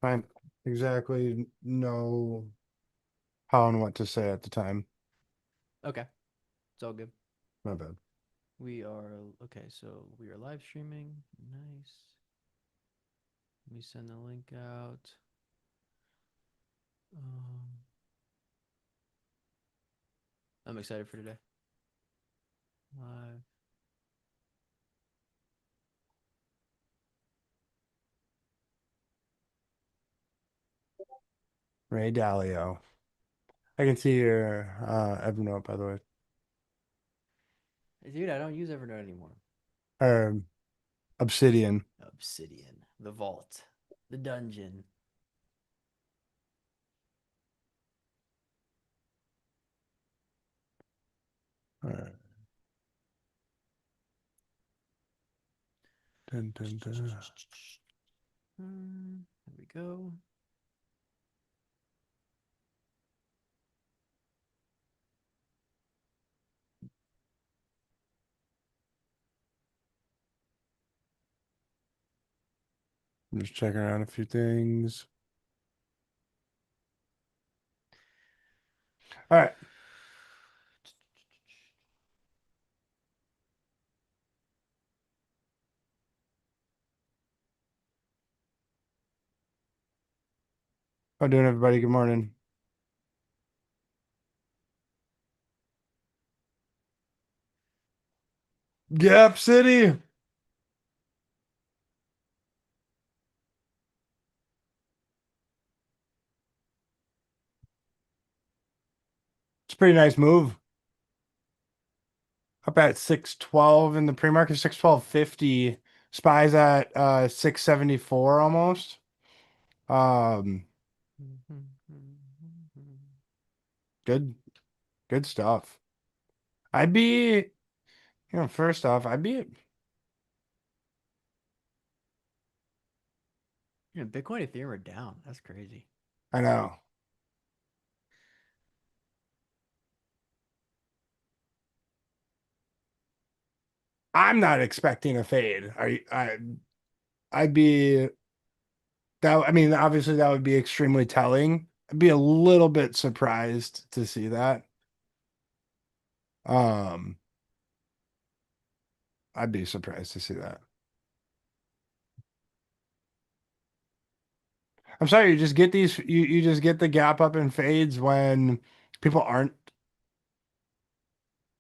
I exactly know how and what to say at the time. Okay, it's all good. My bad. We are okay, so we are live streaming. Nice. Let me send the link out. Um, I'm excited for today. Live. Ray Dalio. I can see your Evernote, by the way. Dude, I don't use Evernote anymore. Or Obsidian. Obsidian, the vault, the dungeon. Uh, dun, dun, dun. There we go. I'm just checking around a few things. All right. How doing, everybody? Good morning. Gap City. It's a pretty nice move. Up at 612 in the pre-market, 612.50. Spies at 674 almost. Um, good, good stuff. I'd be, first off, Yeah, Bitcoin and Ethereum are down. That's crazy. I know. I'm not expecting a fade. I'd be that. I mean, obviously that would be extremely telling. I'd be a little bit surprised to see that. Um, I'd be surprised to see that. I'm sorry, you just get you just get the gap up and fades when people aren't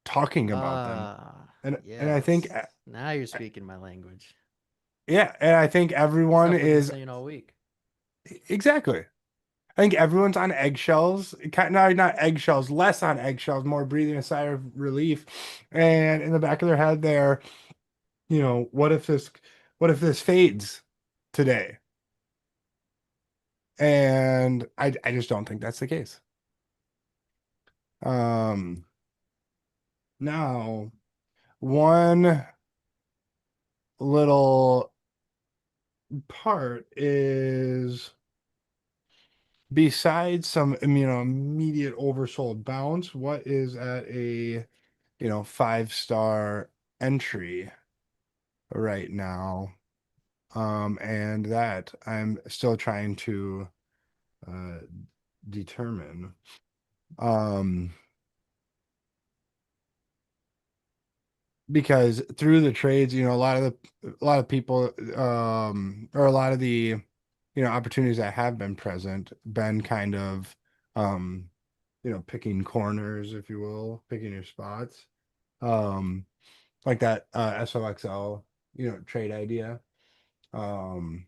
talking about them. And I think Yes. Now you're speaking my language. yeah, and I think everyone Stuff we've been is saying all week. exactly. I think everyone's on eggshells. No, not eggshells, less on eggshells, more breathing a sigh of relief. And in the back of their head, what if this fades today? And I just don't think that's the case. Um, Now, one little part is besides some immediate oversold bounce, what is at a 5-star entry right now? And that I'm still trying to uh determine. Um, because through the trades, a lot of people, or a lot of the, opportunities that have been present, been kind of, um, picking corners, if you will, picking your spots, um, like that SOXL, trade idea. Um,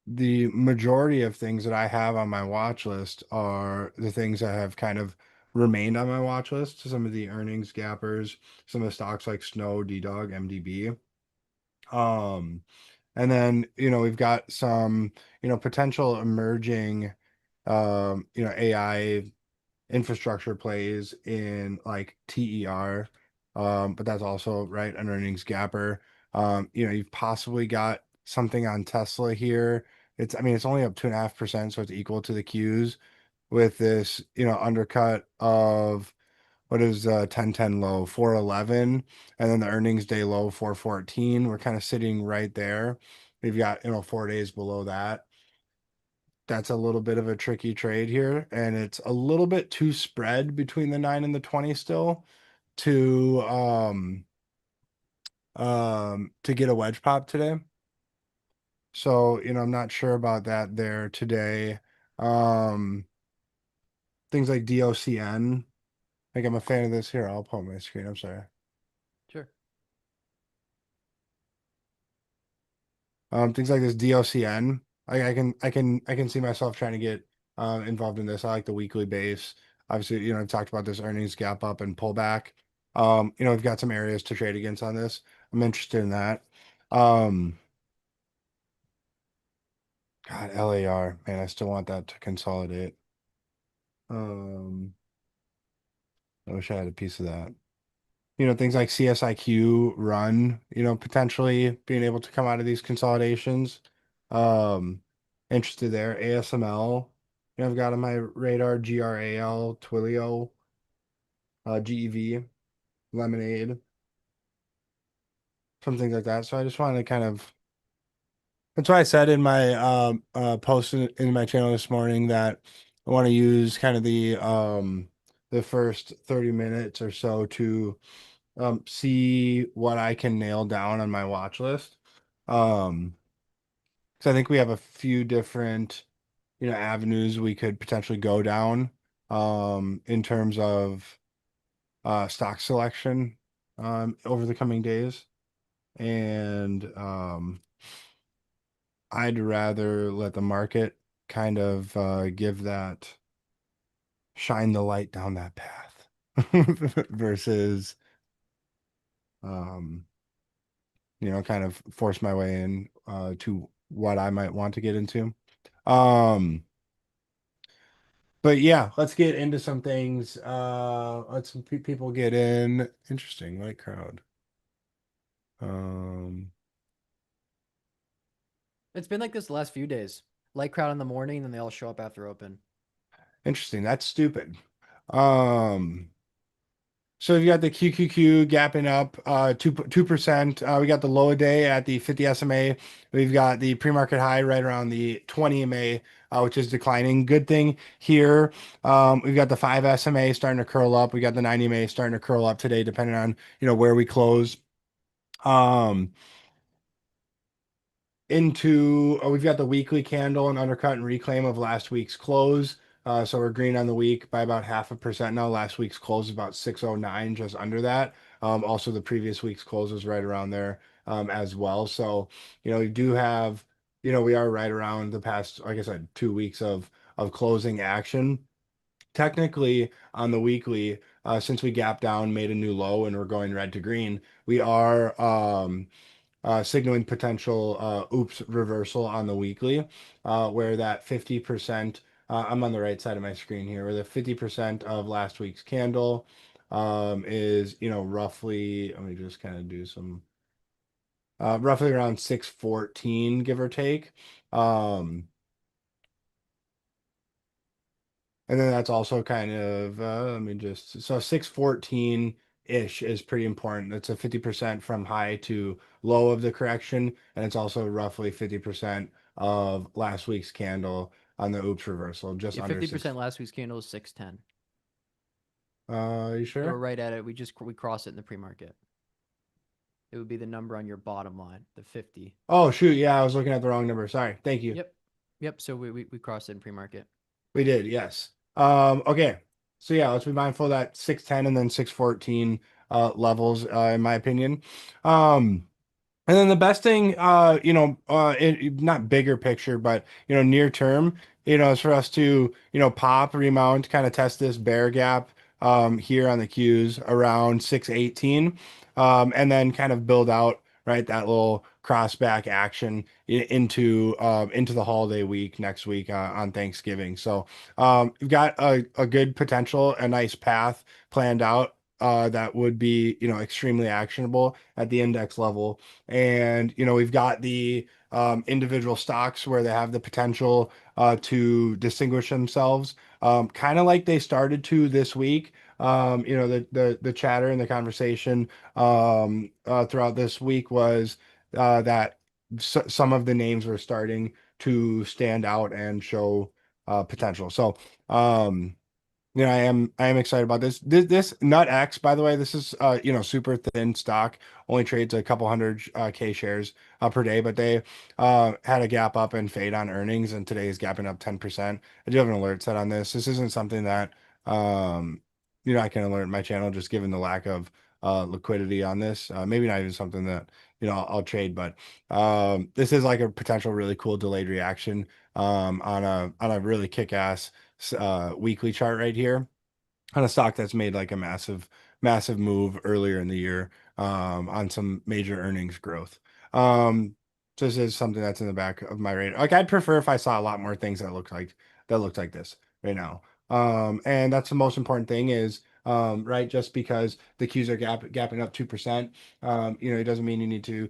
the majority of things that I have on my watch list are the things that have kind of remained on my watch list. Some of the earnings gappers, some of the stocks like Snow, D-Dog, MDB. Um, and then, we've got some, potential emerging, AI infrastructure plays in like TER. But that's also right an earnings gapper. You've possibly got something on Tesla here. I mean, it's only up 2.5%, so it's equal to the Qs with this, undercut of what is 1010 low? 411, and then the earnings day low 414. We're kind of sitting right there. We've got, 4 days below that. That's a little bit of a tricky trade here, and it's a little bit too spread between the 9 and the 20 still to to get a wedge pop today. So, I'm not sure about that there today. Um, things like DOCN. Like I'm a fan of this here. I'll pull up my screen. I'm sorry. Sure. Things like this DOCN. I can see myself trying to get involved in this. I like the weekly base. Obviously, I've talked about this earnings gap up and pullback. We've got some areas to trade against on this. I'm interested in that. Um, God, LAR, man, I still want that to consolidate. Um, I wish I had a piece of that. Things like CSIQ run, potentially being able to come out of these consolidations. Um, Interested there. ASML, I've got on my radar GRAL, Twilio, GEV, Lemonade, some things like that. So I just wanted to kind of, that's why I said in my post in my channel this morning that I want to use kind of the first 30 minutes or so to see what I can nail down on my watch list. Um, because I think we have a few different, avenues we could potentially go down in terms of stock selection over the coming days. And I'd rather let the market kind of give that shine the light down that path versus um kind of force my way in to what I might want to get into. Um, but yeah, let's get into some things. Let some people get in. Interesting, light crowd. Um, It's been like this the last few days. Light crowd in the morning, and then they all show up after open. Interesting. That's stupid. Um, So we've got the QQQ gapping up 2%. We got the low a day at the 50 SMA. We've got the pre-market high right around the 20 MA, which is declining. Good thing here. We've got the 5 SMA starting to curl up. We got the 90 MA starting to curl up today, depending on where we close. Um, into we've got the weekly candle and undercut and reclaim of last week's close. So we're green on the week by about 0.5% now. Last week's close is about 609, just under that. Also, the previous week's close was right around there as well. So, we do have, we are right around the past, like I said, 2 weeks of closing action. Technically, on the weekly, since we gapped down, made a new low, and we're going red to green, we are signaling potential oops reversal on the weekly, where that 50%, I'm on the right side of my screen here, where the 50% of last week's candle is, roughly, let me just kind of do some, roughly around 614, give or take. Um, And then that's also kind of, let me just, so 614-ish is pretty important. That's a 50% from high to low of the correction. And it's also roughly 50% of last week's candle on the oops reversal, just Yeah, under 50% six. last week's candle is 610. You So we're sure? right at it. We cross it in the pre-market. It would be the number on your bottom line, the 50. Oh, shoot. Yeah, I was looking at the wrong number. Sorry. Thank you. Yep. Yep. So we crossed it in pre-market. We did. Yes. Okay. So yeah, let's be mindful of that 610 and then 614 levels, in my opinion. Um, And then the best thing, not bigger picture, but near term, is for us to, pop, remount, kind of test this bear gap here on the Qs around 618, and then kind of build out right that little cross back action into the holiday week next week on Thanksgiving. So we've got a good potential, a nice path planned out that would be extremely actionable at the index level. And we've got the individual stocks where they have the potential to distinguish themselves, kind of like they started to this week. The chatter and the conversation throughout this week was that some of the names were starting to stand out and show potential. So, I am excited about this. This Nut X, by the way, this is super thin stock. Only trades a couple hundred K shares per day, but they had a gap up and fade on earnings, and today is gapping up 10%. I do have an alert set on this. This isn't something that um I can alert my channel just given the lack of liquidity on this. Maybe not even something that I'll trade, but this is like a potential really cool delayed reaction on a really kick-ass weekly chart right here on a stock that's made like a massive move earlier in the year on some major earnings growth. So this is something that's in the back of my radar. Like I'd prefer if I saw a lot more things that looked like this right now. And that's the most important thing is right, just because the Qs are gapping up 2%, it doesn't mean you need to,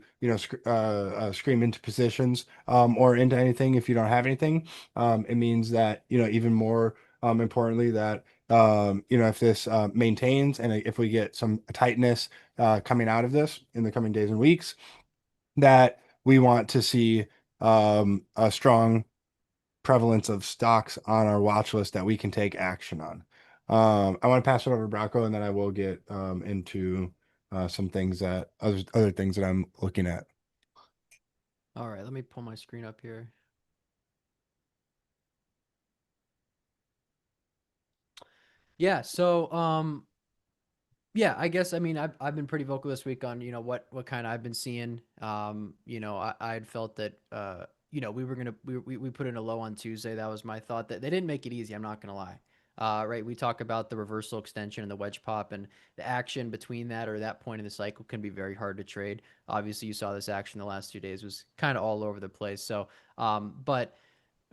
scream into positions or into anything if you don't have anything. It means that, even more importantly, that if this maintains and if we get some tightness coming out of this in the coming days and weeks, that we want to see a strong prevalence of stocks on our watch list that we can take action on. I want to pass it over to Brocco, and then I will get into some things that other things that I'm looking at. All right, let me pull my screen up here. Yeah, so yeah, I guess I mean I've been pretty vocal this week on what kind of I've been seeing. I had felt that we were gonna we put in a low on Tuesday. That was my thought. That they didn't make it easy. I'm not gonna lie. Right, we talk about the reversal extension and the wedge pop, and the action between that or that point in the cycle can be very hard to trade. Obviously, you saw this action the last 2 days was kind of all over the place. So,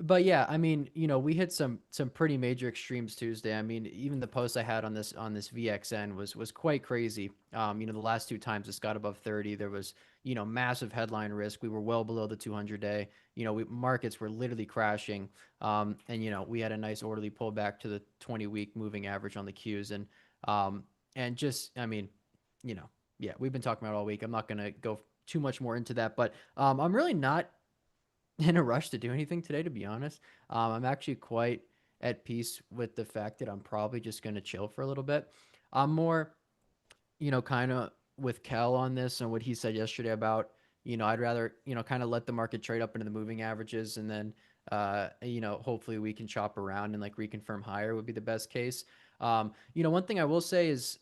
but yeah, I mean, we hit some pretty major extremes Tuesday. I mean, even the post I had on this VXN was quite crazy. The last two times this got above 30, there was massive headline risk. We were well below the 200 day. Markets were literally crashing, and we had a nice orderly pullback to the 20-week moving average on the Qs, and just I mean, yeah, we've been talking about it all week. I'm not gonna go too much more into that, but I'm really not in a rush to do anything today, to be honest. I'm actually quite at peace with the fact that I'm probably just going to chill for a little bit. I'm more, kind of with Kel on this and what he said yesterday about, I'd rather, kind of let the market trade up into the moving averages and then, hopefully we can chop around and like reconfirm higher would be the best case. One thing I will say is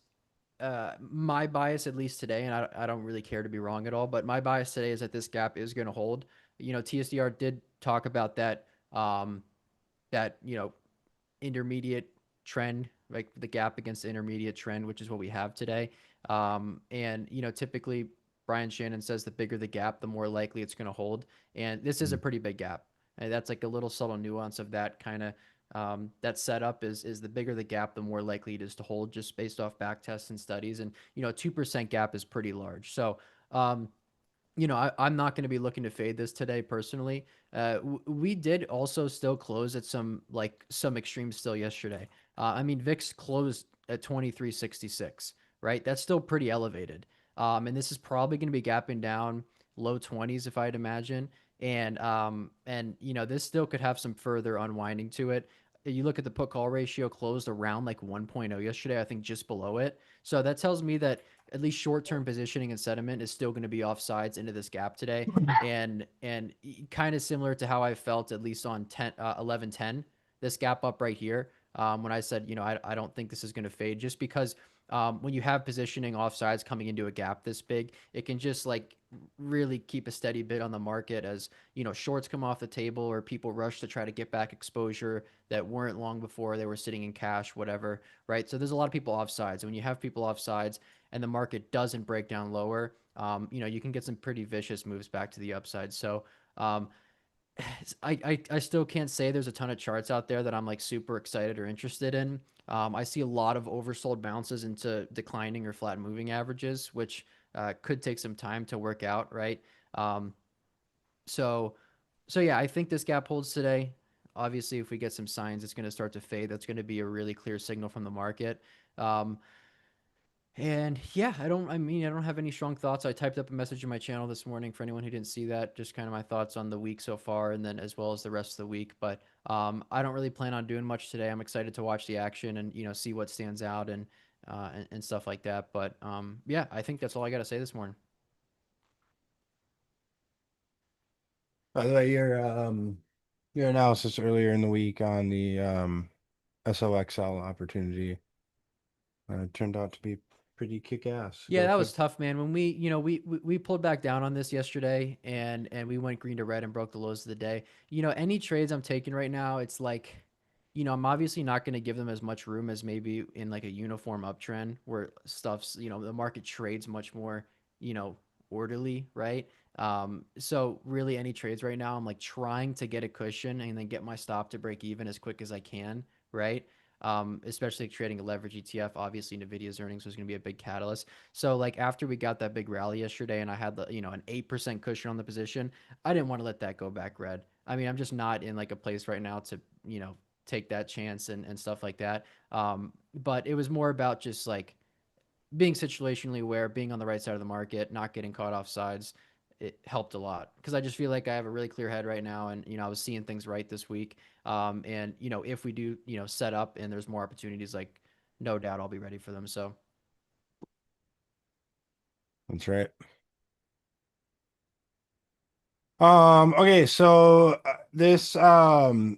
my bias, at least today, and I don't really care to be wrong at all, but my bias today is that this gap is going to hold. TSDR did talk about that, that, intermediate trend, like the gap against the intermediate trend, which is what we have today. And, typically Brian Shannon says the bigger the gap, the more likely it's going to hold. And this is a pretty big gap. And that's like a little subtle nuance of that kind of that setup is the bigger the gap, the more likely it is to hold just based off back tests and studies. And, 2% gap is pretty large. So, I'm not going to be looking to fade this today personally. We did also still close at some extremes still yesterday. I mean, VIX closed at 2366, right? That's still pretty elevated. And this is probably going to be gapping down low 20s if I'd imagine. And this still could have some further unwinding to it. You look at the put call ratio closed around like 1.0 yesterday, I think just below it. So that tells me that at least short-term positioning and sentiment is still going to be off sides into this gap today, and kind of similar to how I felt at least on 11:10, this gap up right here, when I said I don't think this is going to fade just because when you have positioning off sides coming into a gap this big, it can just like really keep a steady bid on the market as shorts come off the table or people rush to try to get back exposure that weren't long before they were sitting in cash, whatever, right? So there's a lot of people off sides. When you have people off sides and the market doesn't break down lower, you can get some pretty vicious moves back to the upside. So um, I still can't say there's a ton of charts out there that I'm like super excited or interested in. I see a lot of oversold bounces into declining or flat moving averages, which could take some time to work out, right? Um, so so yeah, I think this gap holds today. Obviously, if we get some signs it's going to start to fade, that's going to be a really clear signal from the market. Um, and yeah, I don't have any strong thoughts. I typed up a message in my channel this morning for anyone who didn't see that, just kind of my thoughts on the week so far, and then as well as the rest of the week. But I don't really plan on doing much today. I'm excited to watch the action and see what stands out and stuff like that. But yeah, I think that's all I got to say this morning. By the way, your analysis earlier in the week on the SOXL opportunity turned out to be pretty kick-ass. Yeah, Go that was fig. tough, man. When we pulled back down on this yesterday, and we went green to red and broke the lows of the day. Any trades I'm taking right now, it's like, I'm obviously not going to give them as much room as maybe in like a uniform uptrend where stuff's, the market trades much more, you know, orderly, right? So really any trades right now, I'm like trying to get a cushion and then get my stop to break even as quick as I can, right? Especially trading a leverage ETF. Obviously, Nvidia's earnings was going to be a big catalyst. So, like after we got that big rally yesterday, and I had an 8% cushion on the position, I didn't want to let that go back red. I mean, I'm just not in like a place right now to take that chance and stuff like that. But it was more about just like being situationally aware, being on the right side of the market, not getting caught off sides. It helped a lot because I just feel like I have a really clear head right now, and I was seeing things right this week. And if we do set up and there's more opportunities, like no doubt I'll be ready for them. So That's right. Okay, so this TER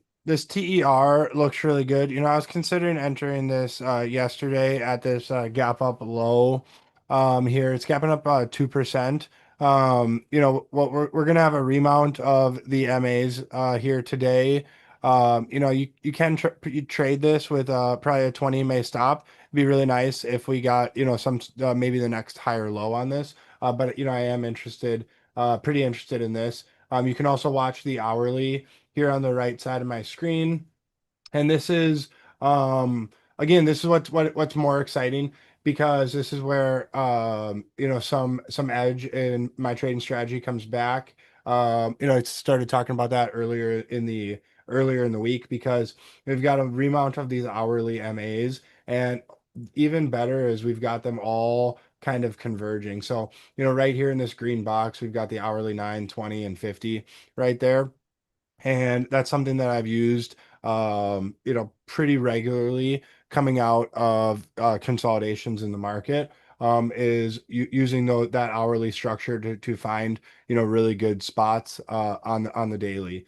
looks really good. I was considering entering this yesterday at this gap up low here. It's gapping up 2%. What we're gonna have a remount of the MAs here today. You can you trade this with probably a 20 MA stop. It'd be really nice if we got, some maybe the next higher low on this. But I am interested, pretty interested in this. You can also watch the hourly here on the right side of my screen. And this is again, this is what's more exciting because this is where some edge in my trading strategy comes back. I started talking about that earlier in the week because we've got a remount of these hourly MAs, and even better is we've got them all kind of converging. So, right here in this green box, we've got the hourly 9, 20, and 50 right there. And that's something that I've used pretty regularly coming out of consolidations in the market, is using that hourly structure to find really good spots on the daily,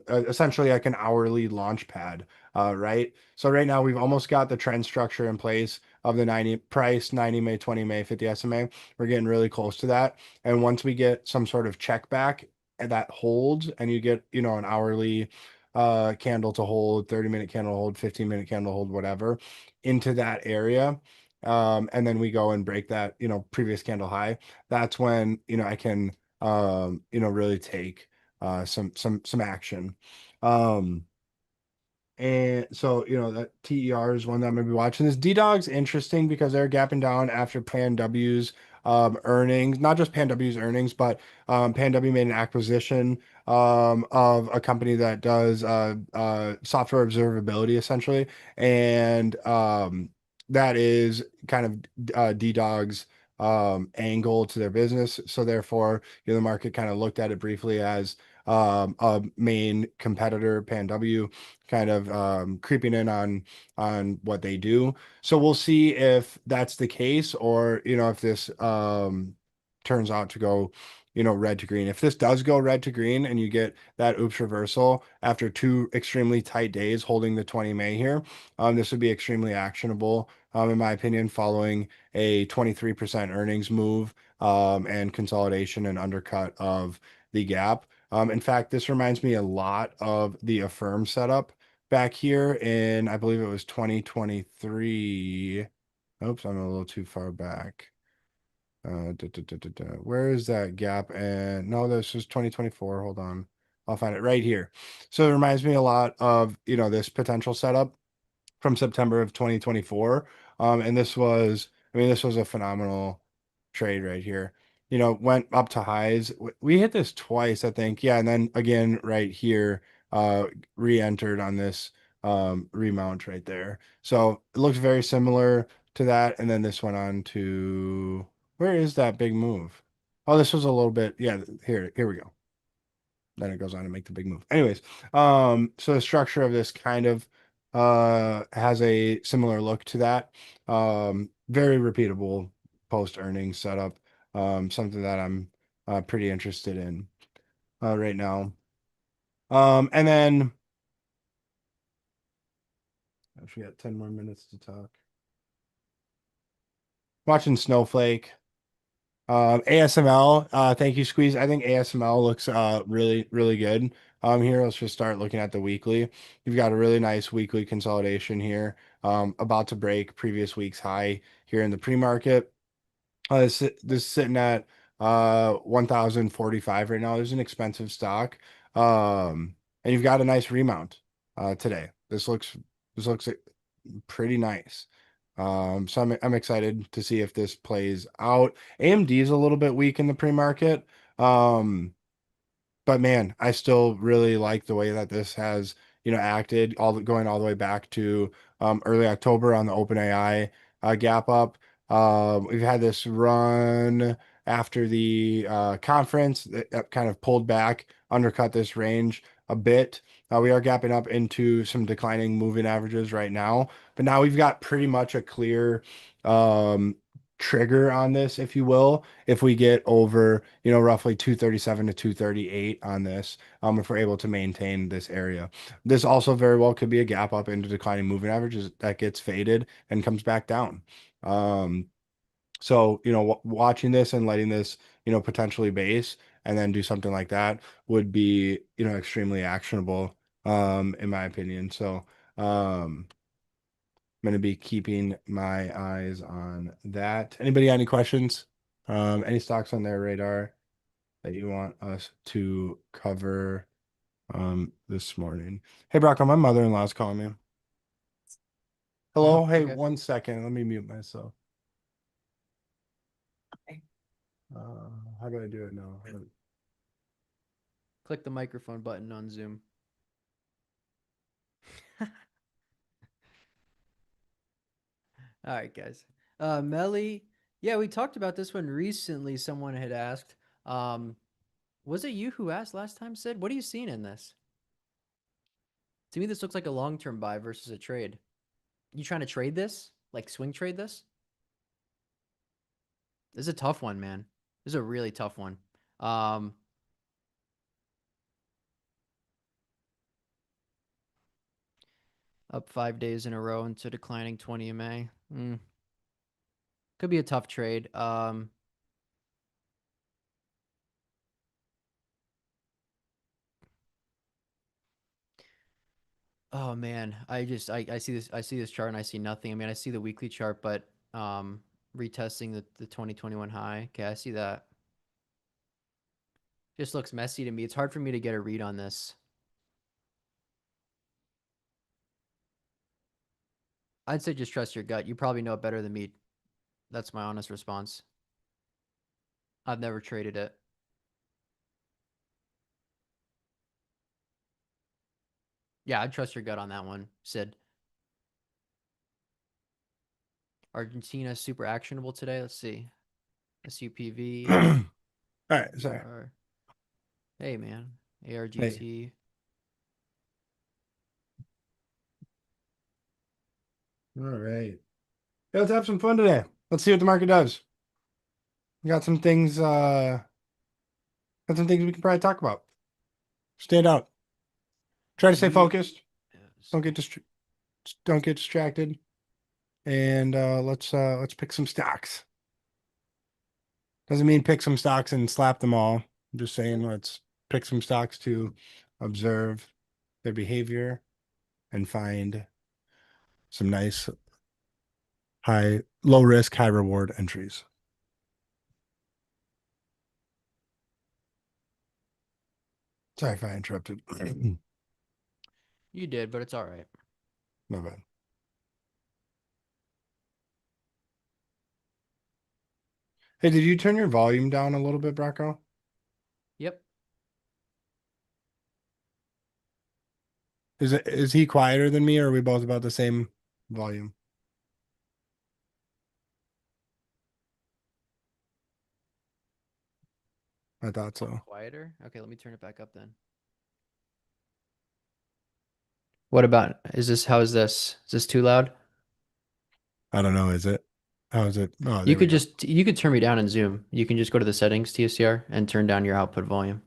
essentially like an hourly launch pad, right? So right now we've almost got the trend structure in place of the 90 price, 90 May, 20 May, 50 SMA. We're getting really close to that, and once we get some sort of check back and that holds, and you get an hourly candle to hold, 30-minute candle to hold, 15-minute candle to hold, whatever, into that area, and then we go and break that previous candle high. That's when I can really take some action. um and so, that TER is one that I'm going to be watching. This D-Dog's interesting because they're gapping down after Pan W's earnings, not just Pan W's earnings, but Pan W made an acquisition of a company that does software observability essentially. And that is kind of D-Dog's angle to their business. So therefore, the market kind of looked at it briefly as a main competitor, Pan W, kind of creeping in on what they do. So we'll see if that's the case, or if this turns out to go red to green. If this does go red to green and you get that oops reversal after two extremely tight days holding the 20 May here, this would be extremely actionable, in my opinion, following a 23% earnings move, and consolidation and undercut of the gap. In fact, this reminds me a lot of the Affirm setup back here in, I believe it was 2023. Oops, I'm a little too far back. Where is that gap? And no, this was 2024. Hold on. I'll find it right here. So it reminds me a lot of, this potential setup from September of 2024. And this was a phenomenal trade right here. Went up to highs. We hit this twice, I think. Yeah, and then again right here, uh re-entered on this remount right there. So it looks very similar to that. And then this went on to where is that big move? Oh, this was a little bit, yeah, here we go. Then it goes on to make the big move. Anyways, so the structure of this kind of has a similar look to that. Very repeatable post earnings setup. Something that I'm pretty interested in right now. And then we got 10 more minutes to talk. Watching Snowflake. ASML, thank you, Squeeze. I think ASML looks really, really good. Here, let's just start looking at the weekly. You've got a really nice weekly consolidation here. About to break previous week's high here in the pre-market. This is sitting at 1,045 right now. There's an expensive stock. And you've got a nice remount today. This looks pretty nice. So I'm excited to see if this plays out. AMD is a little bit weak in the pre-market. Um, but man, I still really like the way that this has, acted going all the way back to early October on the OpenAI gap up. We've had this run after the conference that kind of pulled back, undercut this range a bit. We are gapping up into some declining moving averages right now, but now we've got pretty much a clear um, trigger on this, if you will, if we get over, roughly 237 to 238 on this, if we're able to maintain this area. This also very well could be a gap up into declining moving averages that gets faded and comes back down. Um, so, watching this and letting this, potentially base and then do something like that would be, extremely actionable, in my opinion. So, I'm going to be keeping my eyes on that. Anybody got any questions? Any stocks on their radar that you want us to cover this morning? Hey, Brock, my mother-in-law's calling me. Oh, Hello. Hey, okay. 1 second. Let me mute myself. How do I do it now? Click the microphone button on Zoom. All right, guys. Melly, yeah, we talked about this one recently. Someone had asked, um, was it you who asked last time, Sid? What are you seeing in this? To me, this looks like a long-term buy versus a trade. You trying to trade this? Like swing trade this? This is a tough one, man. This is a really tough one. Um, Up 5 days in a row into declining 20 MA. Could be a tough trade. Oh man, I see this chart and I see nothing. I mean, I see the weekly chart, but retesting the 2021 high. Okay, I see that. Just looks messy to me. It's hard for me to get a read on this. I'd say just trust your gut. You probably know it better than me. That's my honest response. I've never traded it. Yeah, I'd trust your gut on that one, Sid. Argentina super actionable today. Let's see. SUPV. All right. Sorry. AR. Hey man. Hey. ARGT. All right. Yeah, let's have some fun today. Let's see what the market does. We got some things we can probably talk about. Stand out. Try to stay focused. Yes. Don't get don't get distracted. And let's pick some stocks. Doesn't mean pick some stocks and slap them all. I'm just saying let's pick some stocks to observe their behavior and find some nice low risk, high reward entries. Sorry if I interrupted. You did, but it's all right. My bad. Hey, did you turn your volume down a little bit, Bracco? Yep. is he quieter than me, or are we both about the same volume? I thought so. Quieter? Okay, let me turn it back up then. What about, is this, how is this? Is this too loud? I don't know, is it? How is it? Oh, You there we could go. just, you could turn me down in Zoom. You can just go to the settings, TSCR, and turn down your output volume.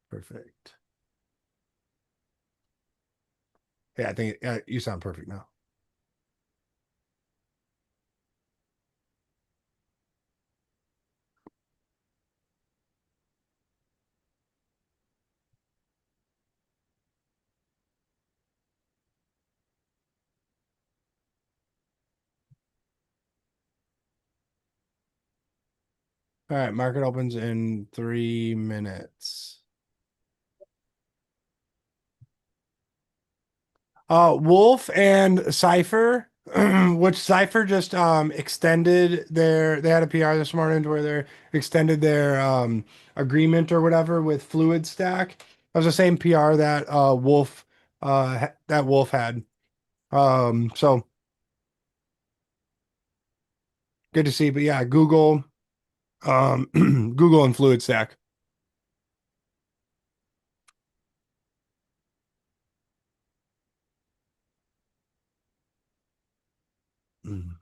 Perfect. Yeah, I think you sound perfect now. All right, market opens in 3 minutes. Wolf and Cypher, which Cypher just extended they had a PR this morning where they extended their agreement or whatever with Fluid Stack. That was the same PR that Wolf had. So good to see. But yeah, Google, Google and Fluid Stack. Mm.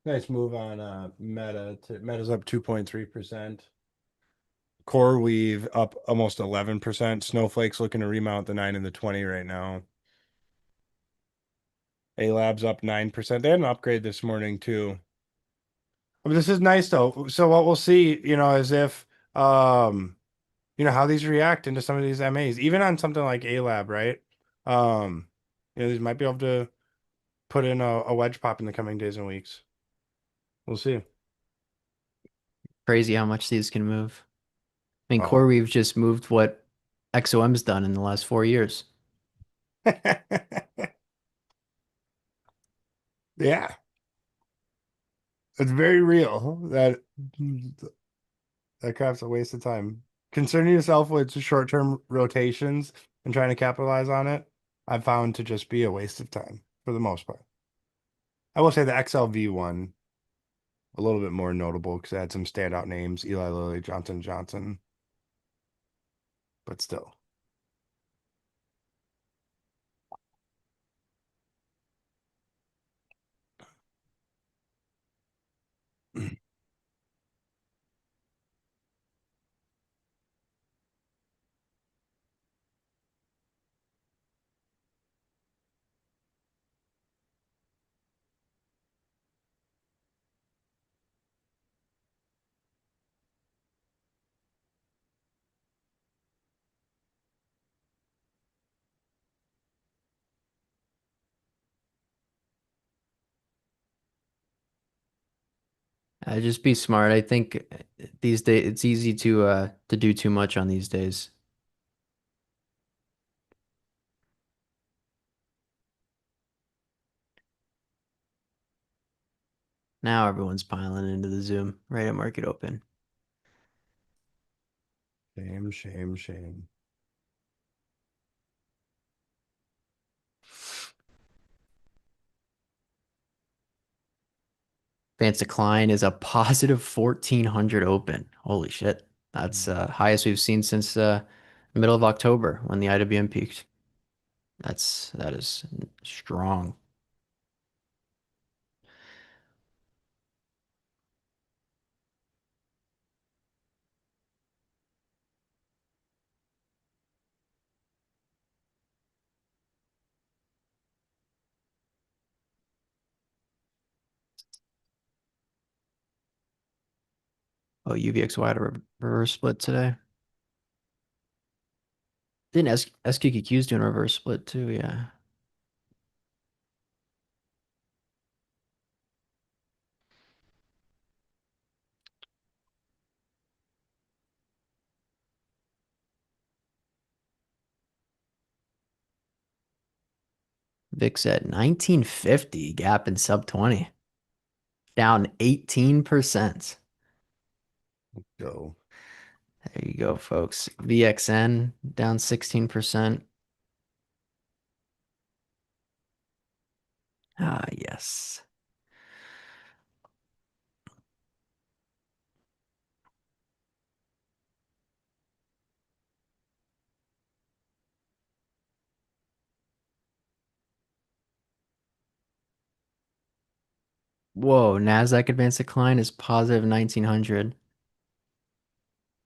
Nice move on Meta's up 2.3%. Core Weave up almost 11%. Snowflake's looking to remount the 9 and the 20 right now. A Lab's up 9%. They had an upgrade this morning too. But this is nice though. So what we'll see, is if how these react into some of these MAs, even on something like A Lab, right? These might be able to put in a wedge pop in the coming days and weeks. We'll see. Crazy how much these can move. I mean, Oh. CoreWeave just moved what XOM's done in the last 4 years. Yeah, it's very real that crap's a waste of time. Concerning yourself with short-term rotations and trying to capitalize on it, I've found to just be a waste of time for the most part. I will say the XLV one a little bit more notable because it had some standout names, Eli Lilly, Johnson Johnson, but still. Just be smart. I think these days it's easy to do too much on these days. Now everyone's piling into the Zoom right at market open. Shame, shame, shame. Advanced decline is a positive 1400 open. Holy shit. That's highest we've seen since middle of October when the IWM peaked. That is strong. Oh, UVXY had a reverse split today. Didn't SQQQ's doing a reverse split too, yeah. VIX at 1950, gap in sub 20, down 18%. Go. There you go, folks. VXN down 16%. Ah, yes. Whoa, Nasdaq advanced decline is positive 1900.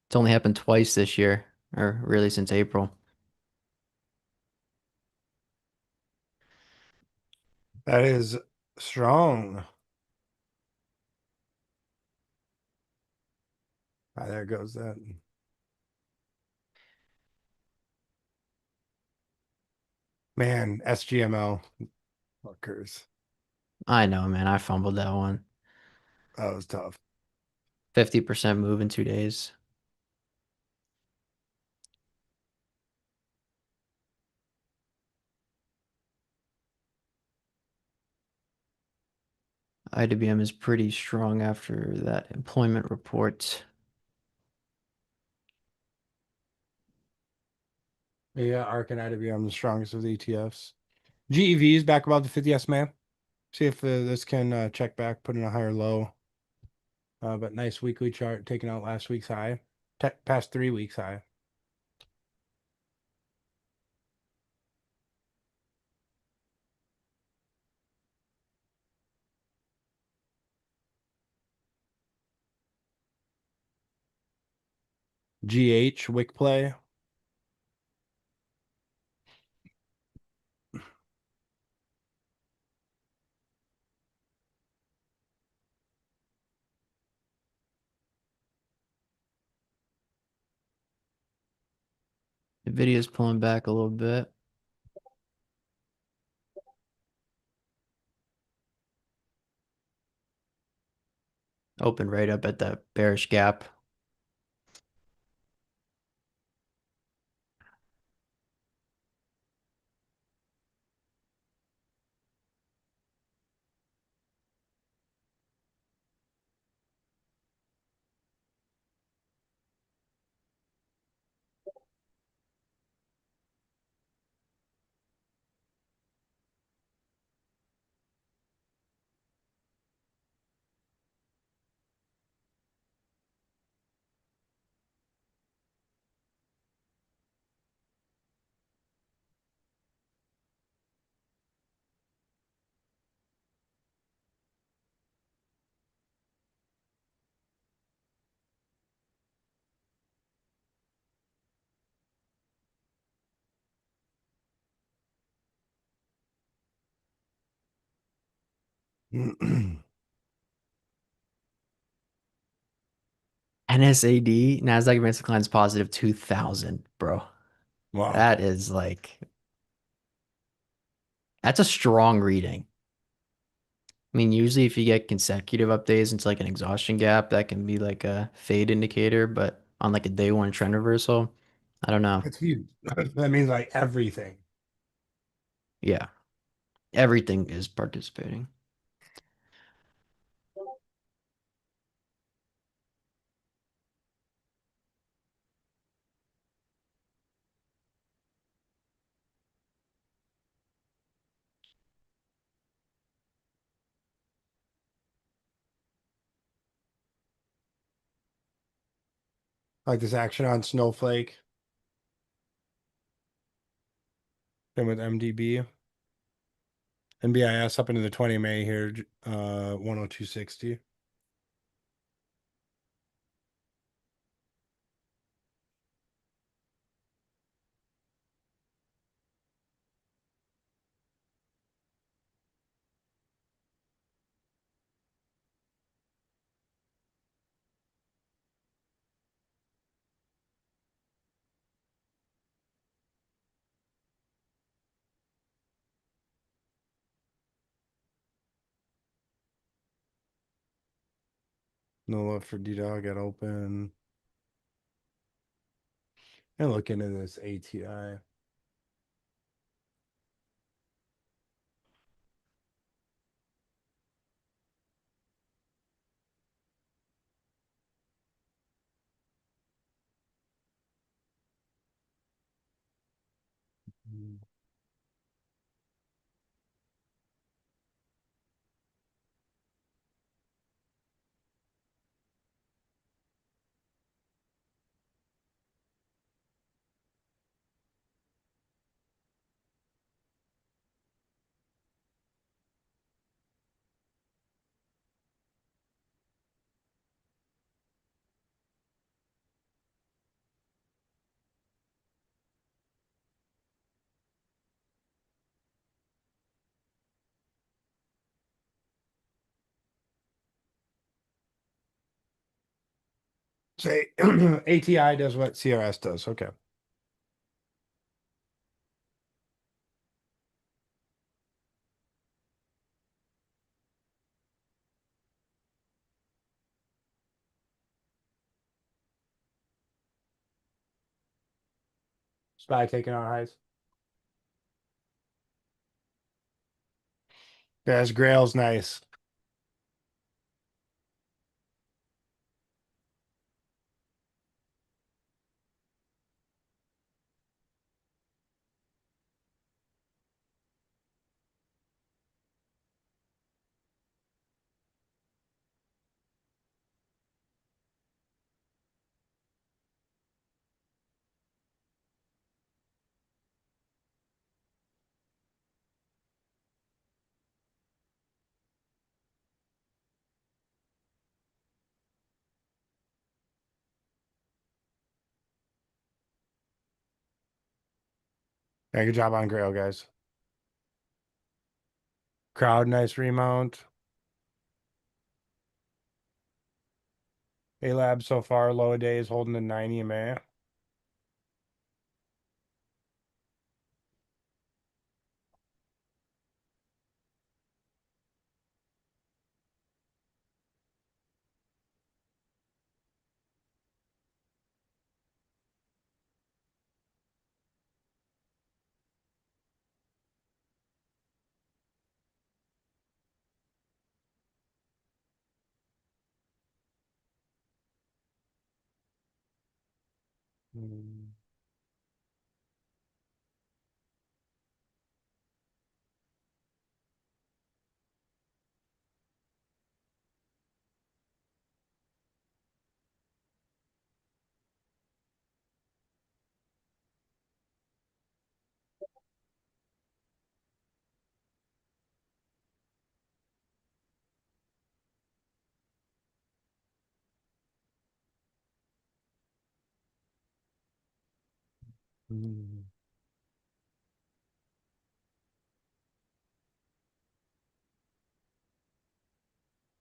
It's only happened twice this year, or really since April. That is strong. Ah, there goes that. Man, SGML. Fuckers. I know, man. I fumbled that one. That was tough. 50% move in 2 days. IWM is pretty strong after that employment report. Yeah, Arc and IWM the strongest of the ETFs. GEV is back above the 50 SMA. See if this can check back, put in a higher low. But nice weekly chart taking out last week's high, past 3 weeks high. GH, wick play. Nvidia's pulling back a little bit. Opened right up at the bearish gap. NSAD, Nasdaq advanced decline is positive 2000, bro. Wow. That is like, that's a strong reading. I mean, usually if you get consecutive updates into like an exhaustion gap, that can be like a fade indicator, but on like a day one trend reversal, I don't know. It's huge. That means like everything. Yeah, everything is participating. Like this action on Snowflake and with MDB. NBIS up into the 20 MA here, 102.60. No love for D-Dog at open. And look into this ATI. Say ATI does what CRS does. Okay. Spy taking our highs. Yeah, his Grail's nice. Yeah, good job on Grail, guys. Crowd, nice remount. A-Lab so far, low a days holding the 90 MA.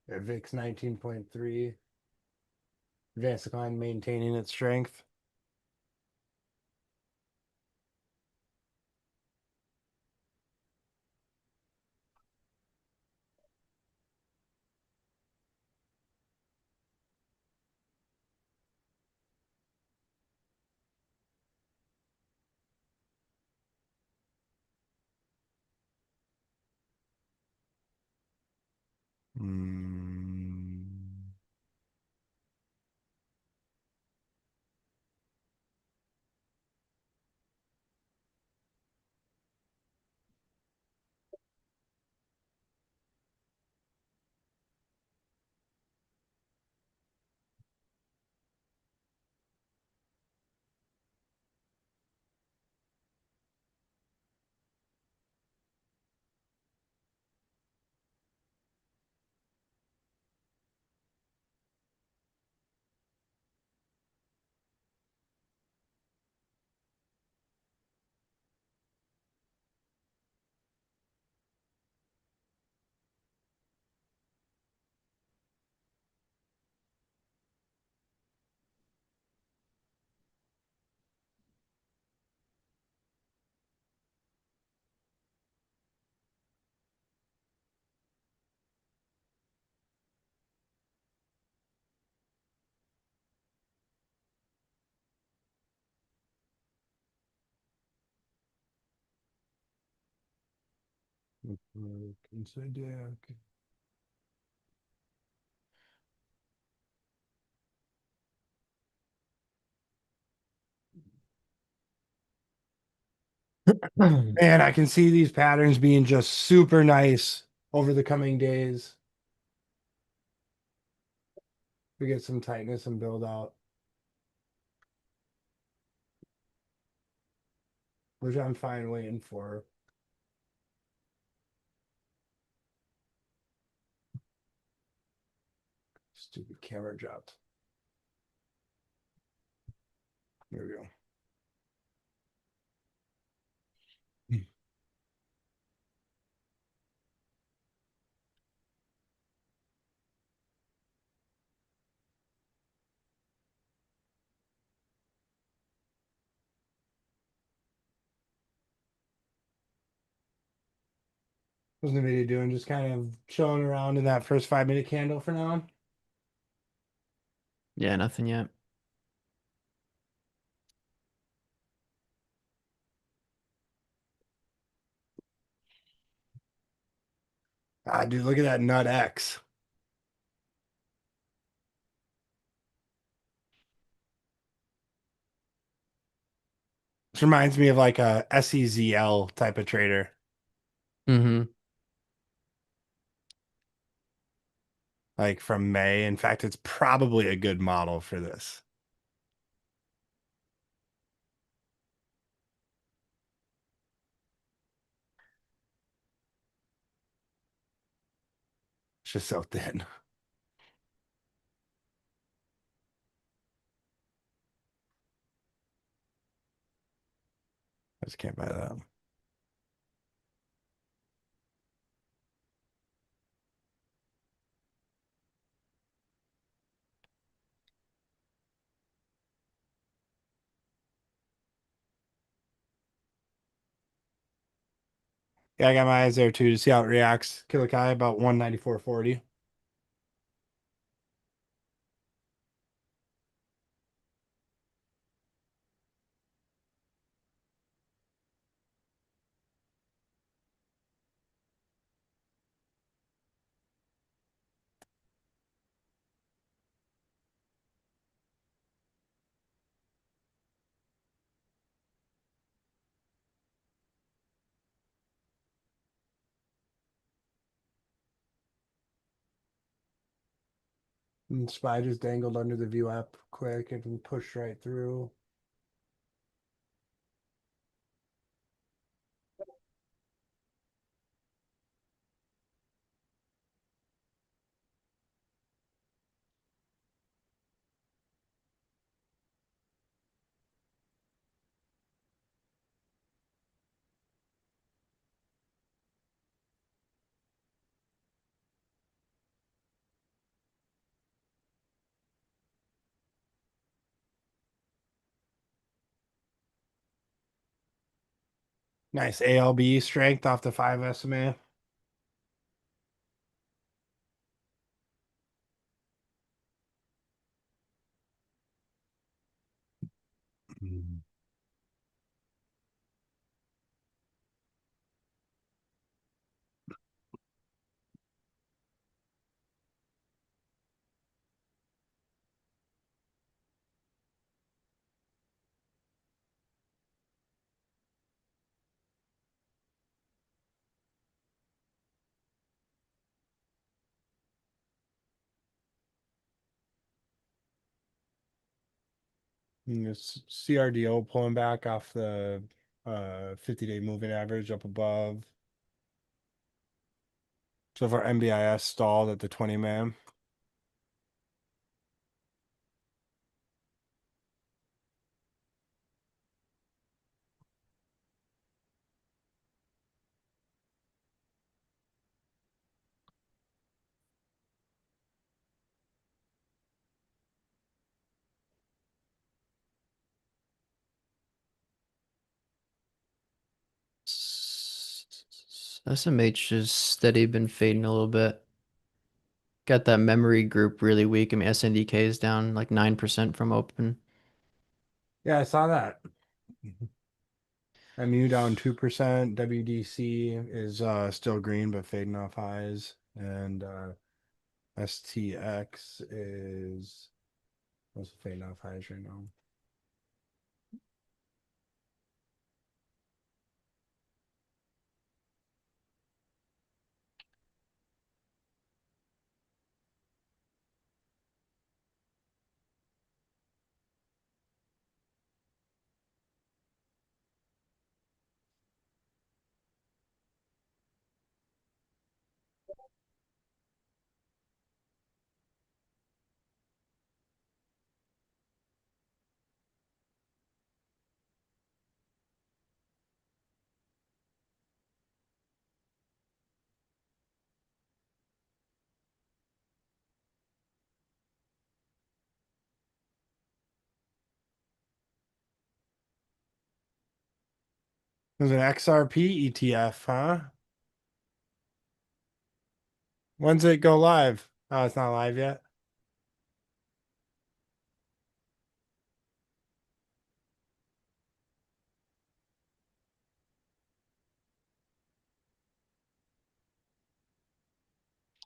Yeah, VIX 19.3. Advanced decline maintaining its strength. Mm. Inside deck. And I can see these patterns being just super nice over the coming days. We get some tightness and build out, which I'm fine waiting for. Stupid camera dropped. There we go. What's the video doing? Just kind of chilling around in that first 5 minute candle for now. Yeah, nothing yet. Ah, dude, look at that nut X. This reminds me of like a SEZL type of trader, Hmm. like from May. In fact, it's probably a good model for this. It's just so thin. I just can't buy that. Yeah, I got my eyes there too to see how it reacts. Killer Kai about 194.40. And SPY just dangled under the view app quick and pushed right through. Nice ALB strength off the 5 SMA. And this CRDO pulling back off the 50-day moving average up above. So far, MBIS stalled at the 20 man. SMH is steady, been fading a little bit. Got that memory group really weak. I mean, SNDK is down like 9% from open. Yeah, I saw that. MU down 2%. WDC is still green but fading off highs. And STX is also fading off highs right now. There's an XRP ETF, huh? When's it go live? Oh, it's not live yet.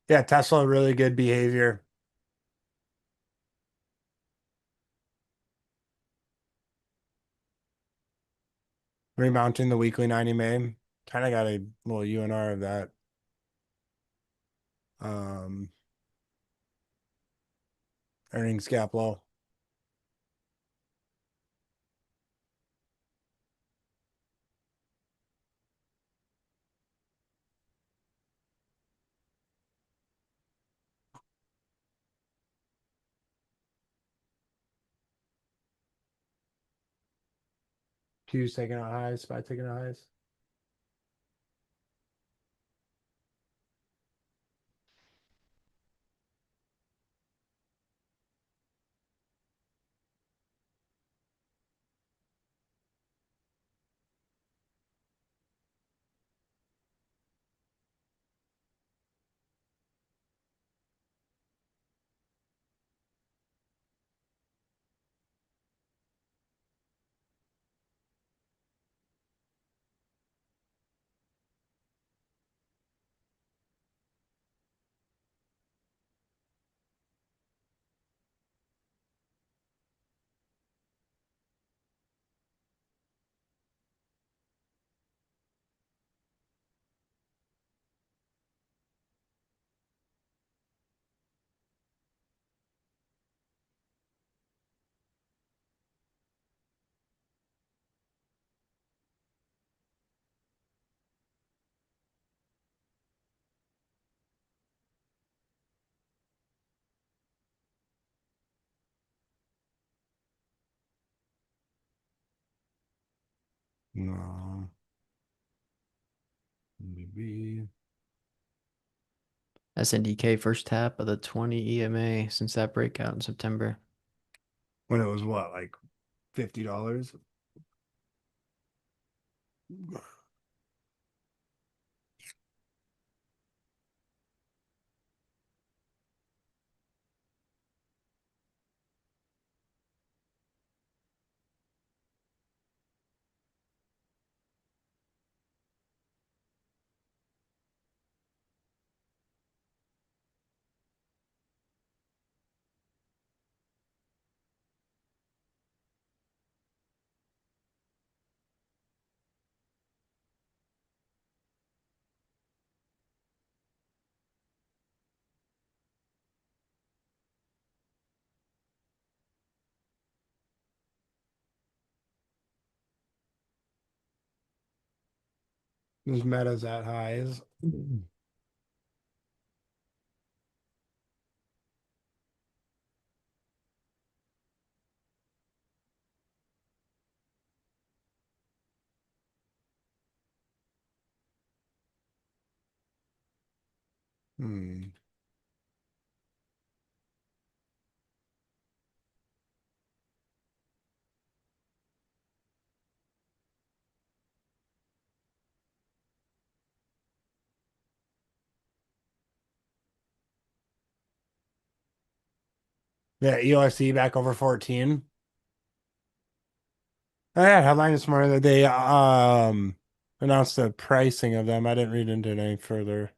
Yeah, Tesla, really good behavior. Remounting the weekly 90 MA. Kind of got a little UNR of that. Um, Earnings gap low. Q's taking out highs, SPY taking out highs. No, maybe SNDK first tap of the 20 EMA since that breakout in September. when it was what, like $50? This meta's at highs. Hmm. Yeah, EOSC back over 14. Oh, yeah, headline this morning that they announced the pricing of them. I didn't read into it any further.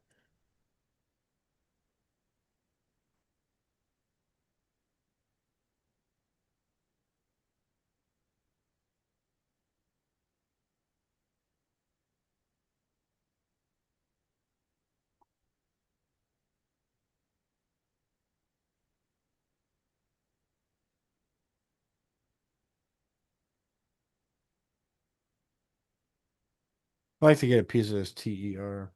I'd like to get a piece of this TER.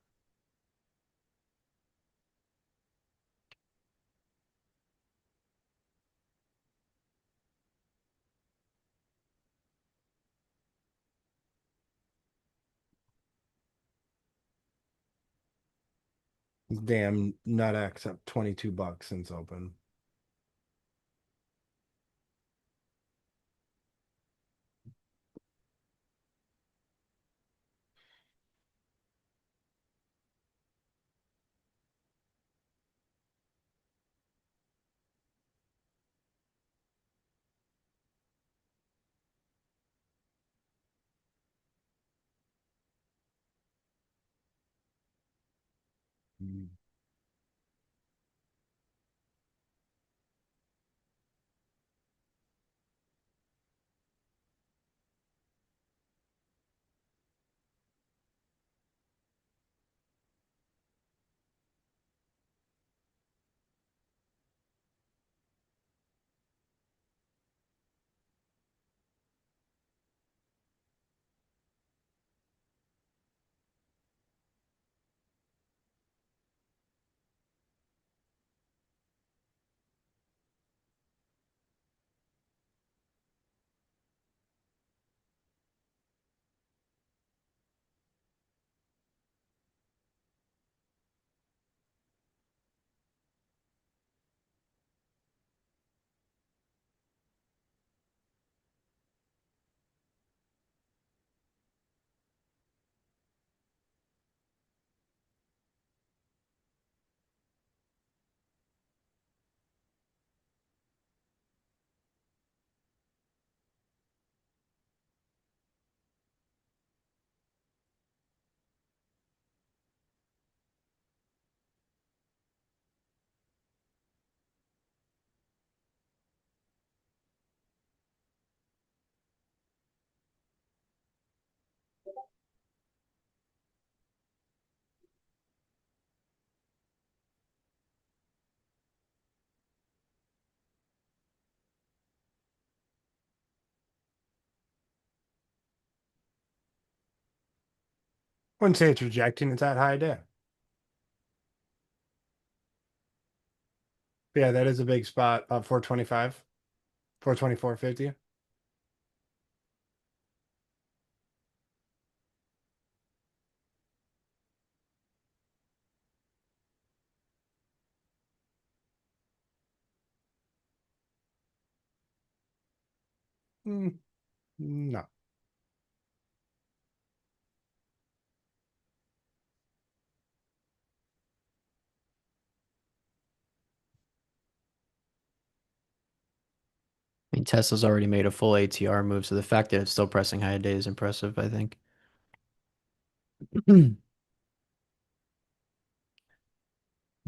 Damn NutX up $22 since open. Wouldn't say it's rejecting, it's at high day. But yeah, that is a big spot. 425, 424.50. Mm, no. I mean, Tesla's already made a full ATR move, so the fact that it's still pressing high day is impressive, I think.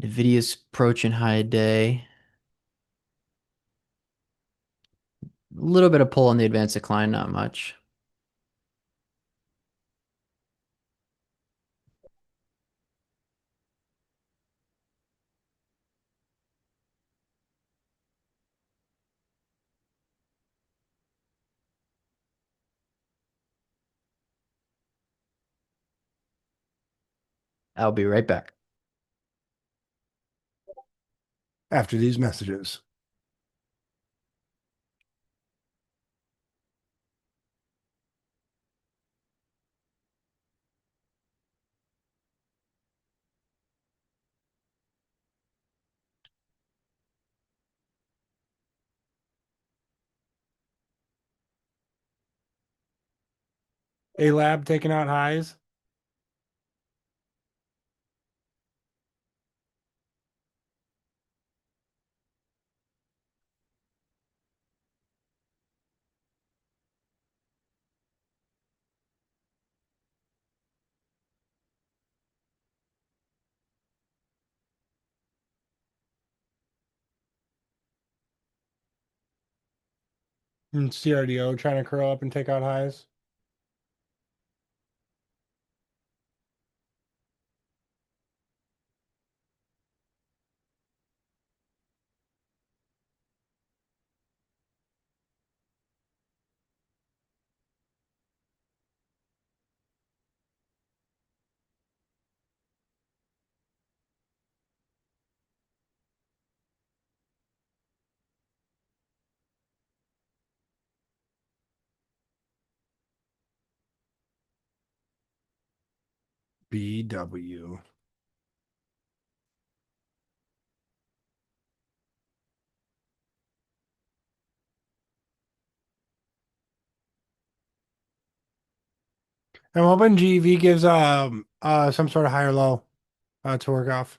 Nvidia's approaching high day. A little bit of pull on the advanced decline, not much. I'll be right back. After these messages. A lab taking out highs. And CRDO trying to curl up and take out highs. BW. I'm hoping GV gives some sort of higher low to work off.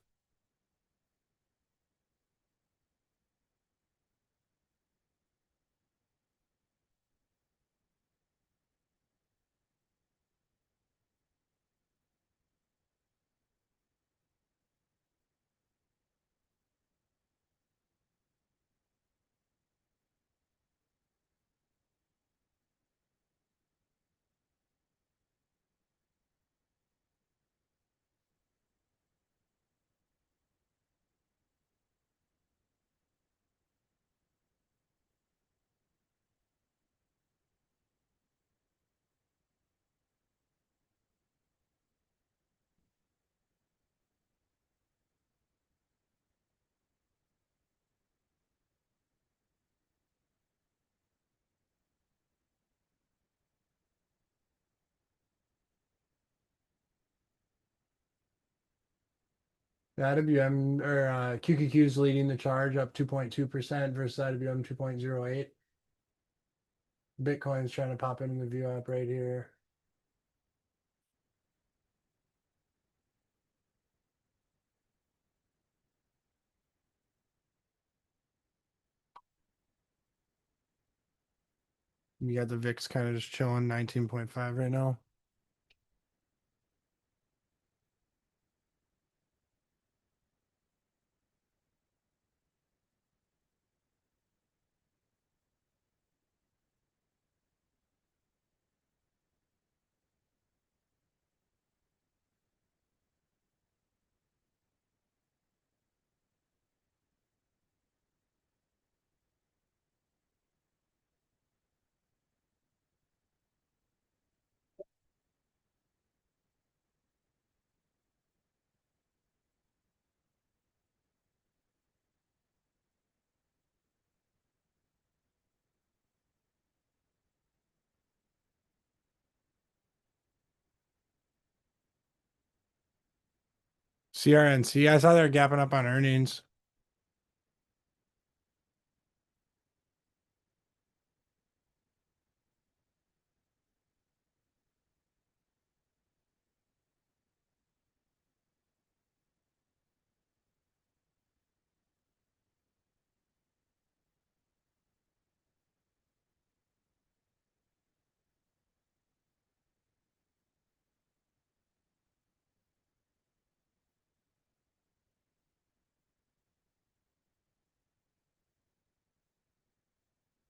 IWM or QQQ is leading the charge up 2.2% versus IWM 2.08. Bitcoin's trying to pop in the view app right here. You got the VIX kind of just chilling 19.5 right now. CRNC, I saw they're gapping up on earnings.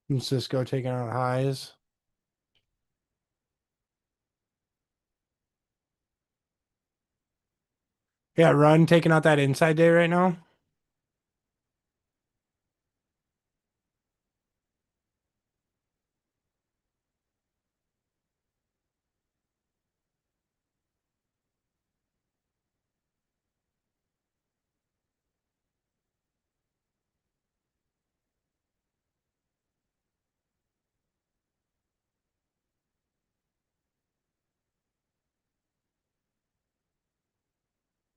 And Cisco taking out highs. Yeah, Run taking out that inside day right now.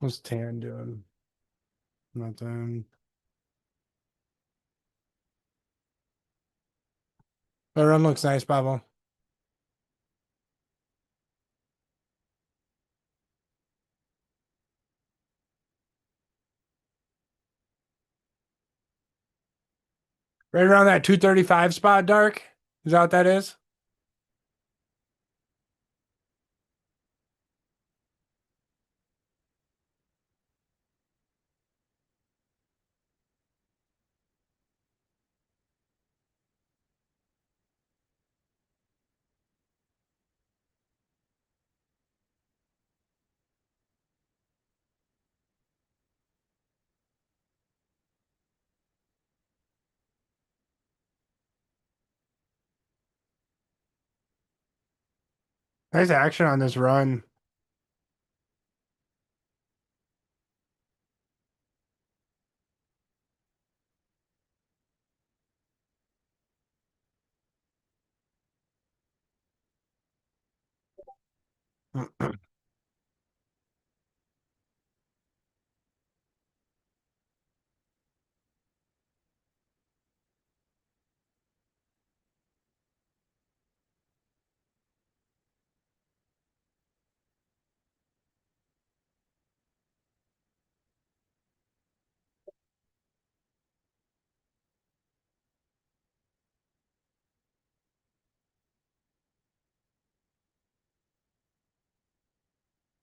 What's Tan doing? Nothing. But Run looks nice, Pablo. Right around that 235 spot, Dark. Is that what that is? Nice action on this run.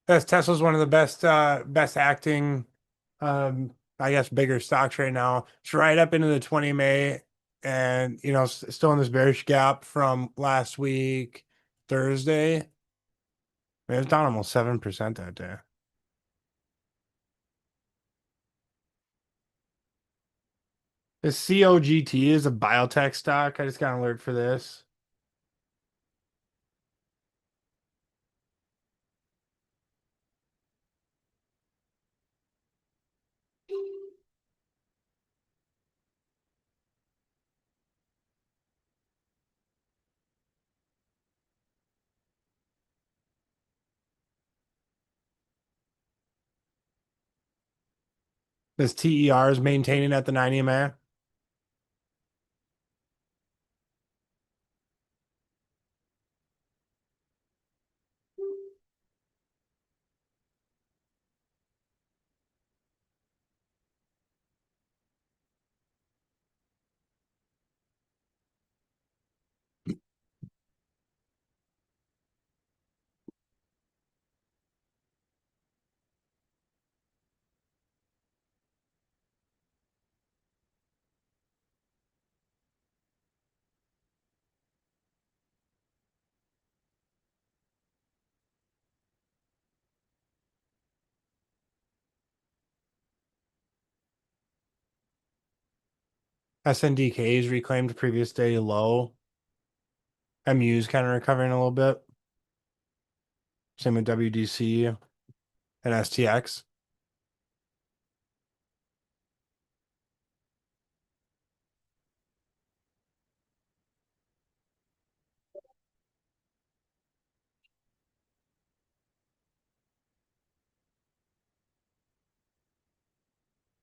Yes, Tesla's one of the best acting I guess bigger stocks right now. It's right up into the 20 May and still in this bearish gap from last week, Thursday. It was down almost 7% that day. The COGT is a biotech stock. I just got an alert for this. This TER is maintaining at the 9 EMA. SNDKs reclaimed previous day low. MU's kind of recovering a little bit. Same with WDC and STX.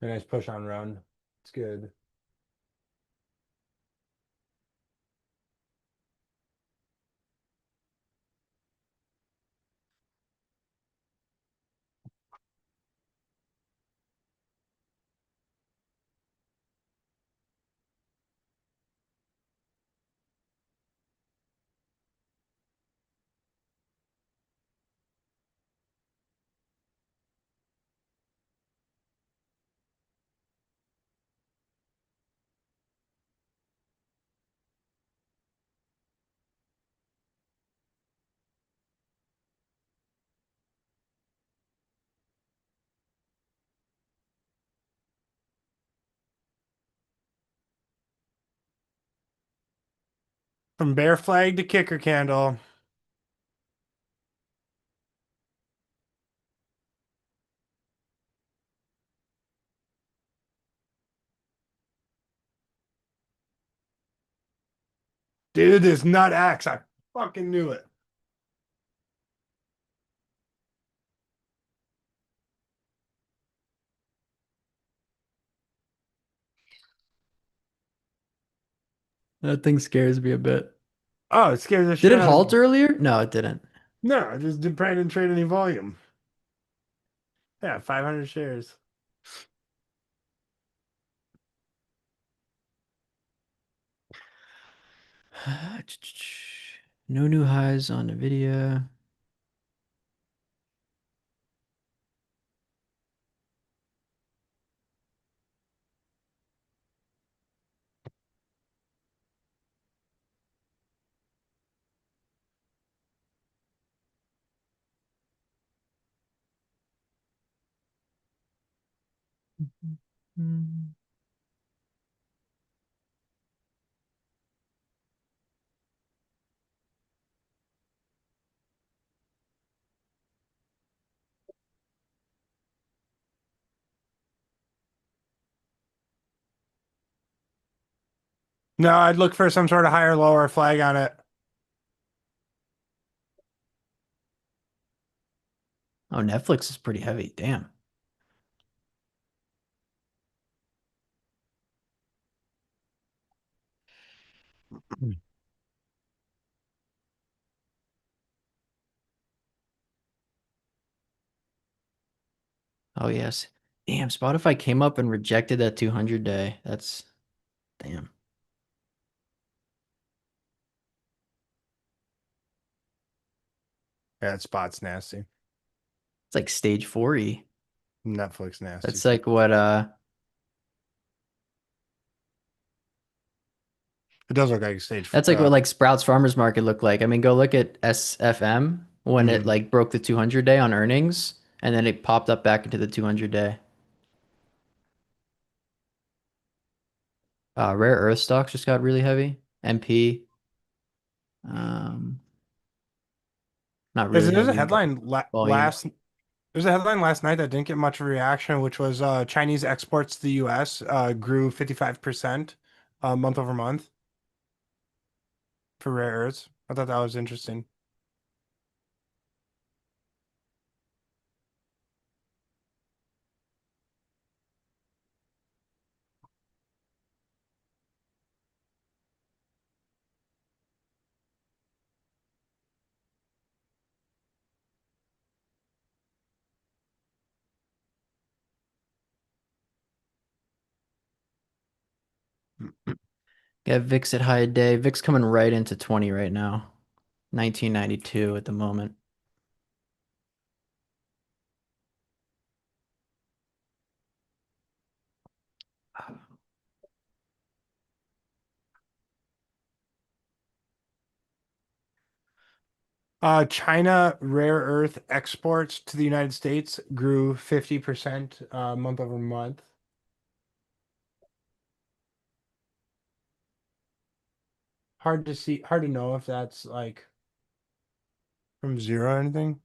A nice push on run. It's good. From bear flag to kicker candle. Dude, this nut axe. I fucking knew it. That thing scares me a bit. Oh, it scares the Did shit it out of halt me. earlier? No, it didn't. No, I just did probably didn't trade any volume. Yeah, 500 shares. No new highs on Nvidia. No, I'd look for some sort of higher, lower flag on it. Oh, Netflix is pretty heavy. Damn. Oh, yes. Damn, Spotify came up and rejected that 200 day. That's damn. Yeah, that spot's nasty. It's like stage 4E. Netflix nasty That's too. like what It does look like stage. that's like what like Sprouts Farmers Market looked like. I mean, go look at SFM when it Mhm. like broke the 200 day on earnings and then it popped up back into the 200 day. Rare earth stocks just got really heavy. MP, um, not really There's a heavy, but headline volume. last. There's a headline last night that didn't get much of a reaction, which was Chinese exports to the U.S. Grew 55% month over month for rare earths. I thought that was interesting. Got Vic's at high day. Vic's coming right into 20 right now. 1992 at the moment. China rare earth exports to the United States grew 50% month over month. Hard to see, hard to know if that's like from zero or anything.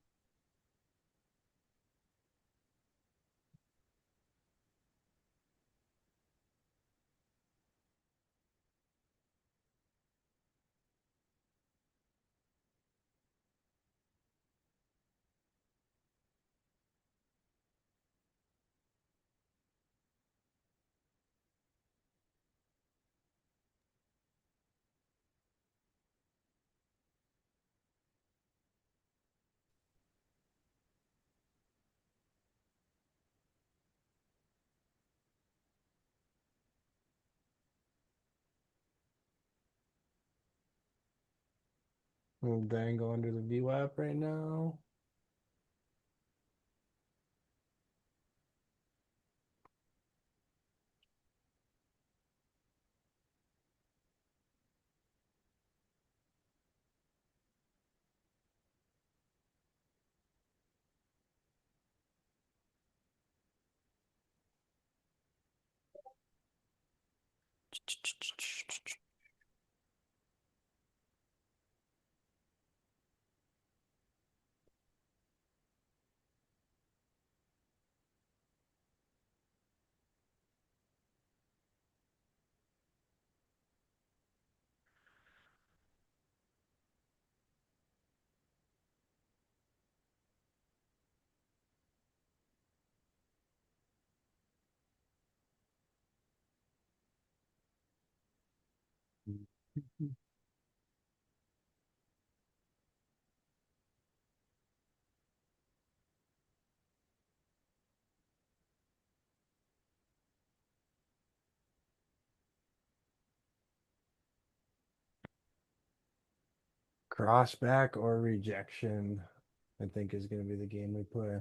Little dangle under the VWAP right now. Crossback or rejection, I think is going to be the game we play.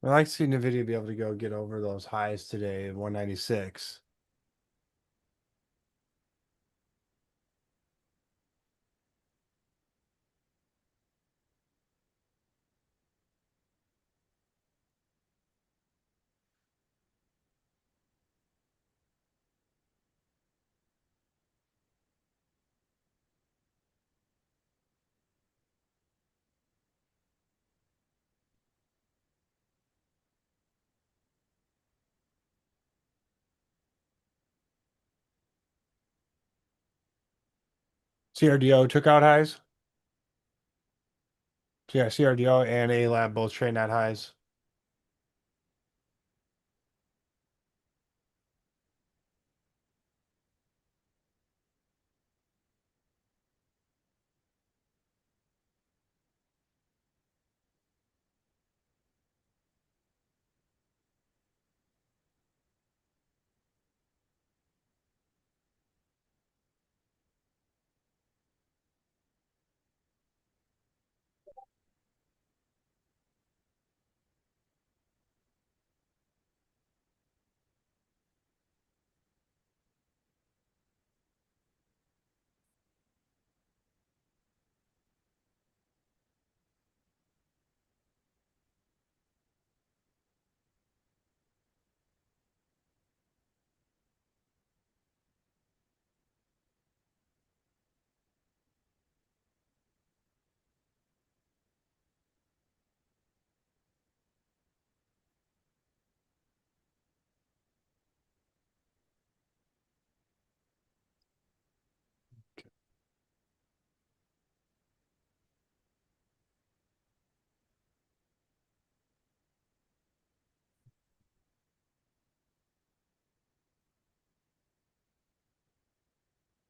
I like seeing the video be able to go get over those highs today, 196. CRDO took out highs. Yeah, CRDO and A Lab both trading at highs.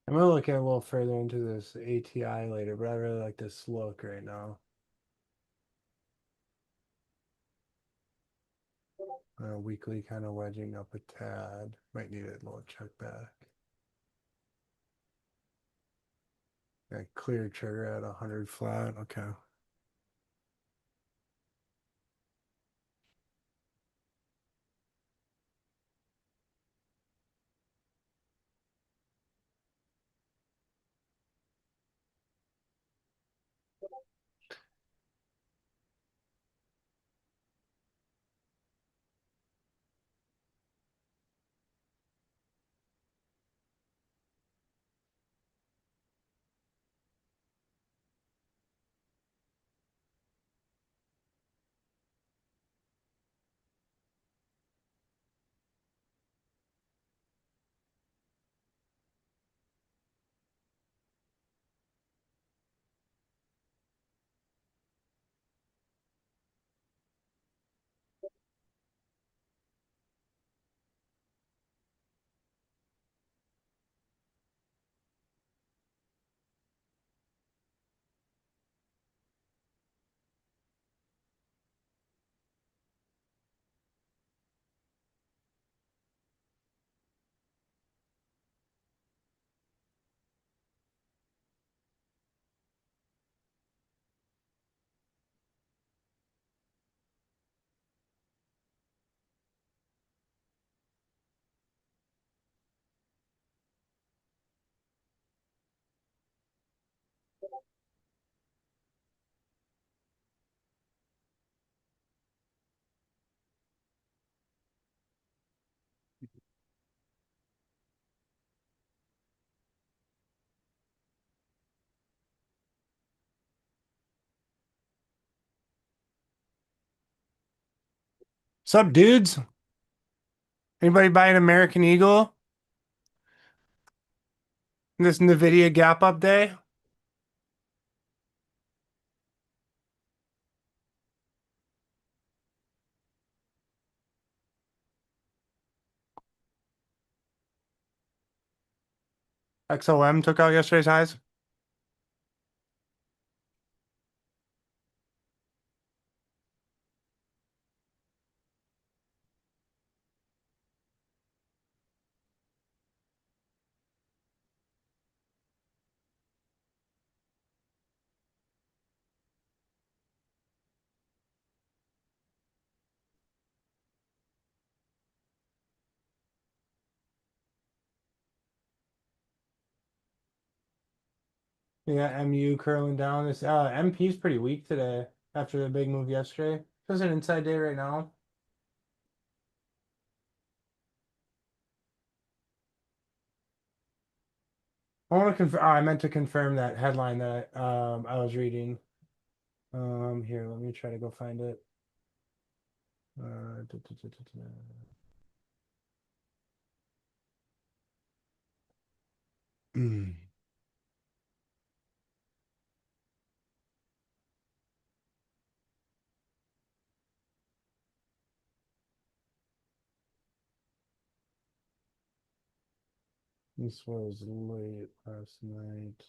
I'm gonna look at a little further into this ATI later, but I really like this look right now. Weekly kind of wedging up a tad. Might need a little check back. Yeah, clear trigger at 100 flat. Okay. Sup, dudes? Anybody buy an American Eagle? This NVIDIA gap up day? XOM took out yesterday's highs. Yeah, MU curling down. This MP's pretty weak today after the big move yesterday. It's an inside day right now. I want to confirm. I meant to confirm that headline that I was reading. Here, let me try to go find it. Da, da, da, da, da. Mm. This was late last night.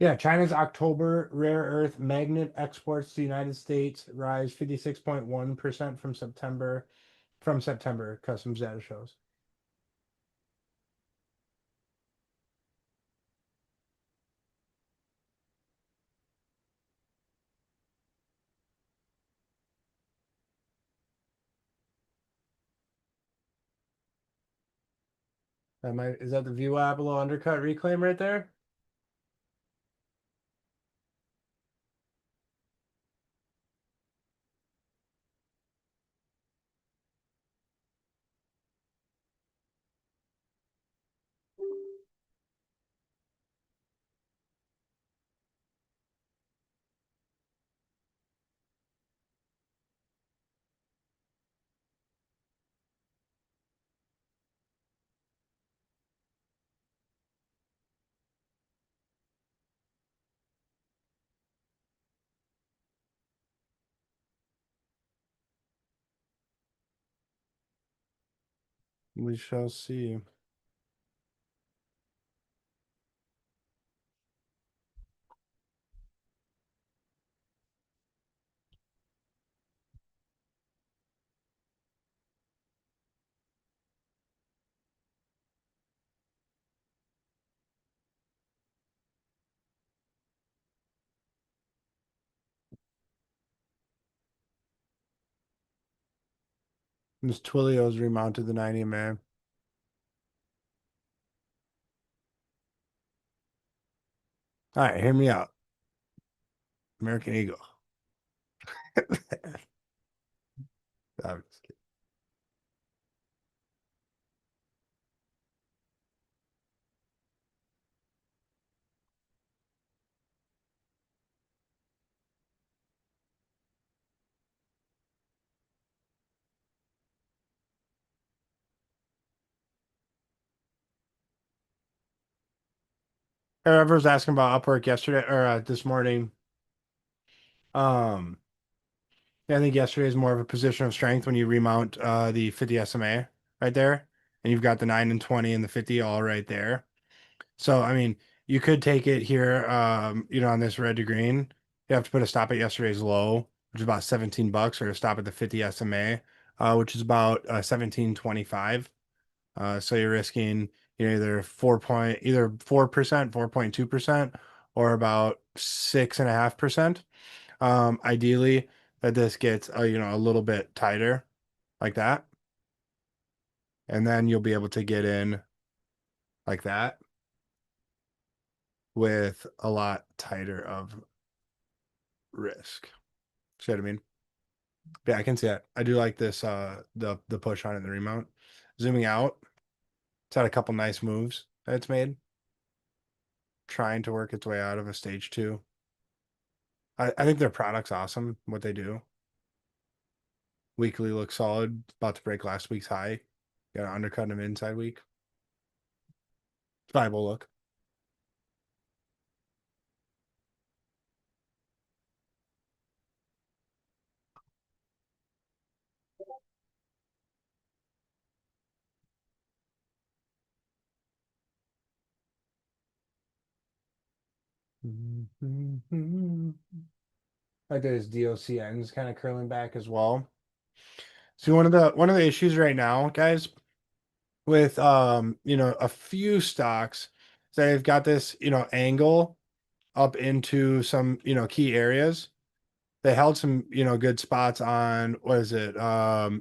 Yeah, China's October rare earth magnet exports to the United States rise 56.1% from September, customs data shows. Is that the view app a little undercut reclaim right there? We shall see. This Twilio's remounted the 90 man. All right, hear me out. American Eagle. I'm just kidding. Whoever was asking about Upwork yesterday or this morning. Um, yeah, I think yesterday is more of a position of strength when you remount the 50 SMA right there, and you've got the 9 and 20 and the 50 all right there. So, I mean, you could take it here, on this red to green. You have to put a stop at yesterday's low, which is about 17 bucks, or a stop at the 50 SMA, which is about 17.25. So you're risking either 4%, 4.2%, or about 6.5%. Ideally, that this gets a little bit tighter like that, and then you'll be able to get in like that with a lot tighter of risk. See what I mean? Yeah, I can see that. I do like this the push on it, the remount. Zooming out, it's had a couple nice moves that it's made, trying to work its way out of a stage two. I think their product's awesome, what they do. Weekly looks solid, about to break last week's high. Got an undercut him inside week. Viable look. Like there's DOCNs kind of curling back as well. So one of the issues right now, guys, with a few stocks, they've got this, angle up into some, key areas. They held some, good spots on what is it,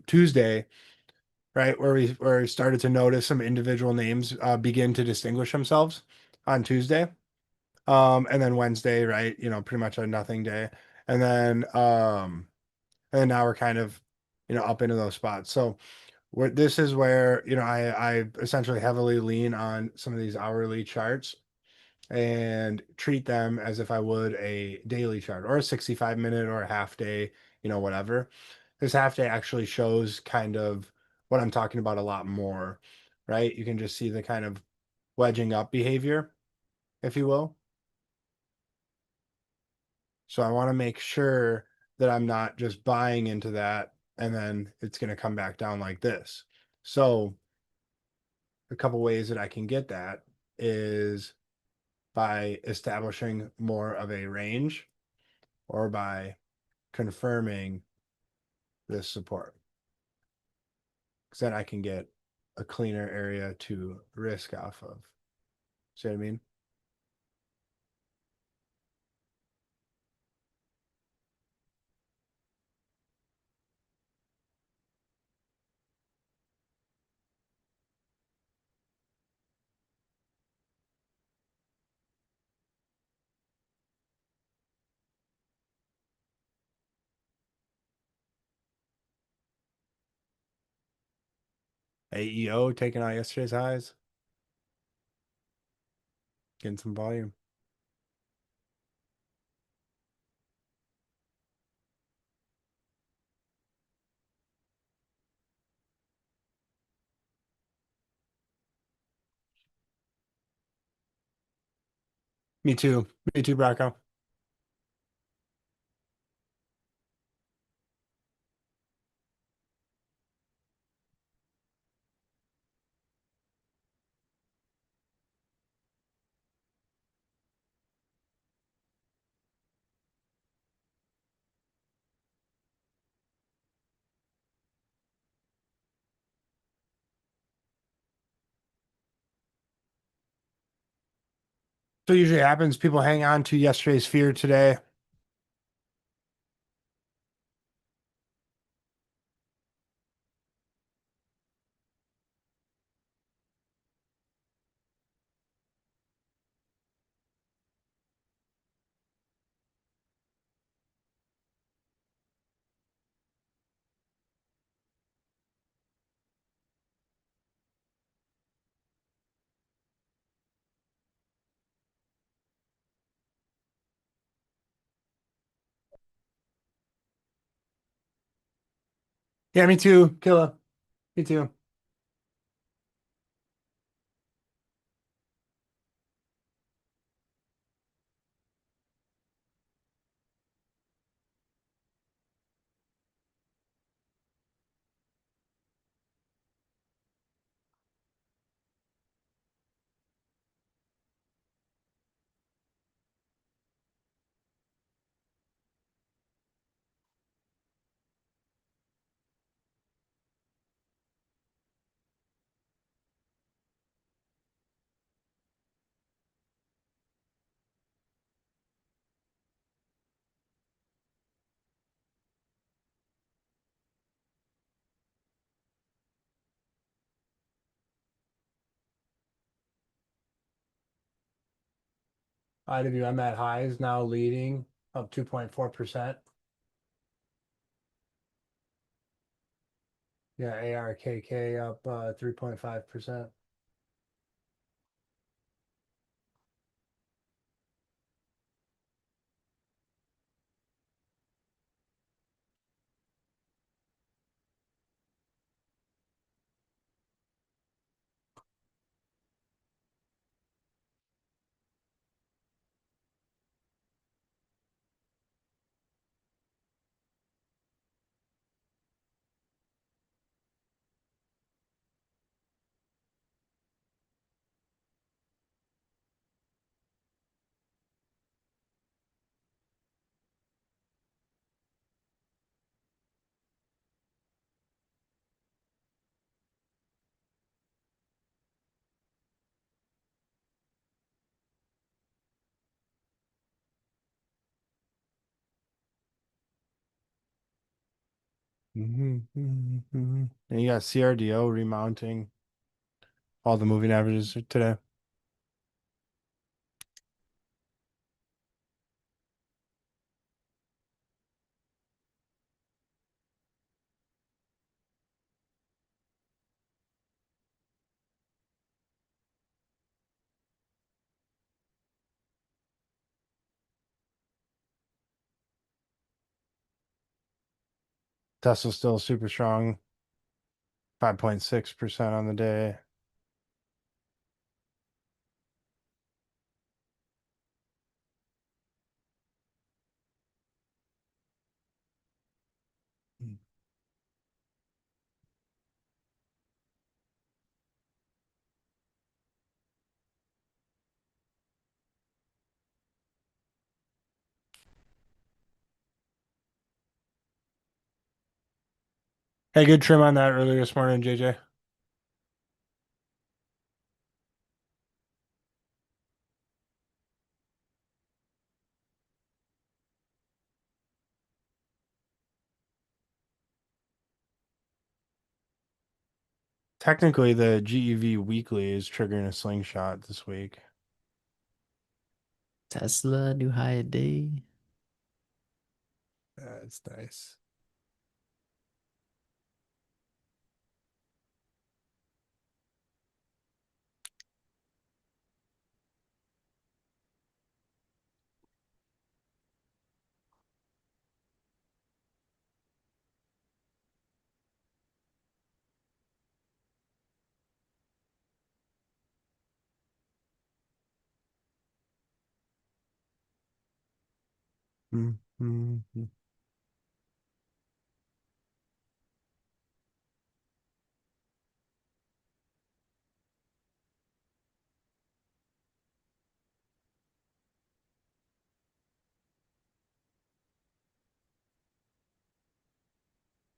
Tuesday, right? Where we started to notice some individual names begin to distinguish themselves on Tuesday. And then Wednesday, right, pretty much a nothing day. And then and then now we're kind of, up into those spots. So this is where, I essentially heavily lean on some of these hourly charts and treat them as if I would a daily chart or a 65-minute or a half day, whatever. This half day actually shows kind of what I'm talking about a lot more, right? You can just see the kind of wedging up behavior, if you will. So I want to make sure that I'm not just buying into that and then it's going to come back down like this. So a couple ways that I can get that is by establishing more of a range or by confirming this support. Because then I can get a cleaner area to risk off of. See what I mean? AEO taking out yesterday's highs, getting some volume. Me too. Me too, Bracco. So usually happens. People hang on to yesterday's fear today. Yeah, me too. Killa. Me too. IWM at highs now leading up 2.4%. Yeah, ARKK up 3.5%. And you got CRDO remounting all the moving averages today. Tesla's still super strong, 5.6% on the day. Hey, good trim on that earlier this morning, JJ. Technically, the GEV weekly is triggering a slingshot this week. Tesla, new high a day. That's nice. Mhm.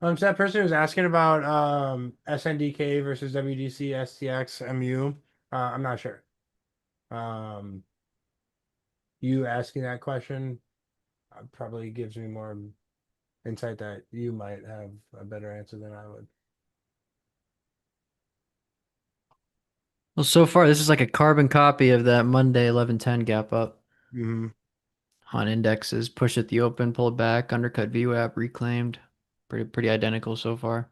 So that person was asking about SNDK versus WDC STX MU. I'm not sure. Um, you asking that question probably gives me more insight that you might have a better answer than I would. Well, so far this is like a carbon copy of that Monday 11:10 gap up Hmm. on indexes. Push at the open, pulled back, undercut VWAP, reclaimed. Pretty identical so far.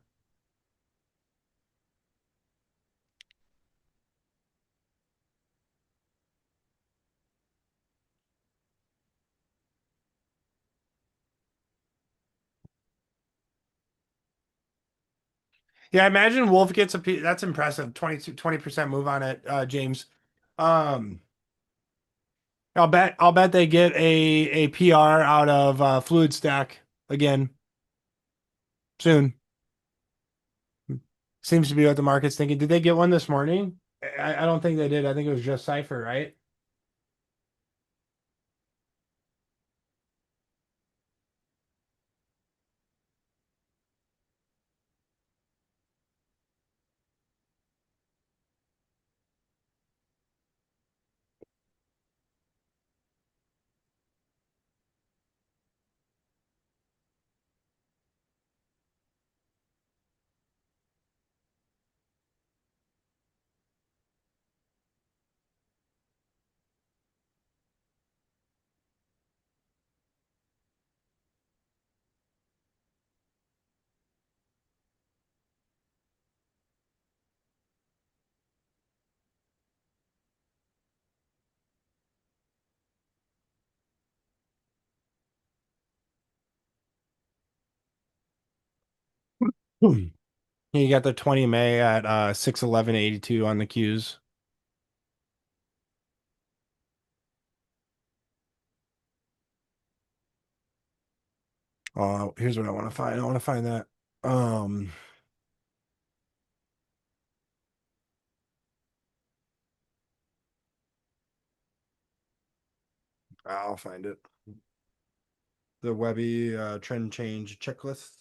Yeah, I imagine Wolf gets that's impressive. 20% move on it, James. Um, I'll bet they get a PR out of Fluid Stack again soon. Seems to be what the market's thinking. Did they get one this morning? I don't think they did. I think it was just Cypher, right? Hmm. You got the 20 May at 611.82 on the Qs. Here's what I want to find. I want to find that. Um, I'll find it. The Webby trend change checklist.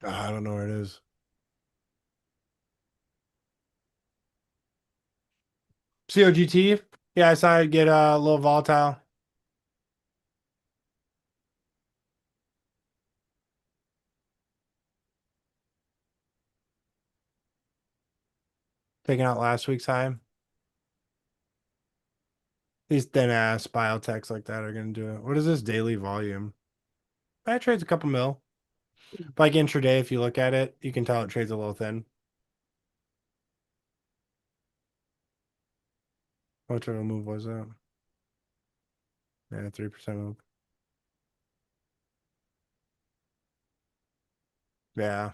I don't know where it is. COGT. Yeah, I saw it get a little volatile. Taking out last week's high. These thin ass biotechs like that are gonna do it. What is this daily volume? That trades a couple mil. Like intraday, if you look at it, you can tell it trades a little thin. What sort of move was that? Yeah, 3% move. Yeah.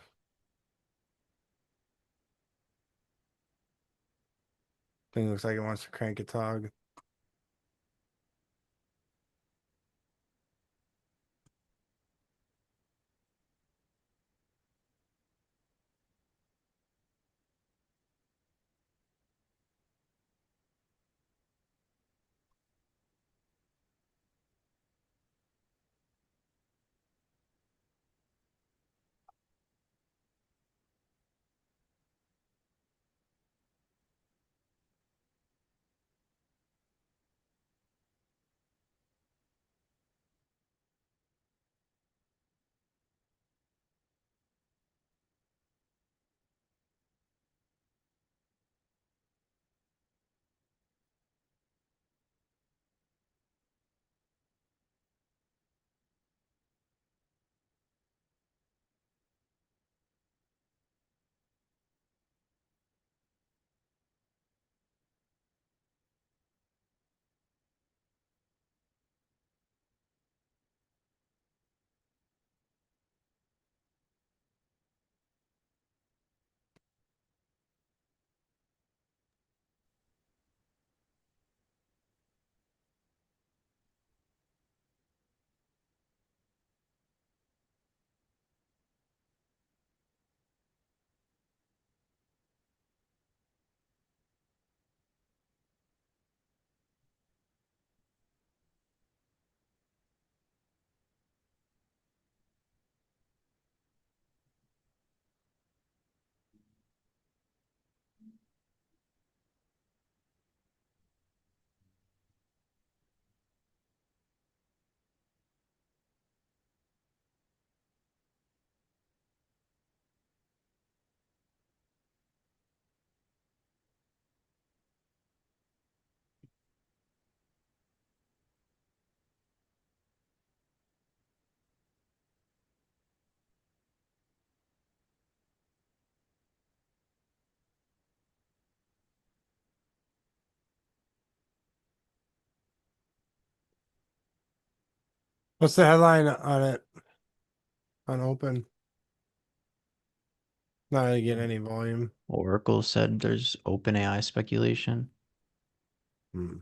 Thing looks like it wants to crank its hog. What's the headline on it on open? Not really getting any volume. Oracle said there's OpenAI speculation. Hmm.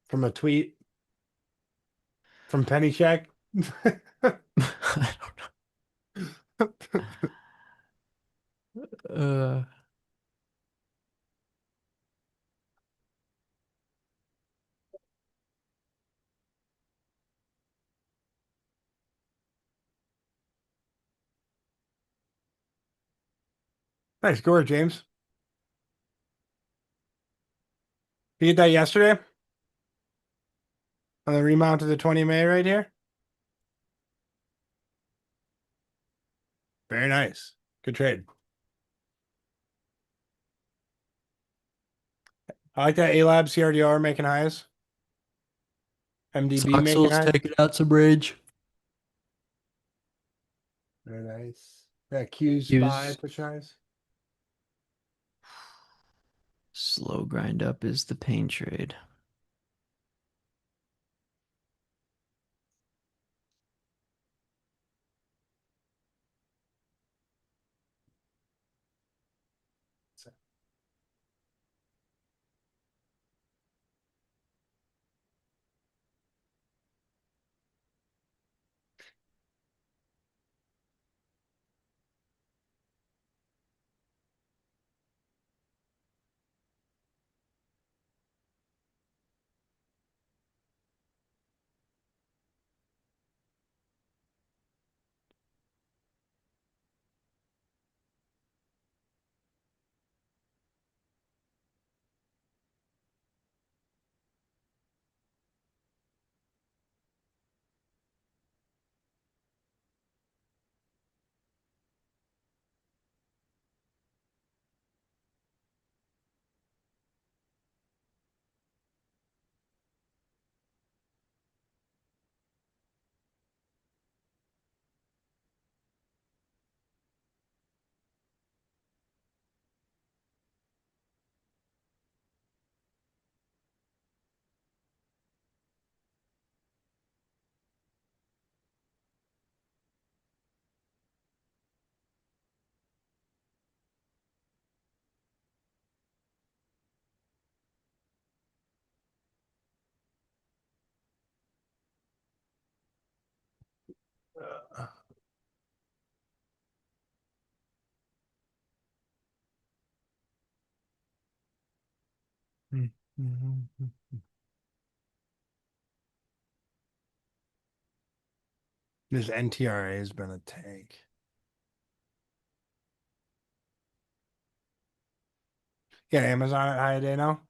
From a tweet from Penny Check. I don't know. Nice score, James. You get that yesterday on the remount of the 20 May right here. Very nice. Good trade. I like that A-Lab CRDR making highs. MDB making Soxel's highs. taking out some rage. Very nice. Yeah, Q's SPY Use pushing highs. slow grind up is the pain trade. Uh, This NTRA has been a tank. Yeah, Amazon at high a day now.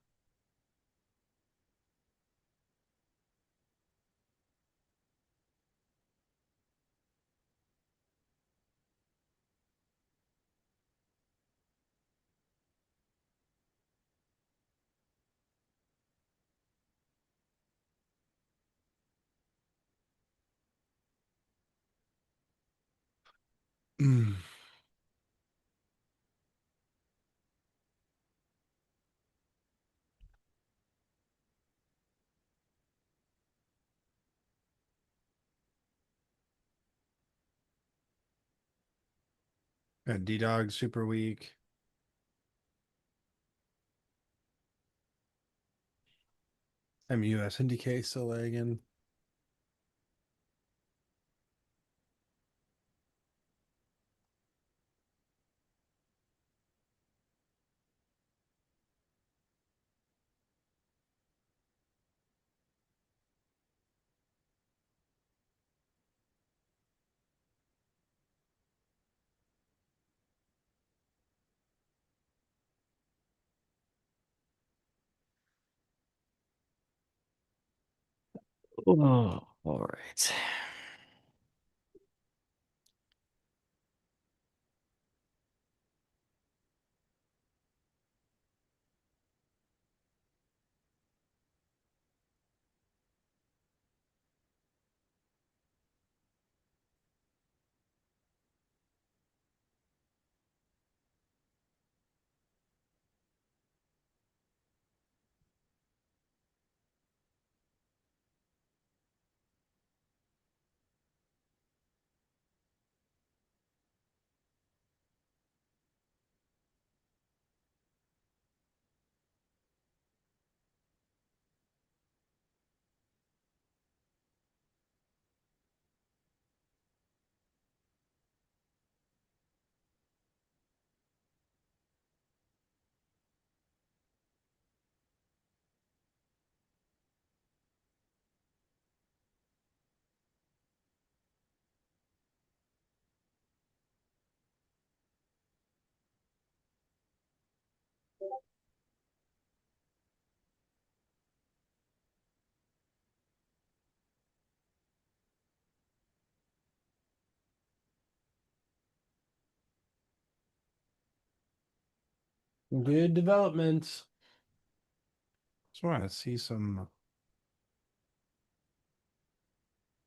Mm. Yeah, D-Dog super weak. MUS and DK still lagging. Oh, all right. Good developments. Just want to see some,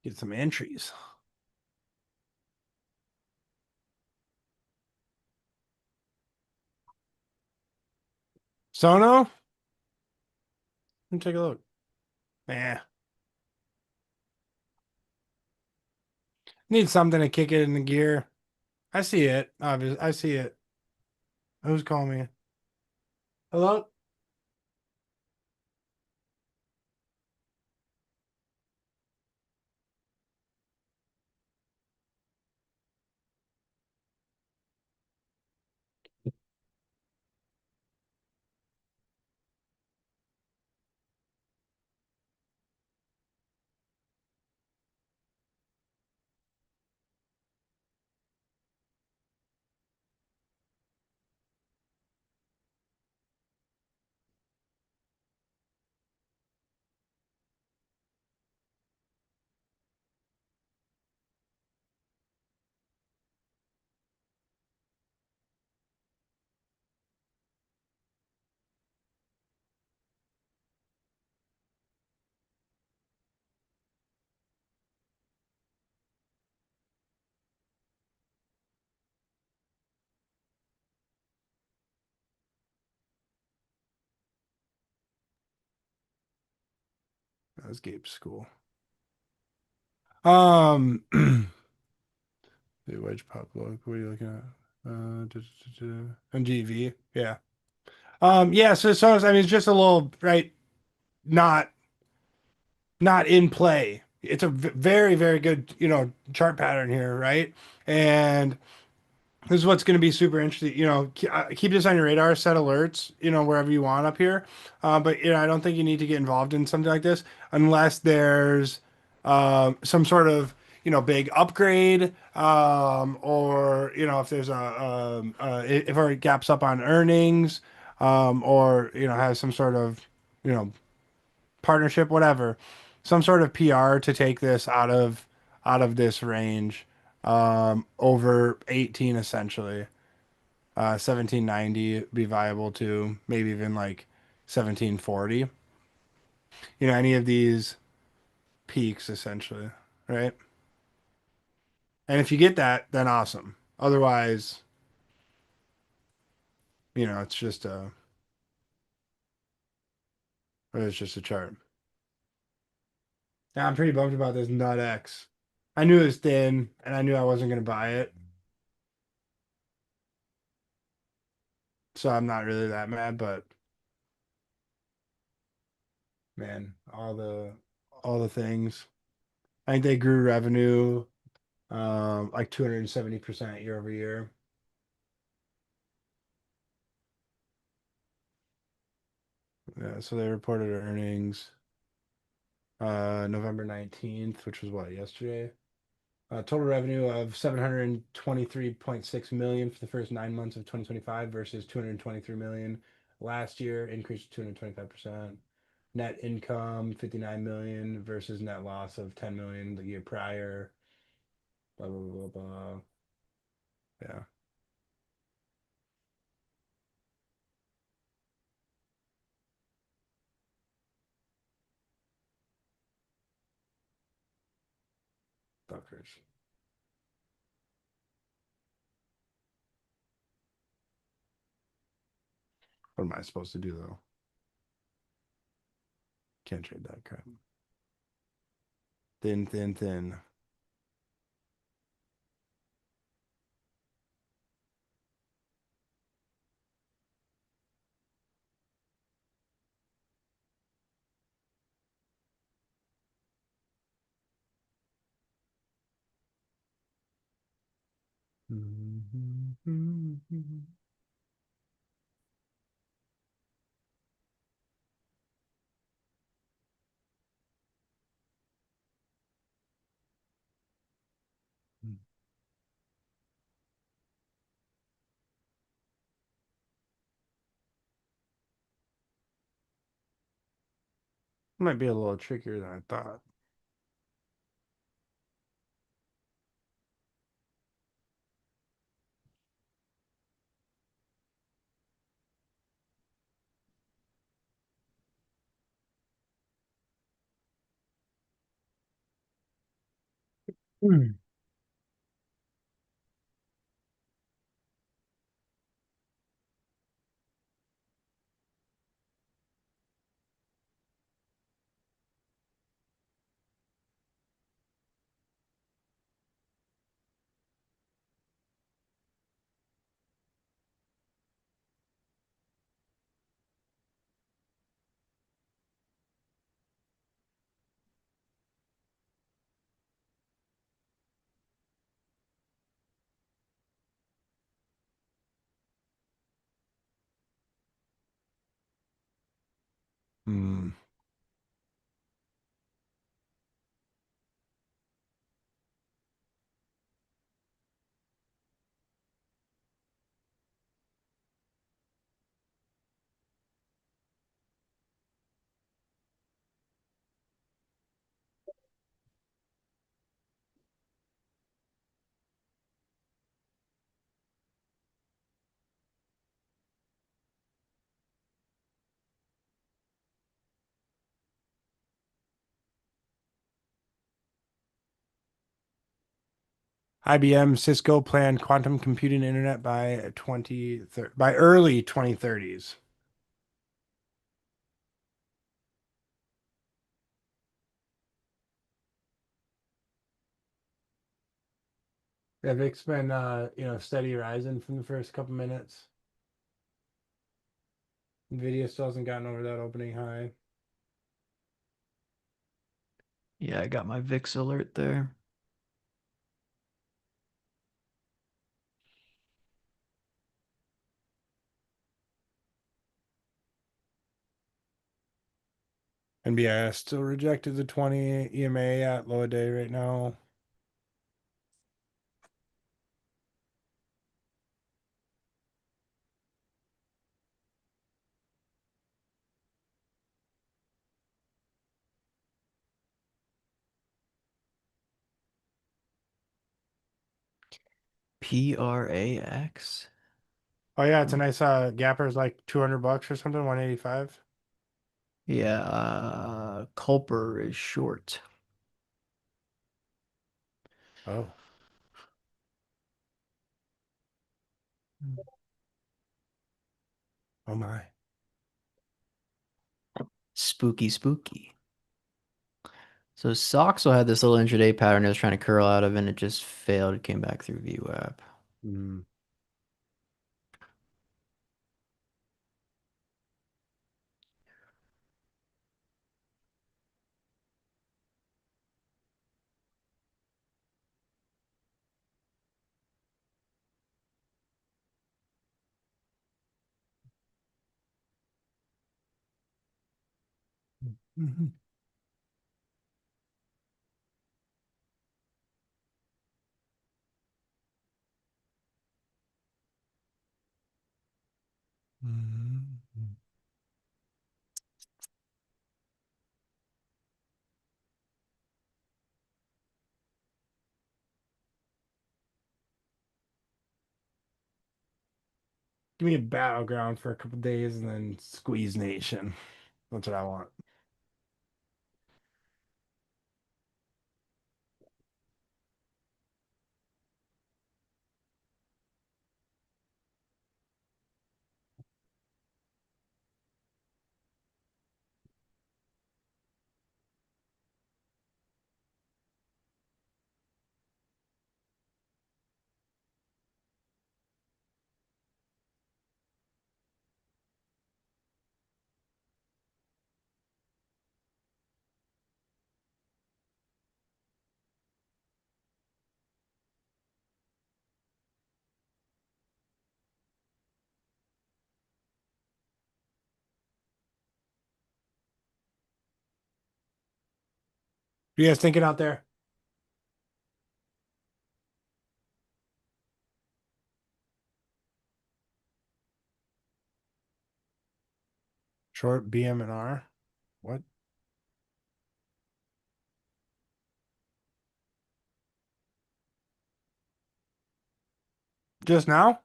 get some entries. Sono? Let me take a look. Yeah. Need something to kick it in the gear. I see it. Obviously, I see it. Who's calling me? Hello? That was Gabe's school. Um, the wedge pop look. What are you looking at? And GV. Yeah. Yeah. So I mean, it's just a little right. Not not in play. It's a very very good chart pattern here, right? And this is what's going to be super interesting. Keep this on your radar, set alerts, wherever you want up here. But I don't think you need to get involved in something like this unless there's some sort of big upgrade, or if there's if it gaps up on earnings, or has some sort of you know partnership, whatever, some sort of PR to take this out of this range, over 18 essentially. 1790 be viable too, maybe even like 1740. Any of these peaks essentially, right? And if you get that, then awesome. Otherwise, it's just a chart. Yeah, I'm pretty bummed about this nut X. I knew it was thin, and I knew I wasn't gonna buy it, so I'm not really that mad. But man, all the things. I think they grew revenue like 270% year over year. Yeah, so they reported earnings November 19th, which was what, yesterday? Total revenue of 723.6 million for the first 9 months of 2025 versus 223 million last year, increase of 225%. Net income 59 million versus net loss of 10 million the year prior. Blah blah blah blah. Yeah, fuckers. What am I supposed to do though? Can't trade that crap. Thin, thin, thin. Might be a little trickier than I thought. Mm. Mm. IBM, Cisco plan quantum computing internet by 2030, by early 2030s. Yeah, Vic's been steady rising from the first couple minutes. Nvidia still hasn't gotten over that opening high. Yeah, I got my VIX alert there. NBIS still rejected the 20 EMA at low a day right now. PRAX. Oh yeah, it's a Oh, nice gapper's like $200 or something, 185. yeah, Culper is short. Oh, oh my. Spooky, spooky. So Soxel had this little intraday pattern it was trying to curl out of, and it just failed. It came back through VWAP. Mm. Mhm. Mhm. Give me a battleground for a couple days and then squeeze nation. That's what I want. What are you guys thinking out there? Short BM and R. What? Just now?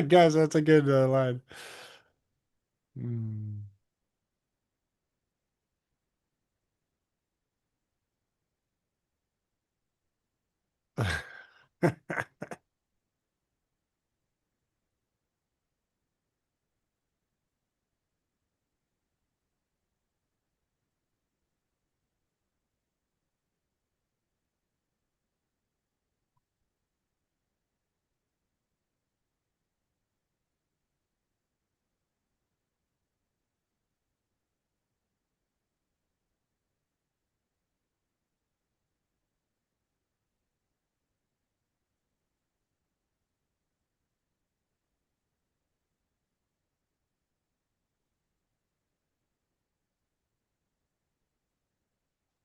Guys, that's a good line. Mm.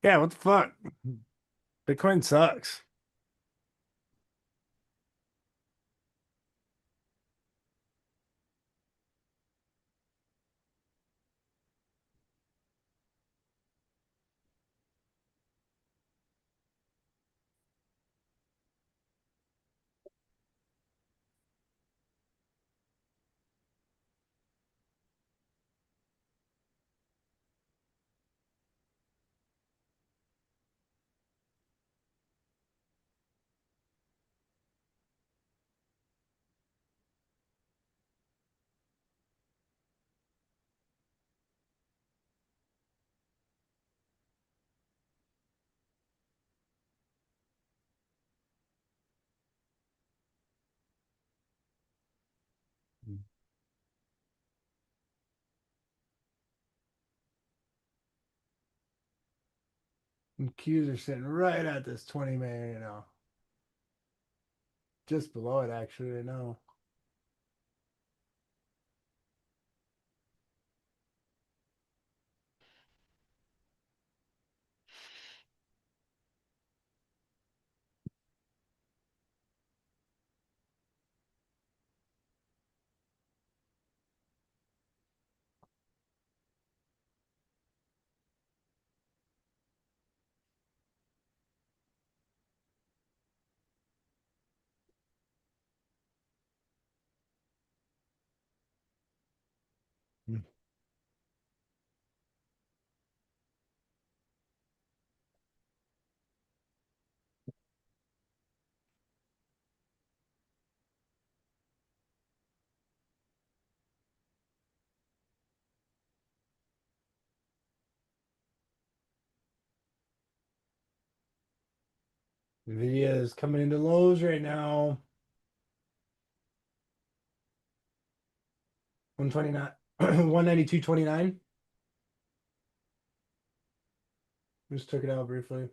Yeah, what the fuck? Bitcoin sucks. And Qs are sitting right at this 20 man, just below it actually, I know. Nvidia is coming into lows right now. 129, 192.29. Just took it out briefly.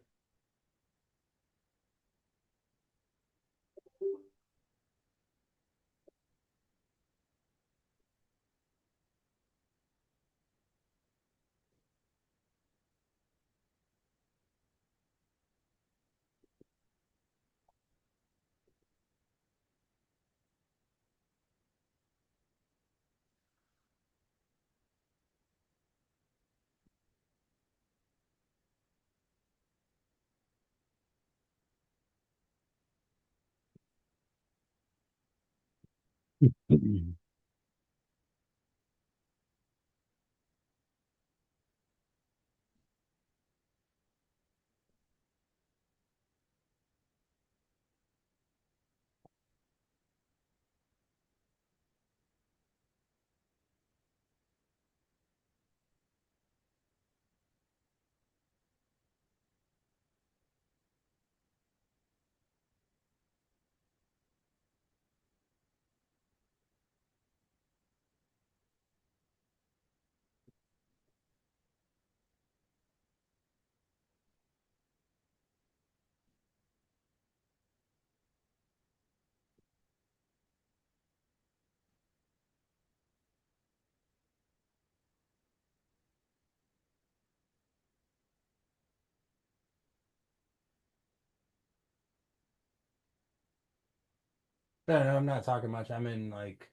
No, no, I'm not talking much. I'm in like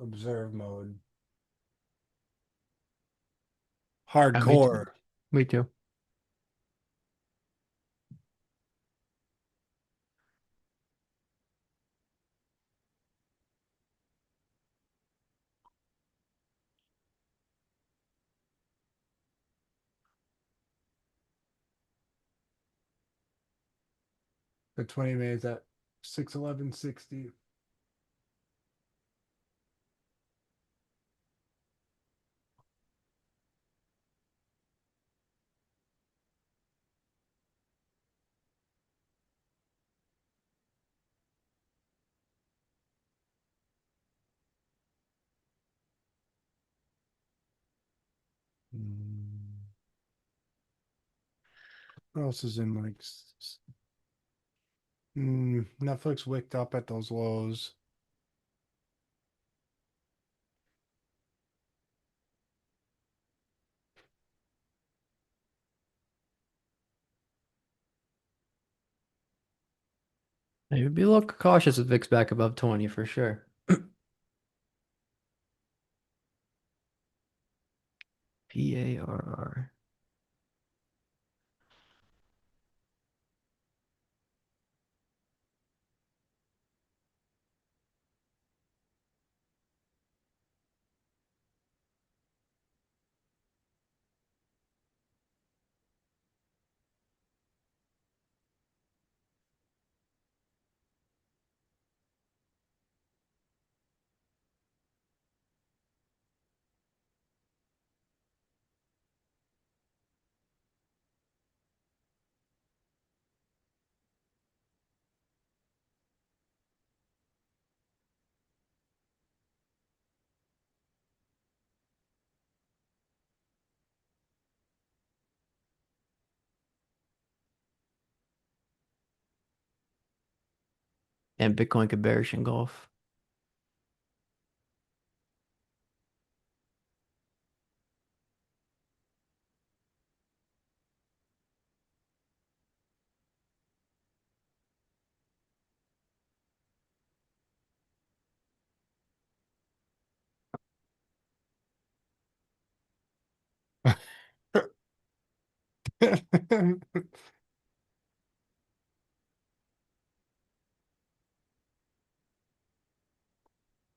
observe mode. Me too. Hardcore. Me too. The 20 minutes at 6:11:60. Mm. What else is in like Netflix wicked up at those lows. Maybe be a little cautious with VIX back above 20 for sure. PARR. And Bitcoin could bearish engulf.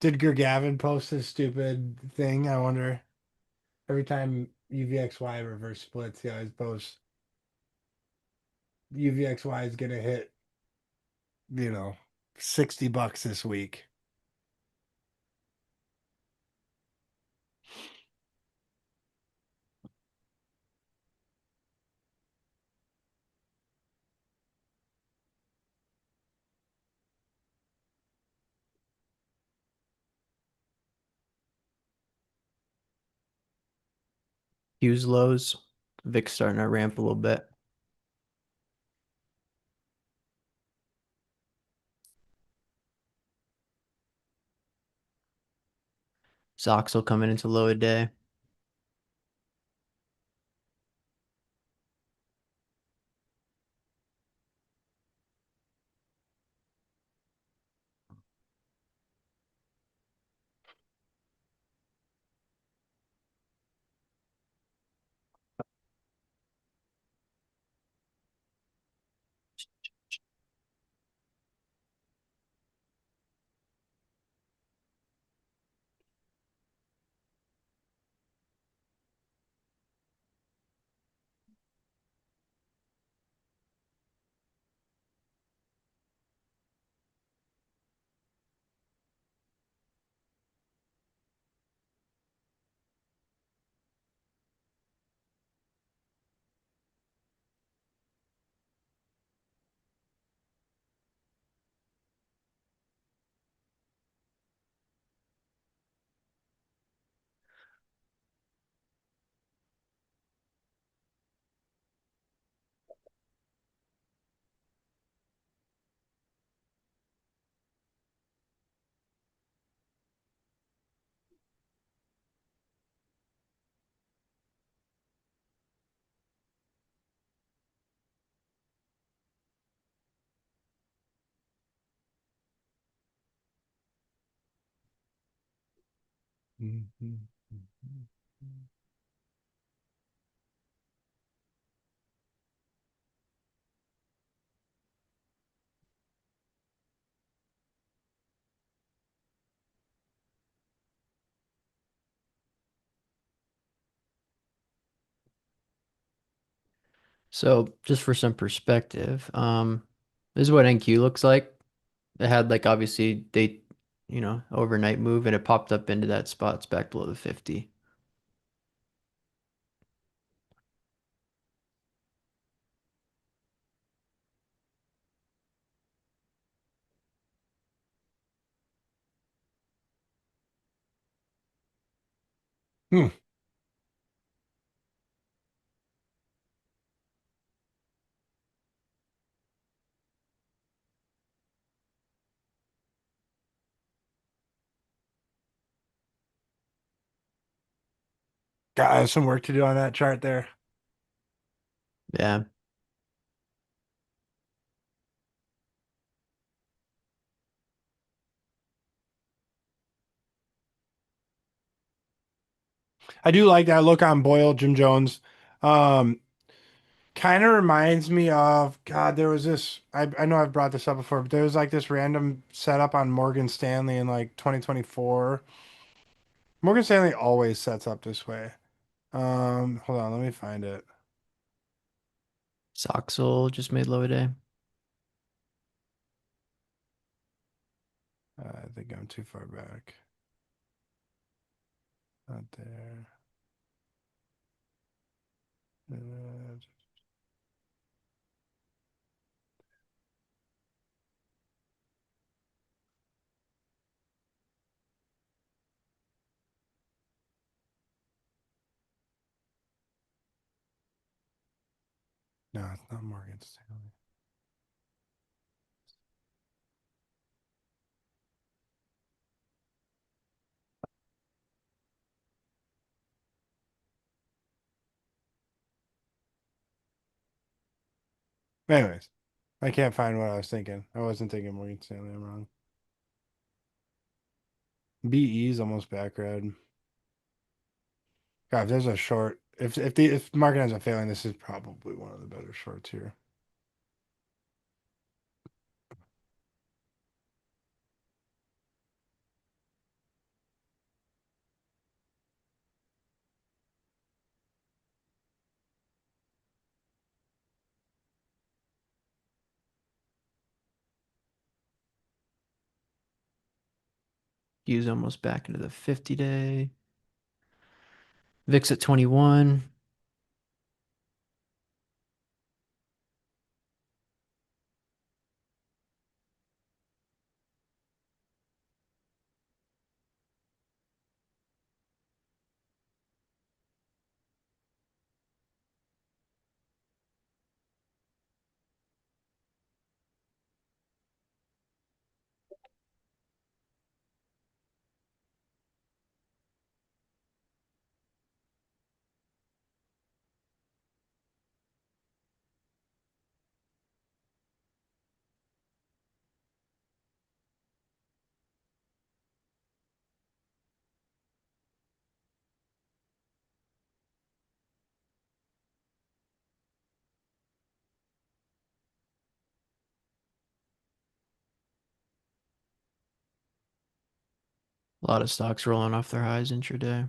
Did Gavin post this stupid thing? I wonder. Every time UVXY reverse splits, he always posts UVXY is gonna hit, you know, $60 this week. Hughes lows. VIX starting to ramp a little bit. Zoxel coming into low a day. Mhm. So just for some perspective, This is what NQ looks like. It had like obviously they, overnight move and it popped up into that spot. It's back below the 50. Hmm. Got some work to do on that chart there. Yeah. I do like that look on Boyle, Jim Jones. Um, Kind of reminds me of God. There was this. I know I've brought this up before, but there was like this random setup on Morgan Stanley in like 2024. Morgan Stanley always sets up this way. Hold on, let me find it. Soxel just made low day. I think I'm too far back. Not there. Uh, no, it's not Morgan Stanley. Anyways, I can't find what I was thinking. I wasn't thinking Morgan Stanley. I'm wrong. BE is almost back red. God, if there's a short, if market ends up failing, this is probably one of the better shorts here. Q's almost back into the 50 day. VIX at 21. A lot of stocks rolling off their highs intraday.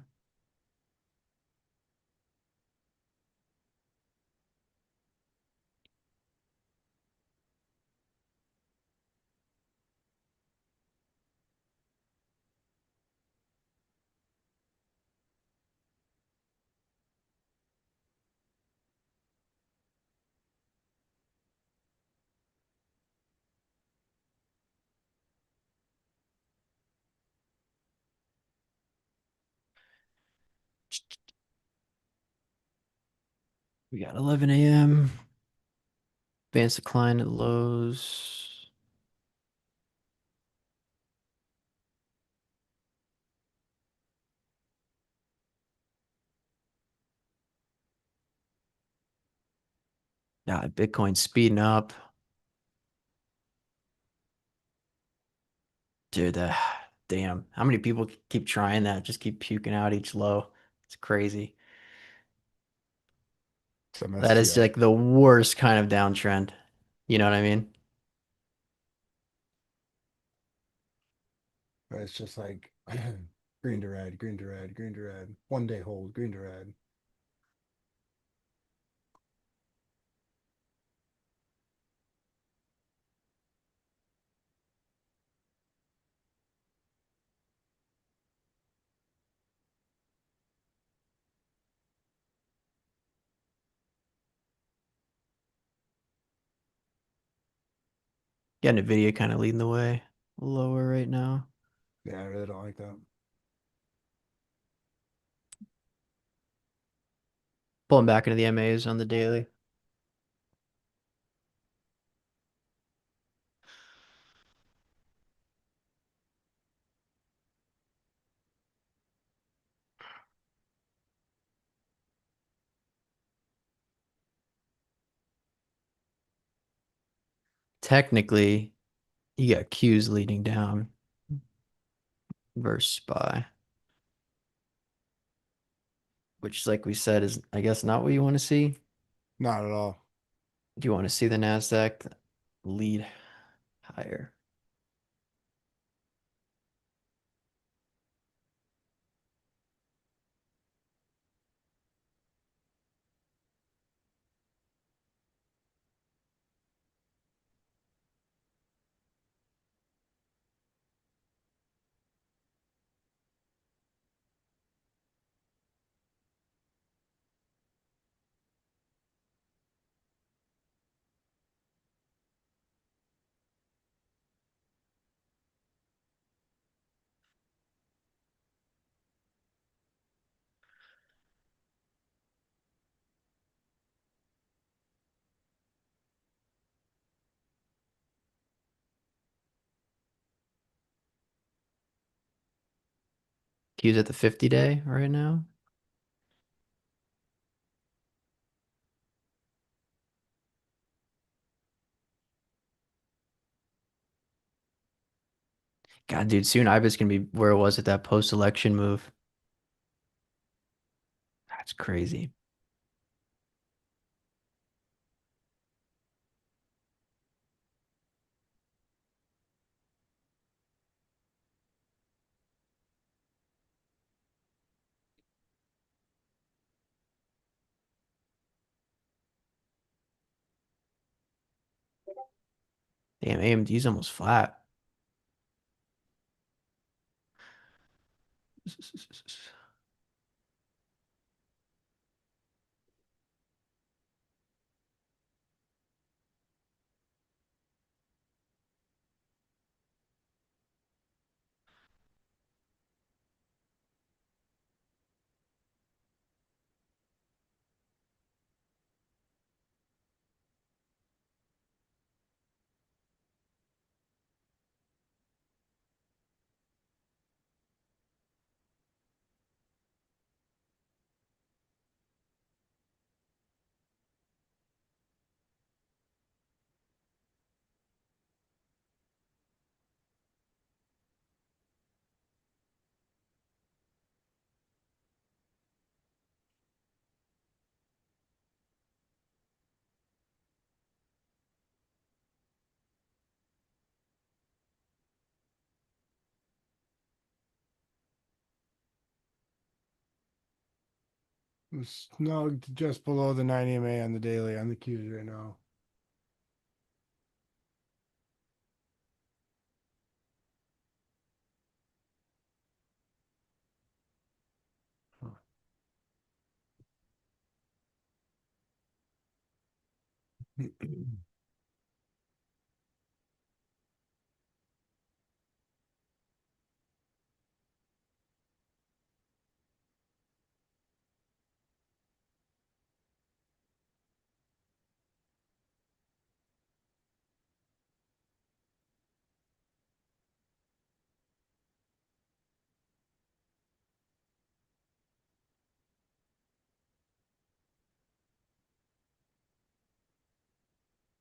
We got 11 a.m. Advanced decline at lows. Yeah, Bitcoin speeding up. Dude, damn. How many people keep trying that? Just keep puking out each low. It's crazy. Some That is STR. like the worst kind of downtrend. You know what I mean? It's just like green to red, green to red, green to red. 1 day hold, green to red. Got Nvidia kind of leading the way lower right now. Yeah, I really don't like that. Pulling back into the MAs on the daily. Technically, you got Q's leading down versus SPY, which, like we said, is I guess not what you want to see. Not at all. Do you want to see the Nasdaq lead higher? Q's at the 50-day right now. God, dude, soon IBIS can be where it was at that post-election move. That's crazy. Damn, AMD's almost flat. It's snugged just below the 90 MA on the daily on the Qs right now.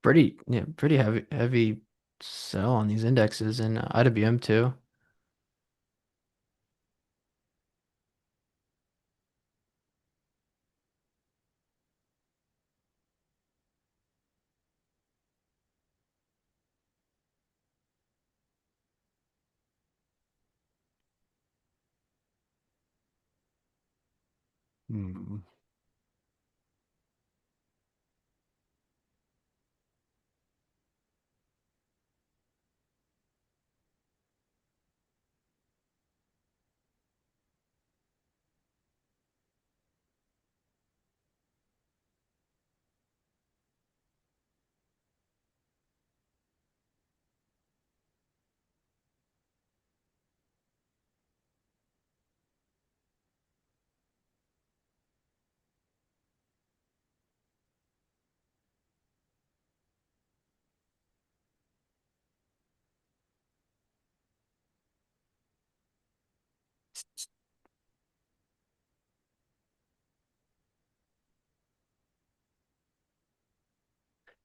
Pretty, yeah, pretty heavy sell on these indexes and IWM too. Hmm.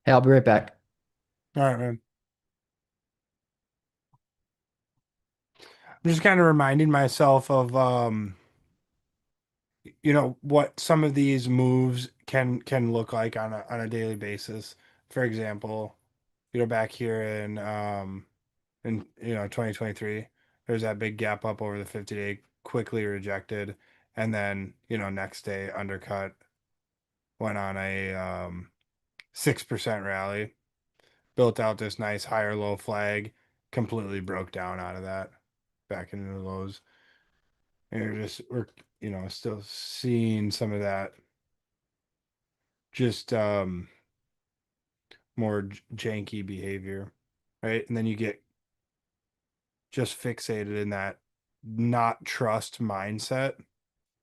Hey, I'll be right back. All right, man. I'm just kind of reminding myself of what some of these moves can look like on a daily basis. For example, back here in 2023, there's that big gap up over the 50-day, quickly rejected, and then next day undercut, went on a 6% rally, built out this nice higher low flag, completely broke down out of that back into the lows. And we're still seeing some of that just more janky behavior, right? And then you get just fixated in that not trust mindset.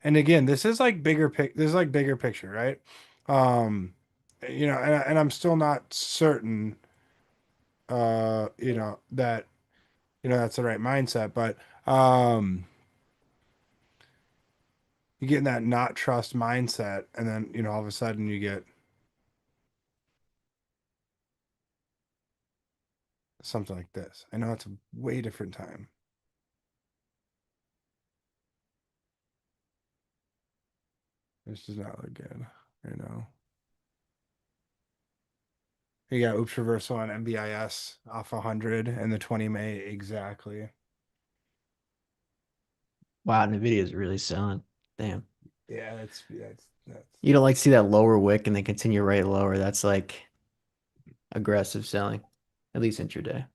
And again, this is like bigger picture, right? Um, and I'm still not certain that that's the right mindset, but you get in that not trust mindset, and then all of a sudden you get something like this. I know it's a way different time. This does not look good right now. You got oops reversal on MBIS off 100 and the 20 May exactly. Wow, Nvidia is really selling. Damn. Yeah, that's You don't like see that lower wick and then continue right lower. That's like aggressive selling, at least intraday.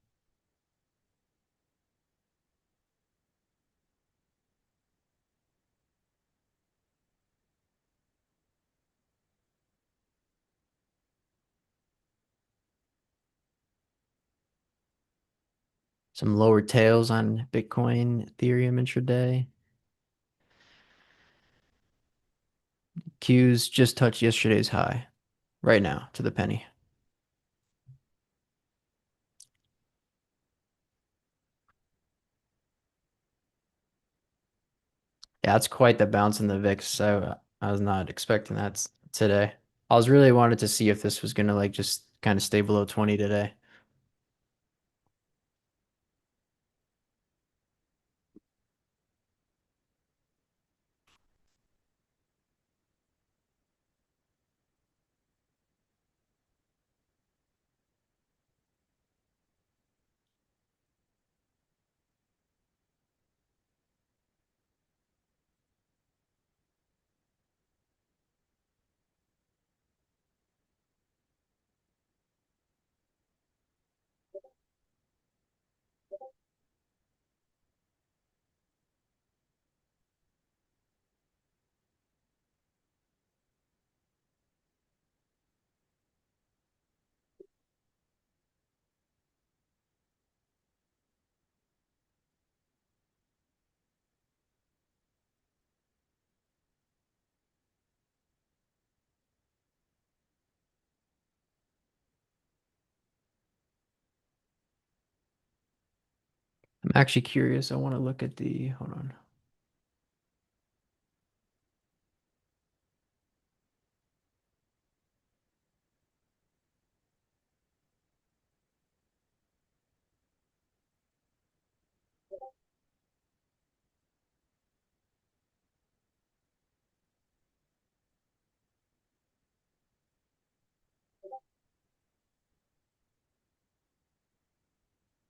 Some lower tails on Bitcoin, Ethereum intraday. Q's just touched yesterday's high right now to the penny. Yeah, that's quite the bounce in the VIX. I was not expecting that today. I was really wanted to see if this was gonna like just kind of stay below 20 today. I'm actually curious. I want to look at the, hold on.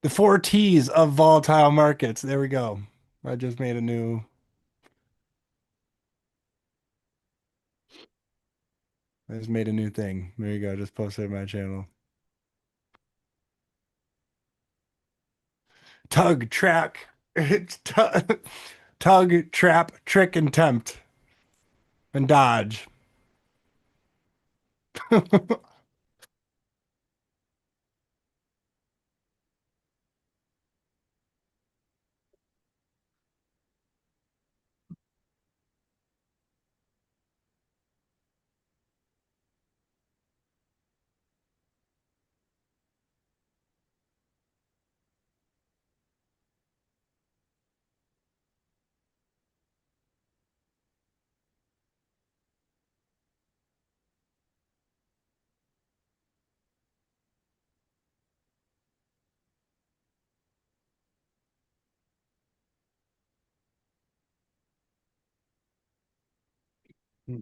the four T's of volatile markets. There we go. I just made a new I just made a new thing. There you go. Just posted it on my channel. Tug, track, tug, trap, trick, and tempt, and dodge. Oh,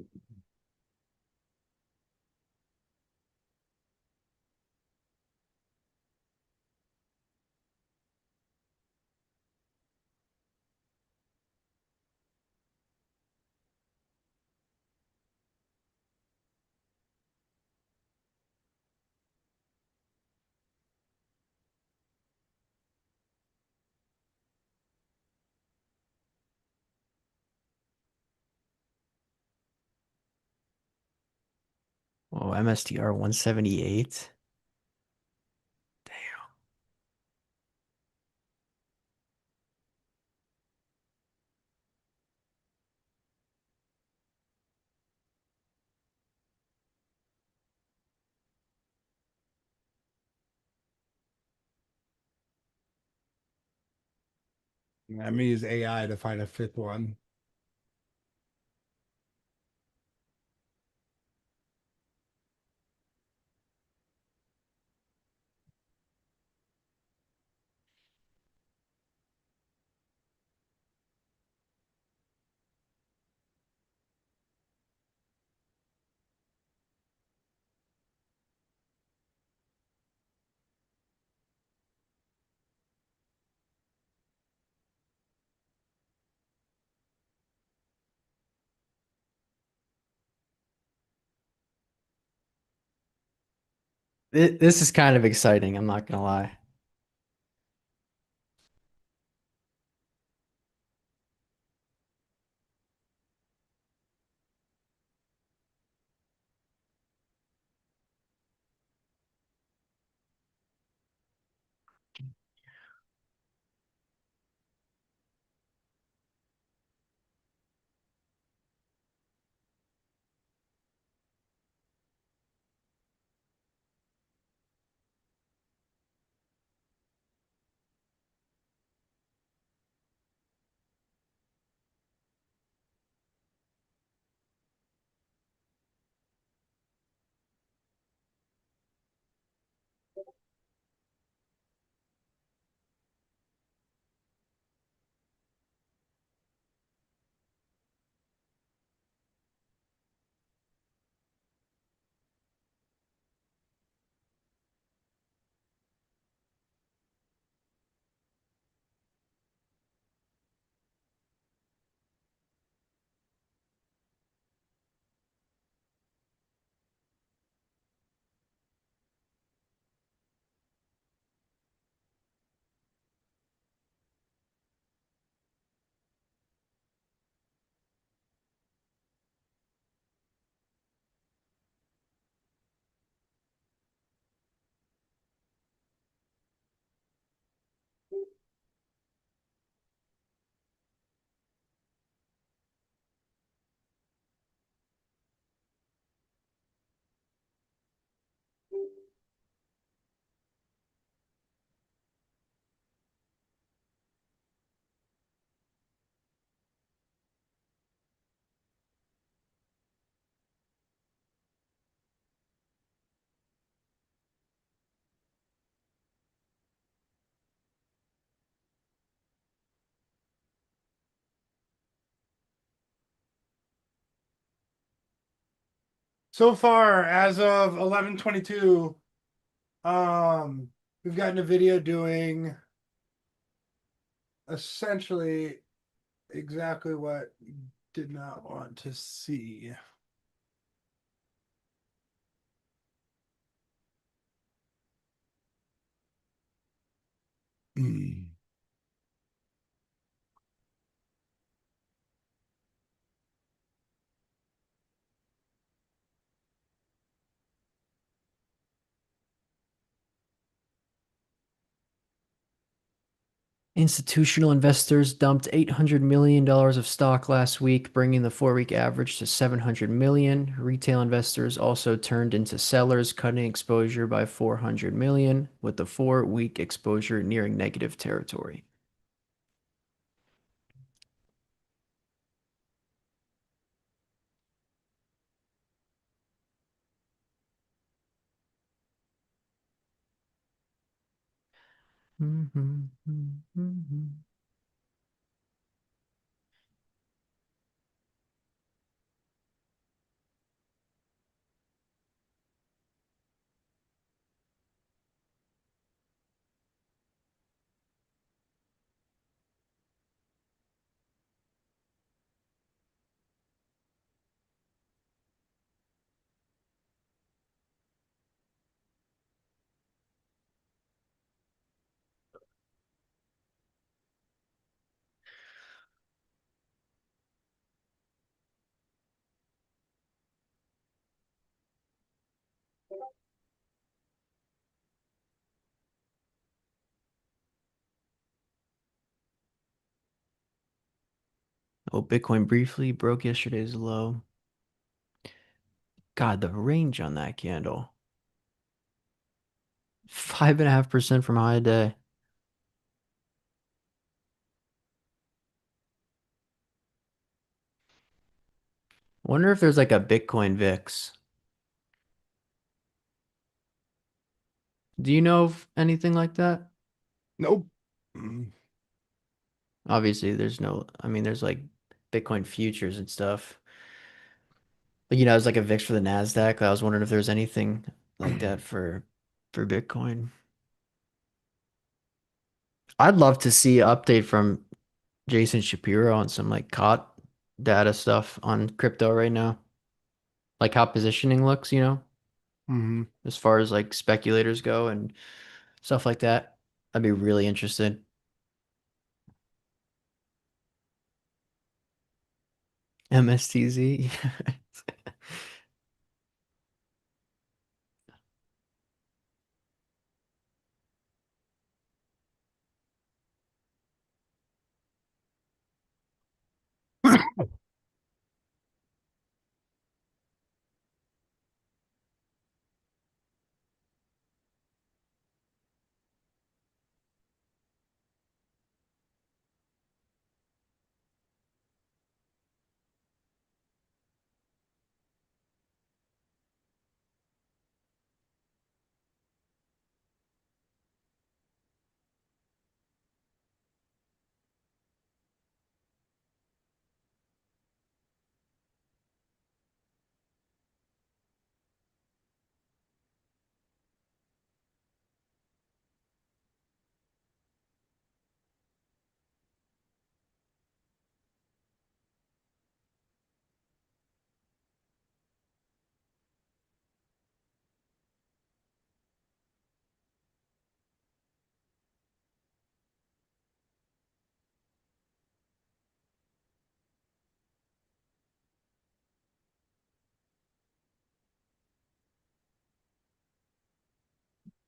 MSTR 178. I'm gonna use AI to find a fifth one. This is kind of exciting, I'm not gonna lie. So far, as of 11:22, um, we've gotten a video doing essentially exactly what you did not want to see. Mm. Institutional investors dumped $800 million of stock last week, bringing the 4-week average to 700 million. Retail investors also turned into sellers, cutting exposure by 400 million, with the 4-week exposure nearing negative territory. Oh, Bitcoin briefly broke yesterday's low. God, the range on that candle. 5.5% from high day. Wonder if there's like a Bitcoin VIX. Do you know of anything like that? Nope. Mm. Obviously, there's no, I mean, there's like Bitcoin futures and stuff. But, you know, it's like a VIX for the Nasdaq. I was wondering if there's anything like that for Bitcoin. I'd love to see an update from Jason Shapiro on some like COT data stuff on crypto right now. Like how positioning looks, Hmm. as far as like speculators go and stuff like that. I'd be really interested. MSTZ.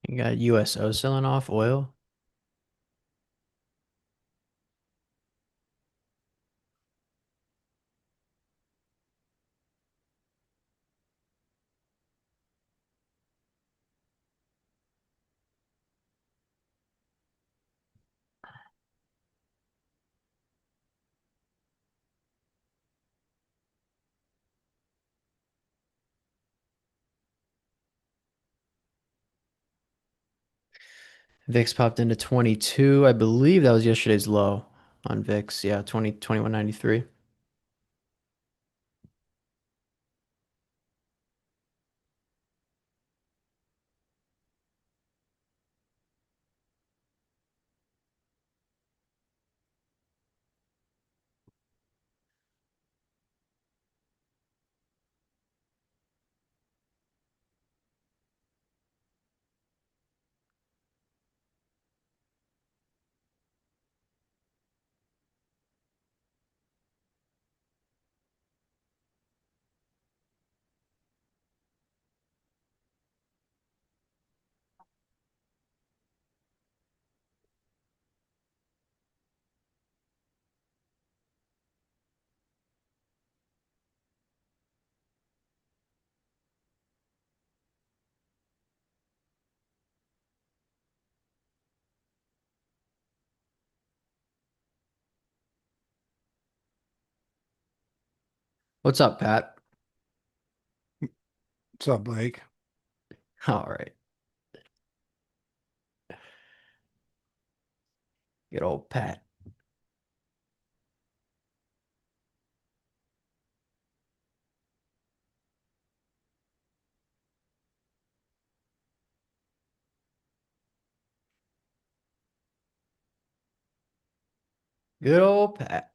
You got USO selling off oil. VIX popped into 22. I believe that was yesterday's low on VIX. Yeah, 2193. What's up, Pat? What's up, Blake? All right. Good old Pat. Good old Pat.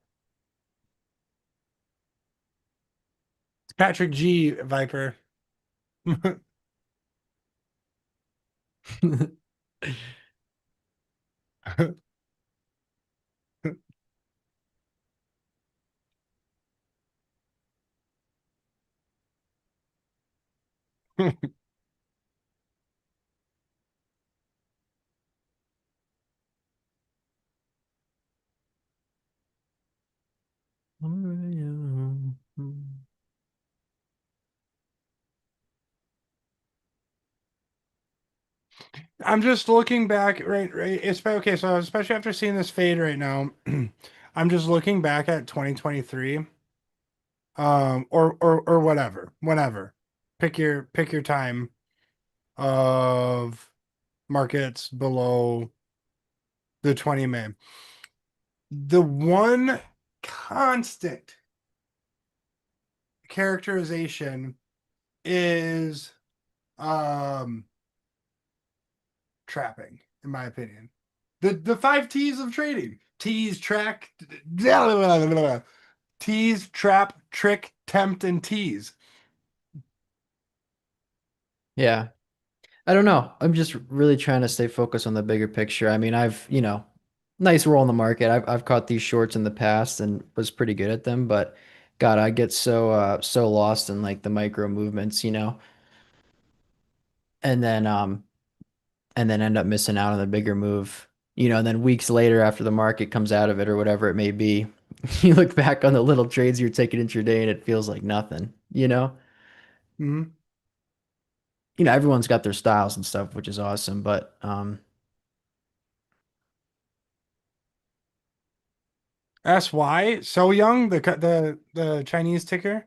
Patrick G. Viper. I'm just looking back, right. Okay, so especially after seeing this fade right now, I'm just looking back at 2023, or whatever, whenever. Pick your time of markets below the 20 MA. The one constant characterization is um trapping, in my opinion. The five T's of trading. Tease, track, tease, trap, trick, tempt, and tease. Yeah. I don't know. I'm just really trying to stay focused on the bigger picture. I mean, nice roll in the market. I've caught these shorts in the past and was pretty good at them, but God, I get so lost in like the micro movements, and then end up missing out on the bigger move. And then weeks later after the market comes out of it or whatever it may be, you look back on the little trades you're taking intraday and it feels like nothing. Mm-hmm. Everyone's got their styles and stuff, which is awesome, but SY, so young, the Chinese ticker.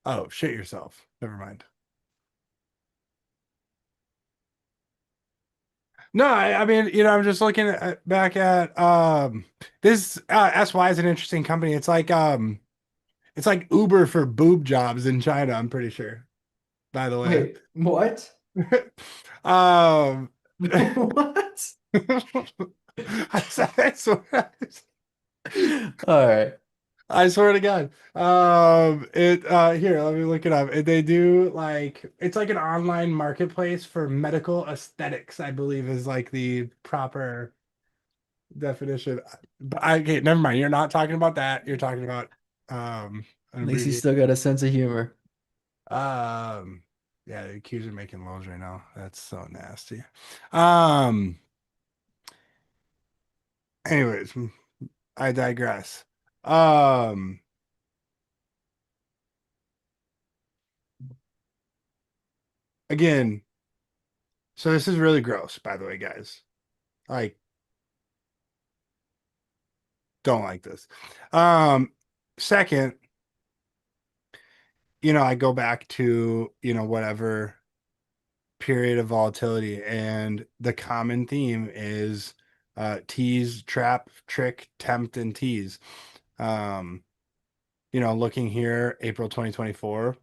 Oh, shit yourself. Never mind. No, I mean, I'm just looking back at this SY is an interesting company. It's like Uber for boob jobs in China, I'm pretty sure, by the way. wait, what? Um What? I swear, All right. I swear to God. It here, let me look it up. They do like it's like an online marketplace for medical aesthetics, I believe is like the proper definition. But okay, never mind. You're not talking about that. You're talking about an At least he's abbreviation. still got a sense of humor. Um yeah, the Qs are making lows right now. That's so nasty. Um anyways, I digress. Um again, so this is really gross, by the way, guys. Like, don't like this. Um, Second, I go back to, whatever period of volatility, and the common theme is tease, trap, trick, tempt, and tease. Um, looking here, April 2024.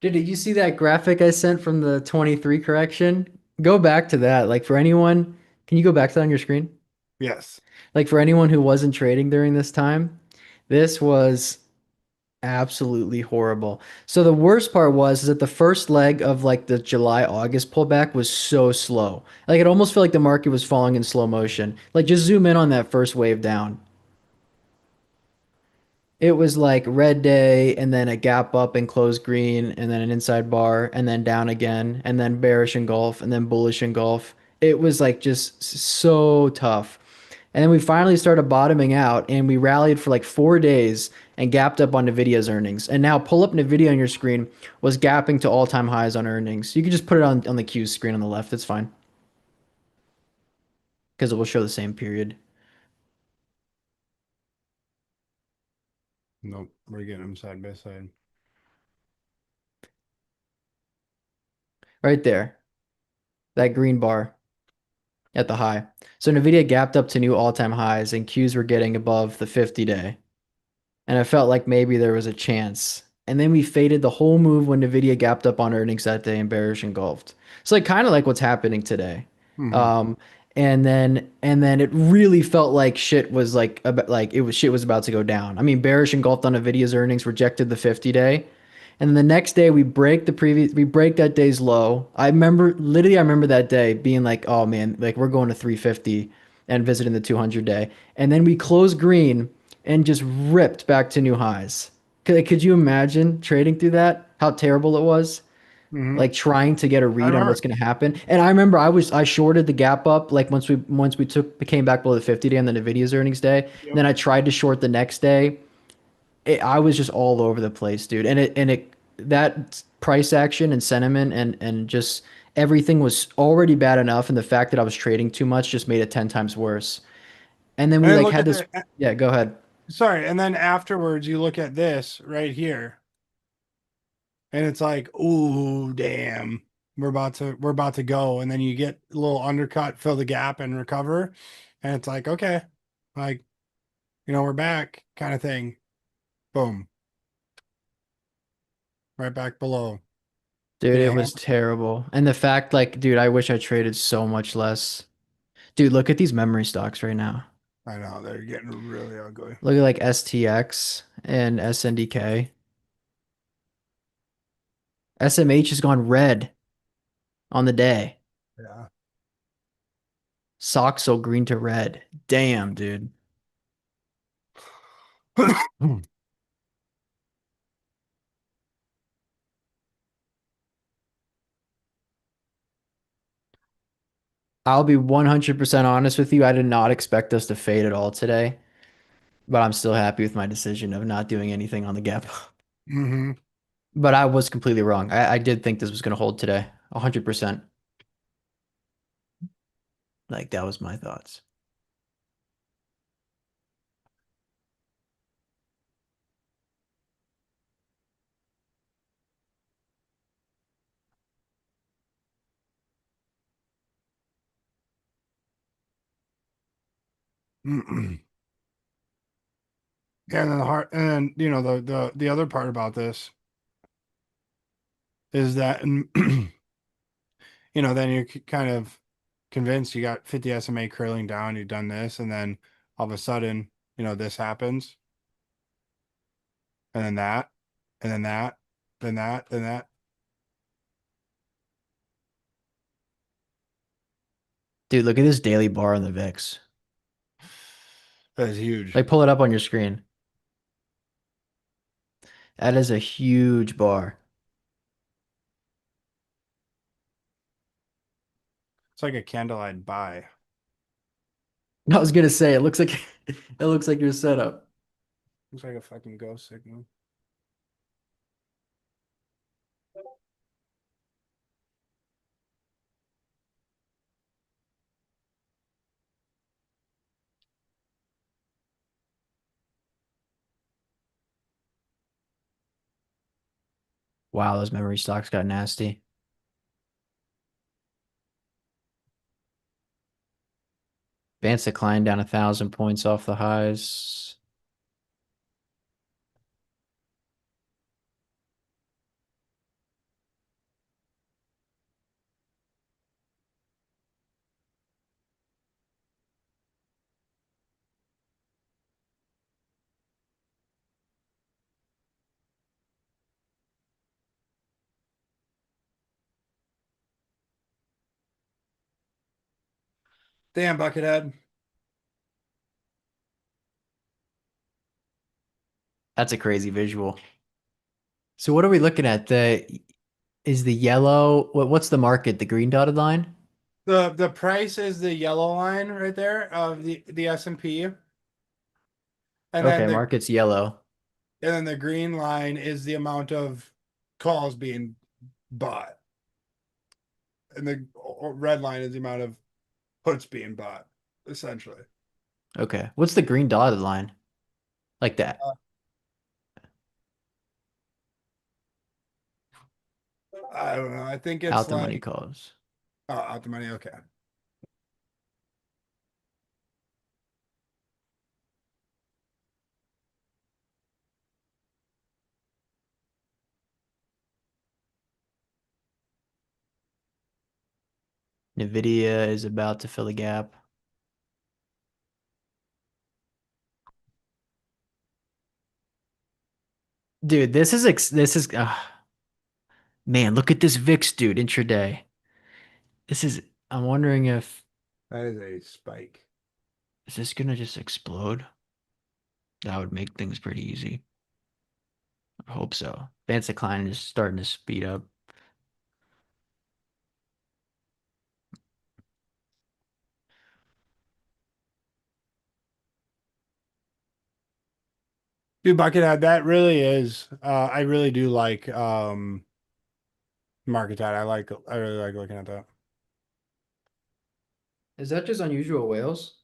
Did you see that graphic I sent from the 23 correction? Go back to that. Like for anyone, can you go back to that on your screen? Yes. Like for anyone who wasn't trading during this time, this was absolutely horrible. So the worst part was is that the first leg of like the July August pullback was so slow. Like it almost felt like the market was falling in slow motion. Like just zoom in on that first wave down. It was like red day and then a gap up and close green and then an inside bar and then down again and then bearish engulf and then bullish engulf. It was like just so tough. And then we finally started bottoming out and we rallied for like 4 days and gapped up on Nvidia's earnings. And now pull up Nvidia on your screen was gapping to all-time highs on earnings. You can just put it on the Q screen on the left. It's fine because it will show the same period. Nope. We're getting them side by side. Right there, that green bar at the high. So Nvidia gapped up to new all-time highs and Qs were getting above the 50-day. And I felt like maybe there was a chance. And then we faded the whole move when Nvidia gapped up on earnings that day and bearish engulfed. So like kind of like what's happening today. Hmm. Um, and then it really felt like shit was like it was shit was about to go down. I mean, bearish engulfed on Nvidia's earnings, rejected the 50-day. And then the next day we break that day's low. I remember that day being like, oh man, like we're going to 350 and visiting the 200 day. And then we closed green and just ripped back to new highs. Could you imagine trading through that? How terrible it was? Hmm. Like trying to get a I read on what's remember. going to happen. And I remember I shorted the gap up like once we came back below the 50 day on the Nvidia's earnings day. And Yep. then I tried to short the next day. I was just all over the place, dude. And it that price action and sentiment and just Everything was already bad enough, and the fact that I was trading too much just made it 10 times worse. And then And we then like look had at this. the Yeah, go ahead. sorry, and then afterwards you look at this right here, and it's like, ooh, damn, we're about to go, and then you get a little undercut, fill the gap, and recover, and it's like, okay, like we're back, kind of thing. Boom, right back below. Dude, Get it was hammered. terrible. And the fact, like, dude, I wish I traded so much less. Dude, look at these memory stocks right now. I know they're getting really ugly. Look at like STX and SNDK. SMH has gone red on the day. Yeah. Soxel green to red. Damn, dude. I'll be 100% honest with you. I did not expect us to fade at all today, but I'm still happy with my decision of not doing anything on the gap. hmm But I was completely wrong. I did think this was going to hold today. 100%. Like, that was my thoughts. And then and then the other part about this is that, then you're kind of convinced you got 50 SMA curling down, you've done this, and then all of a sudden, this happens, and then that, and then that, then that, then that. Dude, look at this daily bar on the VIX. That is huge. Like, pull it up on your screen. That is a huge bar. It's like a candlelight buy. I was gonna say it looks like it looks like your setup. Looks like a fucking ghost signal. Wow, those memory stocks got nasty. Advanced decline down 1,000 points off the highs. Damn, Buckethead. That's a crazy visual. So what are we looking at? The yellow, what's the market? The green dotted line? The price is the yellow line right there of the S&P, and then Okay, the market's yellow. green line is the amount of calls being bought, and the red line is the amount of puts being bought, essentially. Okay. What's the green dotted line? Like that. Uh, I don't know. I think it's Out the money like, calls. oh, out the money. Okay. Nvidia is about to fill the gap. Dude, this is man, look at this VIX, dude, intraday. This is I'm wondering if That is a spike. is this gonna just explode? That would make things pretty easy. I hope so. Advanced decline is starting to speed up. Dude, Buckethead, that really is. I really do like. Market that. I really like looking at that. Is that just unusual whales?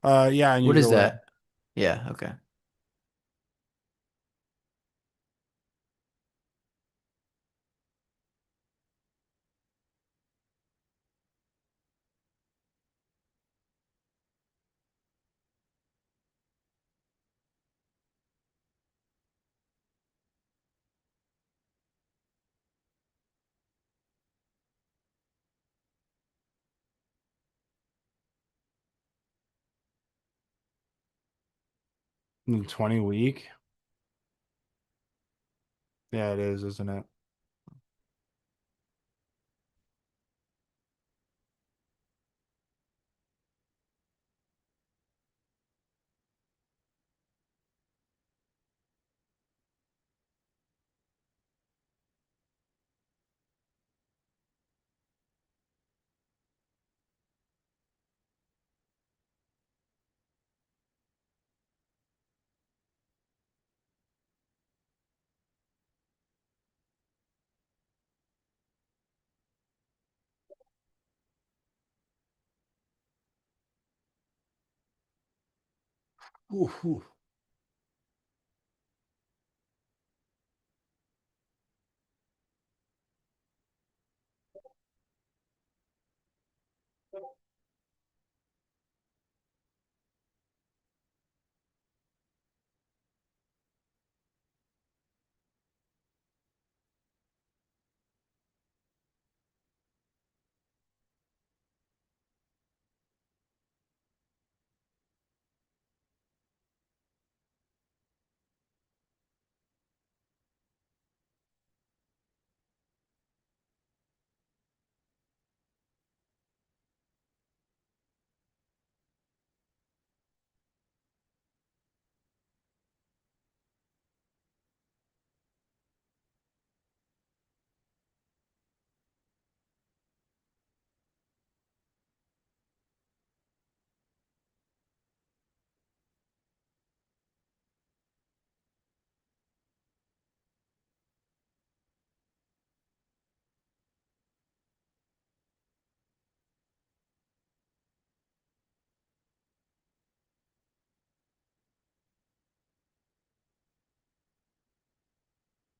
Yeah, What is unusual whale. that? Yeah, okay. 20 week. Yeah, it is, isn't it? Ooh, ooh.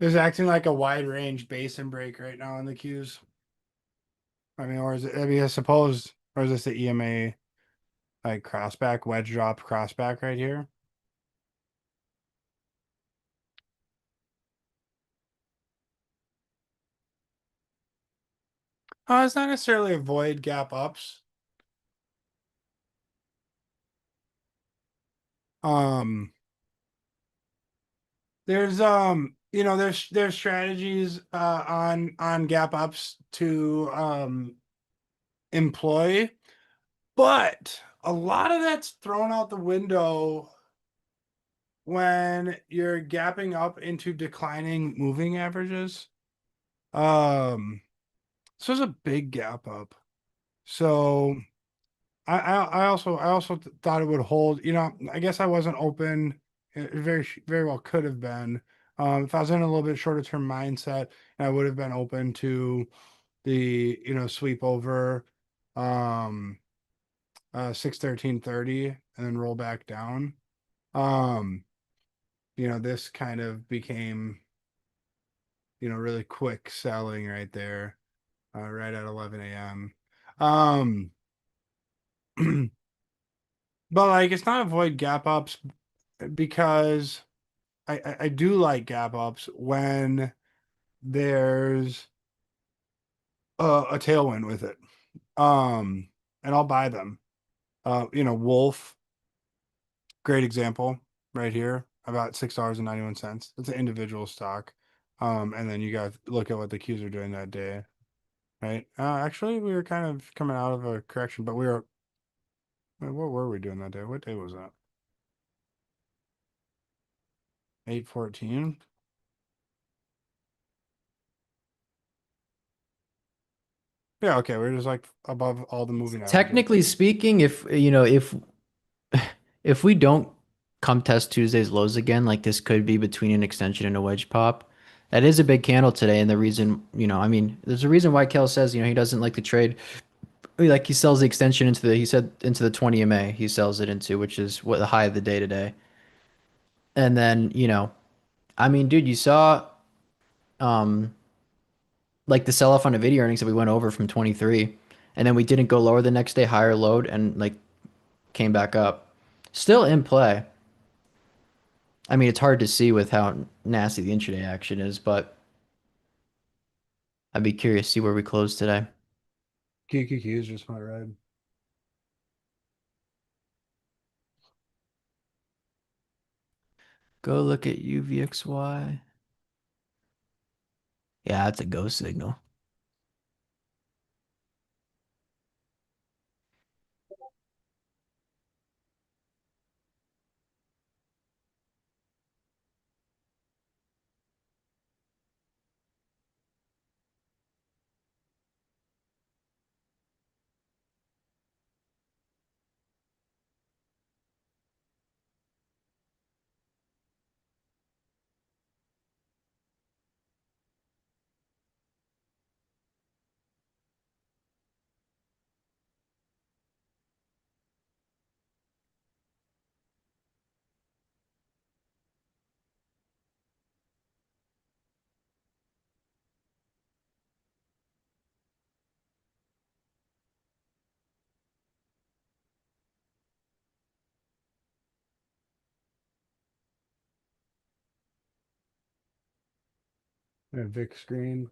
There's acting like a wide range basin break right now in the cues. I mean, or is it? I mean, I suppose, or is this the EMA like crossback wedge drop crossback right here? It's not necessarily avoid gap ups. Um, there's strategies on gap ups to employ, but a lot of that's thrown out the window when you're gapping up into declining moving averages. Um, this was a big gap up. So I also thought it would hold. I guess I wasn't open. It very well could have been. If I was in a little bit shorter term mindset, I would have been open to the sweep over, um, 613.30 and then roll back down. Um, this kind of became really quick selling right there, right at 11 a.m. Um, but like it's not avoid gap ups because I do like gap ups when there's a tailwind with it. Um, and I'll buy them. Wolf, great example right here, about $6.91. It's an individual stock. And then you guys look at what the Qs are doing that day, right? Actually, we were kind of coming out of a correction, but what were we doing that day? What day was that? 8:14. Yeah, okay, we're just like above all the moving averages. Technically speaking, if you know, if we don't come test Tuesday's lows again, like this could be between an extension and a wedge pop. That is a big candle today, and the reason, I mean, there's a reason why Kel says, he doesn't like to trade. Like he sells the extension he said into the 20 MA, he sells it into, which is what the high of the day today. And then, I mean, dude, you saw um like the sell off on Nvidia earnings that we went over from 23, and then we didn't go lower the next day, higher load, and like came back up. Still in play. I mean, it's hard to see with how nasty the intraday action is, but I'd be curious to see where we close today. QQQ is just my ride. Go look at UVXY. Yeah, that's a go signal. A Vic screen.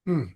Hmm.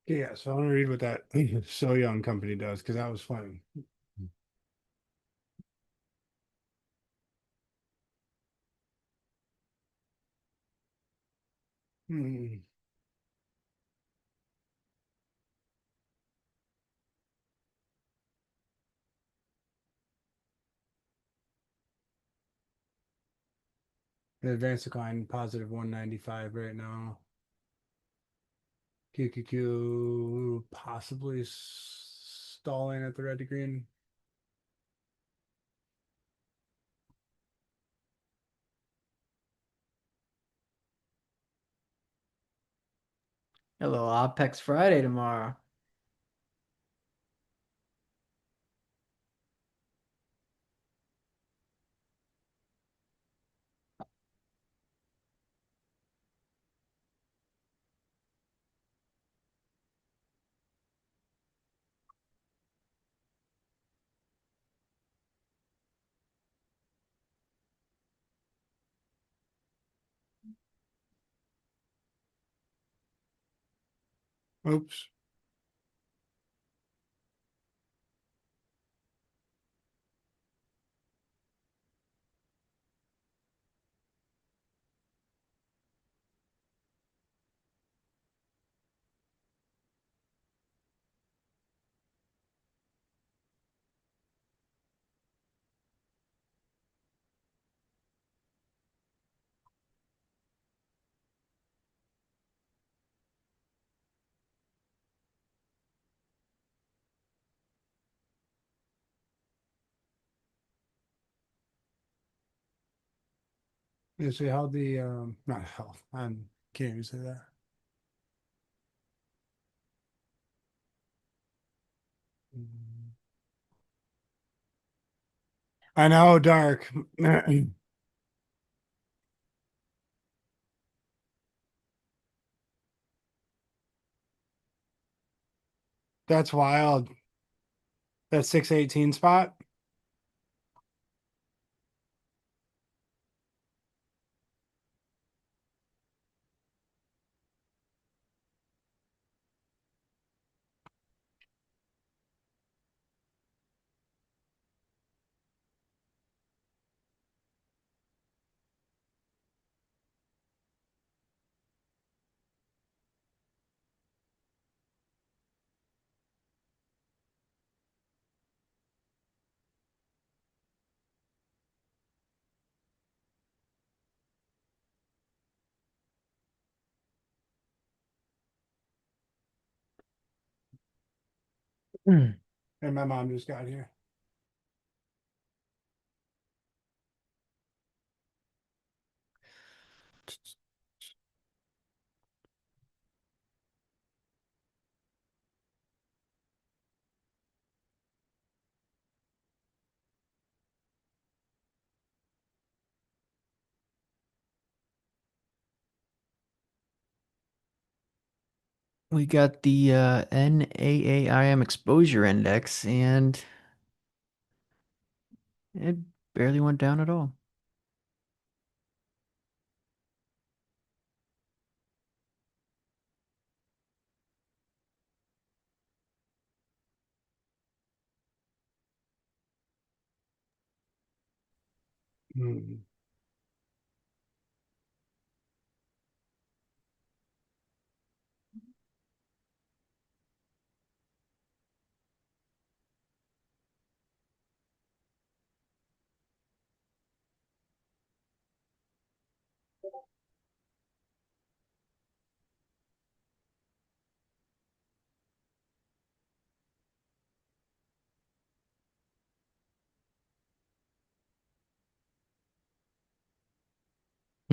Yeah, so I want to read what that So Young company does because that was funny. Hmm. The advanced decline positive 195 right now. QQQ possibly stalling at the red to green. Hello, Apex Friday tomorrow. Oops. You see how the not health. I can't even say that. I know, dark. That's wild. That 618 spot. And my mom just got here. We got the NAAIM exposure index, and it barely went down at all. Hmm.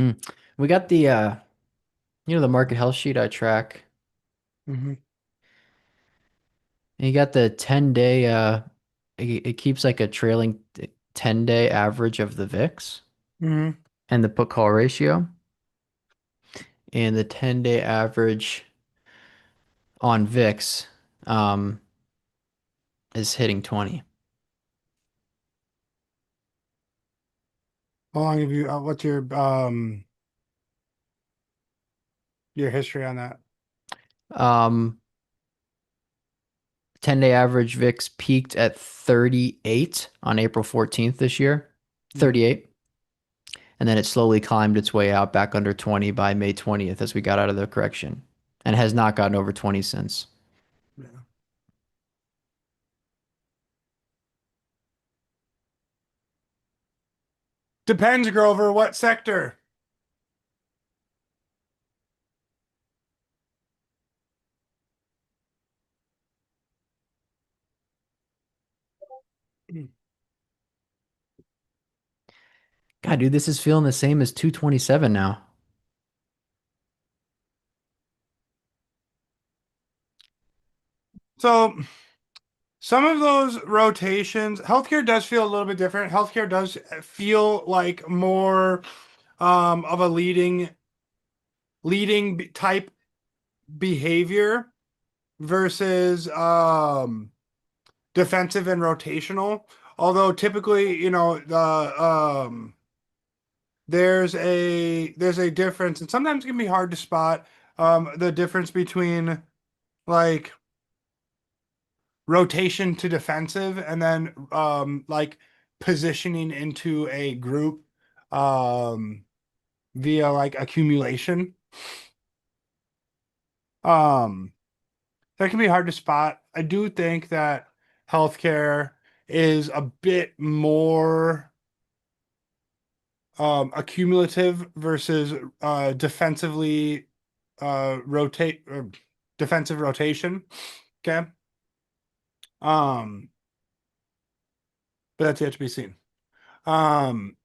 Hmm. We got the the market health sheet I track. Hmm. And you got the 10-day it keeps like a trailing 10-day average of the VIX Hmm. and the put call ratio. And the 10-day average on VIX is hitting 20. How long have you? What's your history on that? Um 10-day average VIX peaked at 38 on April 14th this year. Mm, 38. And then it slowly climbed its way out back under 20 by May 20th as we got out of the correction and has not gotten over 20 since. yeah. Depends, Grover. What sector? God, dude, this is feeling the same as 227 now. So some of those rotations, healthcare does feel a little bit different. Healthcare does feel like more of a type behavior versus defensive and rotational. Although typically, the there's a difference, and sometimes it can be hard to spot the difference between like rotation to defensive and then like positioning into a group um via like accumulation. Um that can be hard to spot. I do think that healthcare is a bit more accumulative versus defensively rotate defensive rotation. Okay. Um, but that's yet to be seen. Um,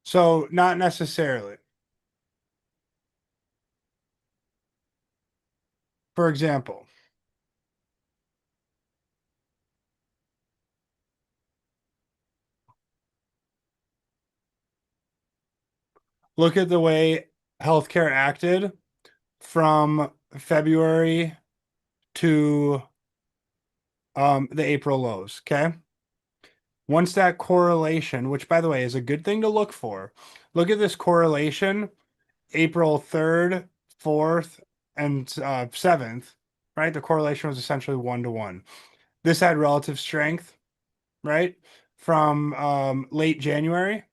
so not necessarily. For example, look at the way healthcare acted from February to the April lows. Okay. Once that correlation, which by the way is a good thing to look for, look at this correlation April 3rd, 4th, and 7th, right? The correlation was essentially 1 to 1. This had relative strength, right? From late January,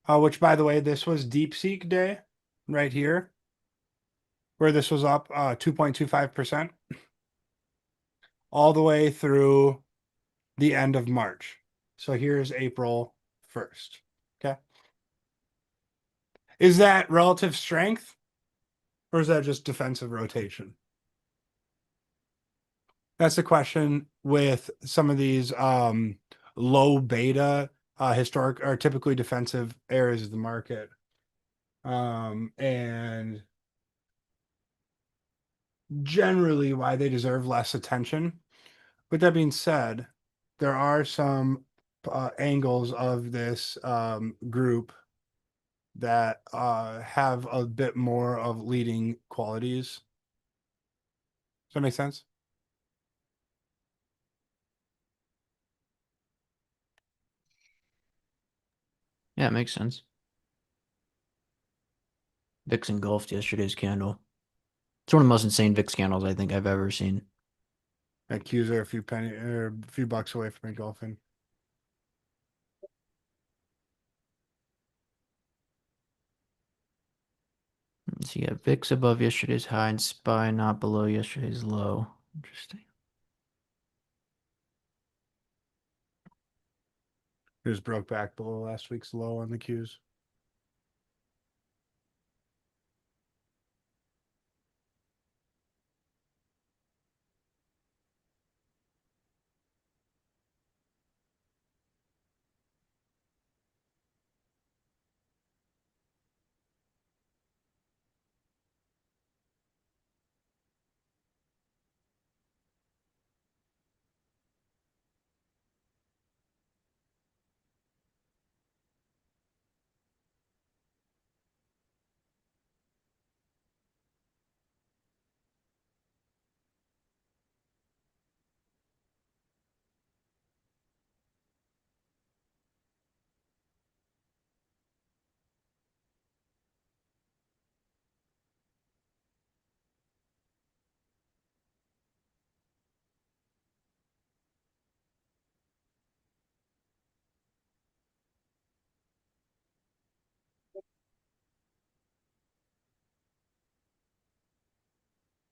which by the way, this was DeepSeek day right here, where this was up 2.25% all the way through the end of March. So here's April 1st. Okay. Is that relative strength or is that just defensive rotation? That's the question with some of these low beta historic or typically defensive areas of the market. And generally why they deserve less attention. With that being said, there are some angles of this group that have a bit more of leading qualities. Does that make sense? Yeah, it makes sense. VIX engulfed yesterday's candle. It's one of the most insane VIX candles I think I've ever seen. That Qs are a few penny or a few bucks away from engulfing. So you got VIX above yesterday's high and SPY not below yesterday's low. Interesting. It was broke back below last week's low on the Qs.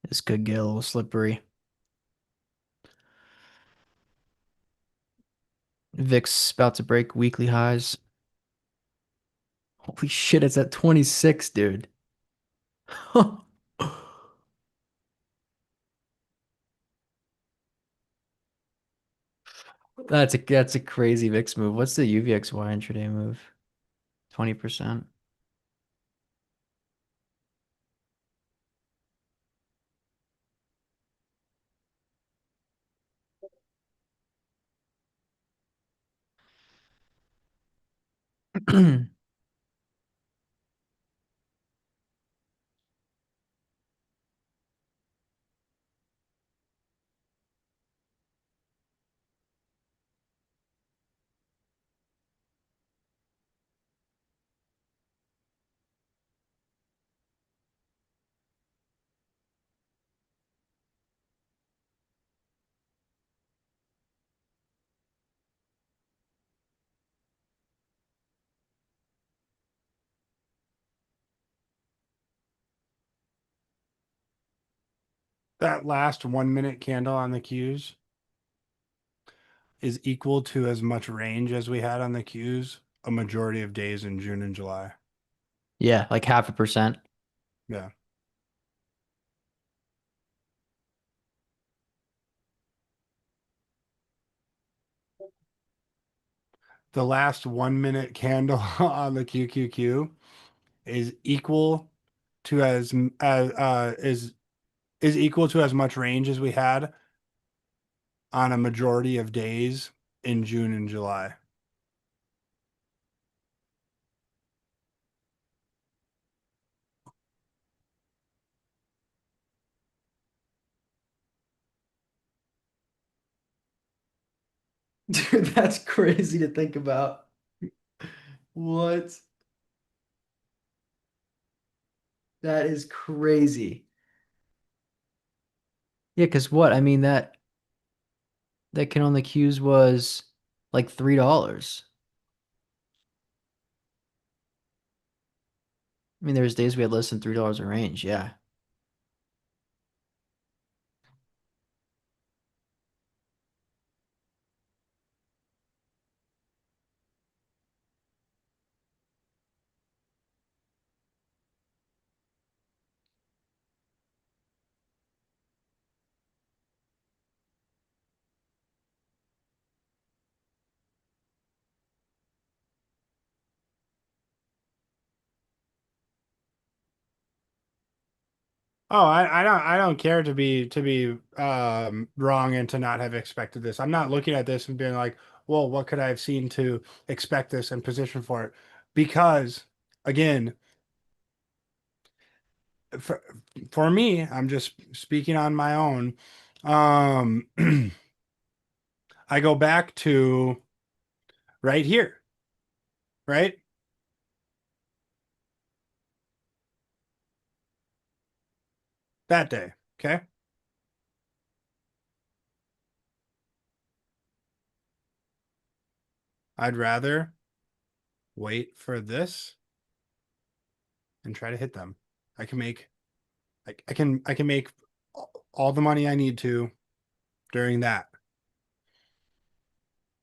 This could get a little slippery. VIX about to break weekly highs. Holy shit, it's at 26, dude. That's a crazy VIX move. What's the UVXY intraday move? 20%. That last 1 minute candle on the Qs is equal to as much range as we had on the Qs a majority of days in June and July. Yeah, like 0.5%. Yeah. The last 1 minute candle on the QQQ is equal to as is equal to as much range as we had on a majority of days in June and July. Dude, that's crazy to think about. What? That is crazy. Yeah, because what? I mean that can on the Qs was like $3. I mean, there was days we had less than $3 in range. Yeah. Oh, I don't care to be wrong and to not have expected this. I'm not looking at this and being like, well, what could I have seen to expect this and position for it? Because again, for, for me, I'm just speaking on my own. Um, I go back to right here, right? That day. Okay. I'd rather wait for this and try to hit them. I can make I can make all the money I need to during that.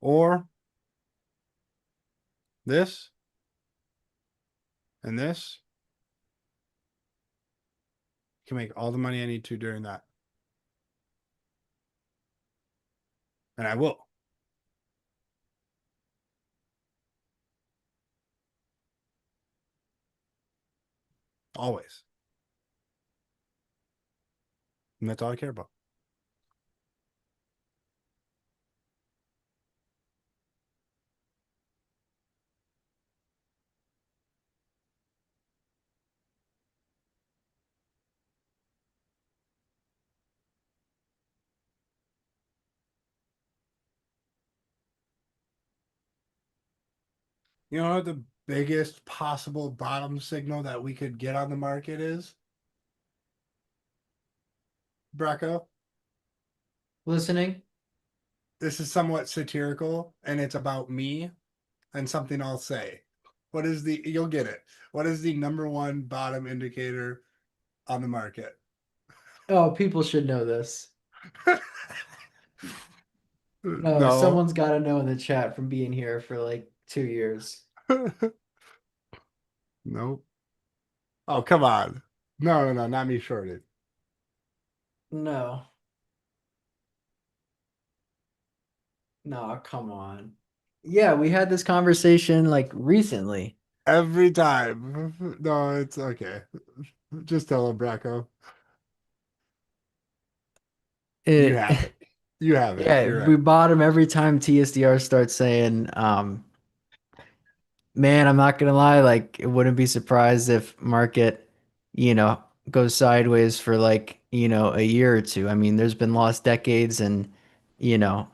Or this and this can make all the money I need to during that. And I will always. And that's all I care about. You know what the biggest possible bottom signal that we could get on the market is, Brecco? Listening? This is somewhat satirical and it's about me and something I'll say. You'll get it. What is the number one bottom indicator on the market? Oh, people should know this. No, No. someone's got to know in the chat from being here for like 2 years. Nope. Oh, come on. No, no, no, not me shorted. No. No, come on. Yeah, we had this conversation like recently. Every time. No, it's okay. Just tell him, Bracco. You It, have it. You have it. yeah, You're we right. bought him every time TSDR starts saying, man, I'm not gonna lie, like it wouldn't be surprised if market, you know, goes sideways for like, a year or two. I mean, there's been lost decades and, you know,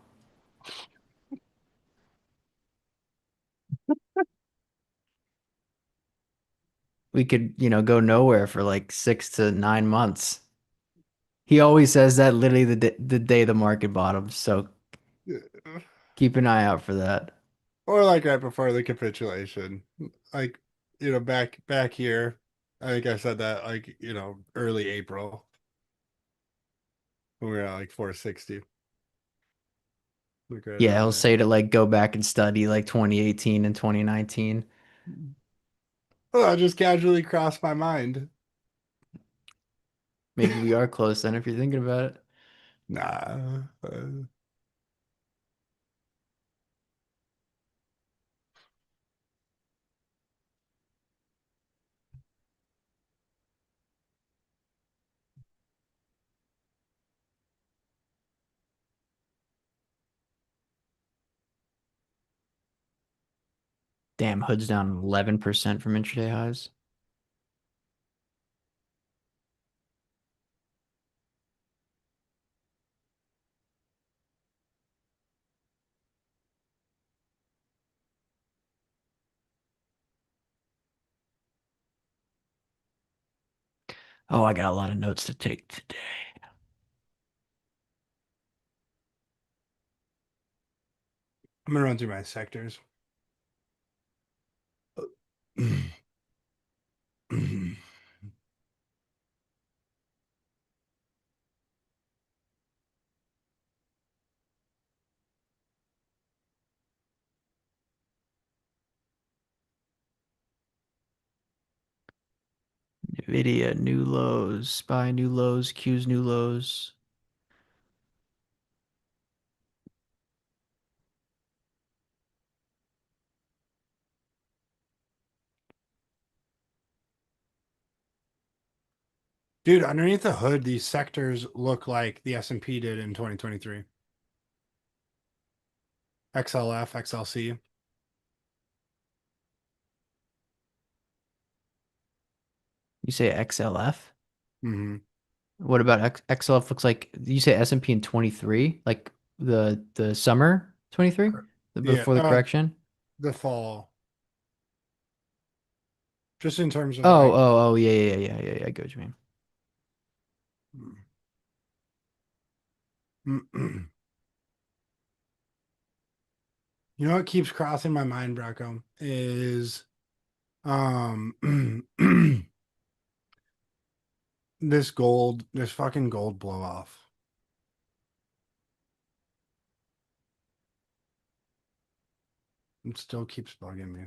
we could, go nowhere for like 6 to 9 months. He always says that literally the day the market bottoms. So keep an eye out for that. Or like right before the capitulation. Like, back here. I think I said that like, early April when we were at like 460. Like right Yeah, around he'll there. say to like go back and study like 2018 and 2019. Well, that just casually crossed my mind. Maybe we are close then if you're thinking about it. Nah. Damn, Hood's down 11% from intraday highs. Oh, I got a lot of notes to take today. I'm gonna run through my sectors. Nvidia, new lows, SPY, new lows, Q's, new lows. Dude, underneath the hood, these sectors look like the S&P did in 2023. XLF, XLC. You say XLF? Hmm. What about XLF looks like you say S&P in 23, like the summer 23, Yeah, before the correction? the fall. Just in terms of Oh, like, oh, oh, yeah, yeah, yeah, yeah, yeah, I get what you mean. you know what keeps crossing my mind, Bracco, is um this fucking gold blow off. It still keeps bugging me.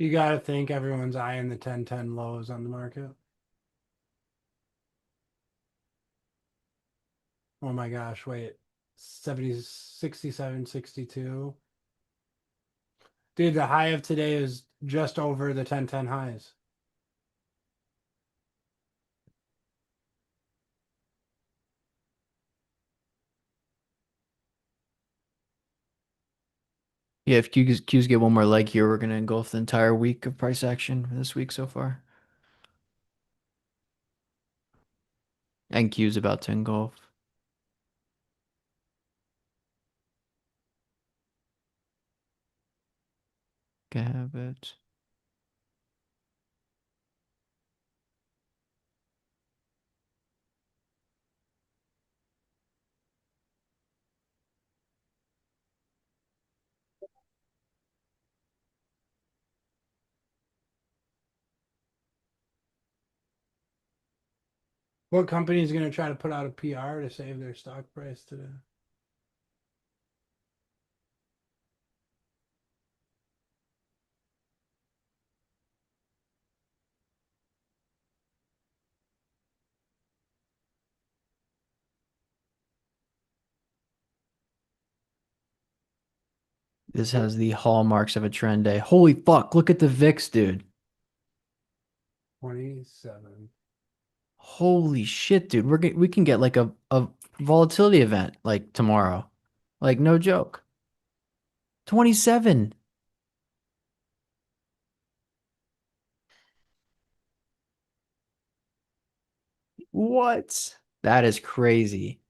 You got to think everyone's eyeing the 1010 lows on the market. Oh my gosh, wait. 70, 67, 62. Dude, the high of today is just over the 1010 highs. Yeah, if Qs get one more leg here, we're gonna engulf the entire week of price action this week so far. And Q's about to engulf. Can have it. What company is going to try to put out a PR to save their stock price today? This has the hallmarks of a trend day. Holy fuck, look at the VIX, dude. 27. Holy shit, dude. We can get like a volatility event like tomorrow. Like no joke. 27. What? That is crazy.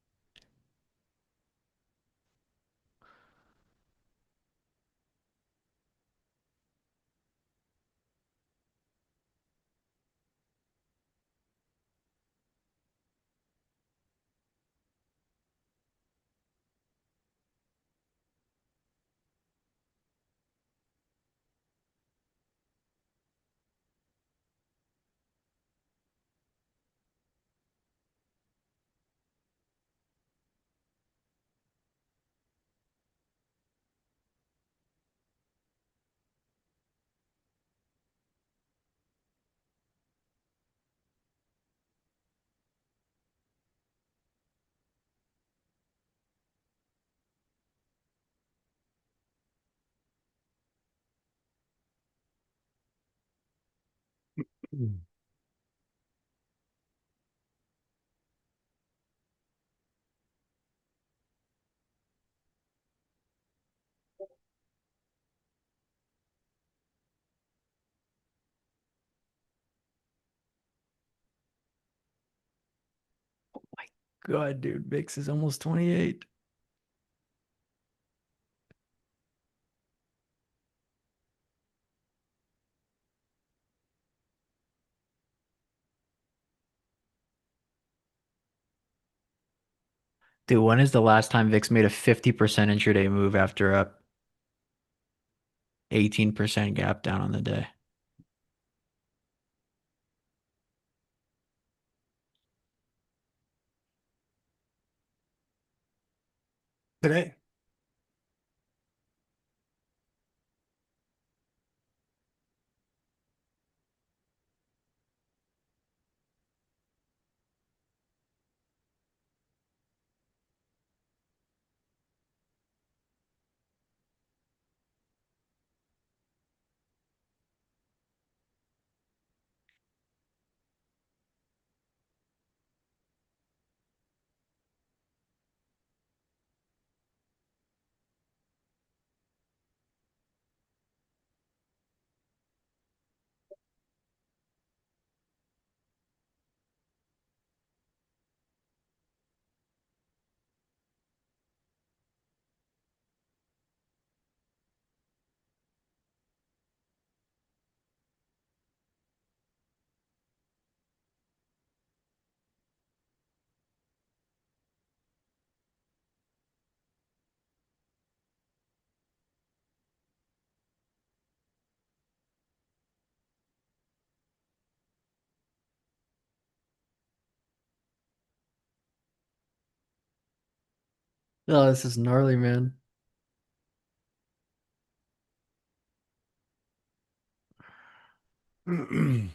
My God, dude, VIX is almost 28. Dude, when is the last time VIX made a 50% intraday move after a 18% gap down on the day? Today. Oh, this is gnarly, man. It's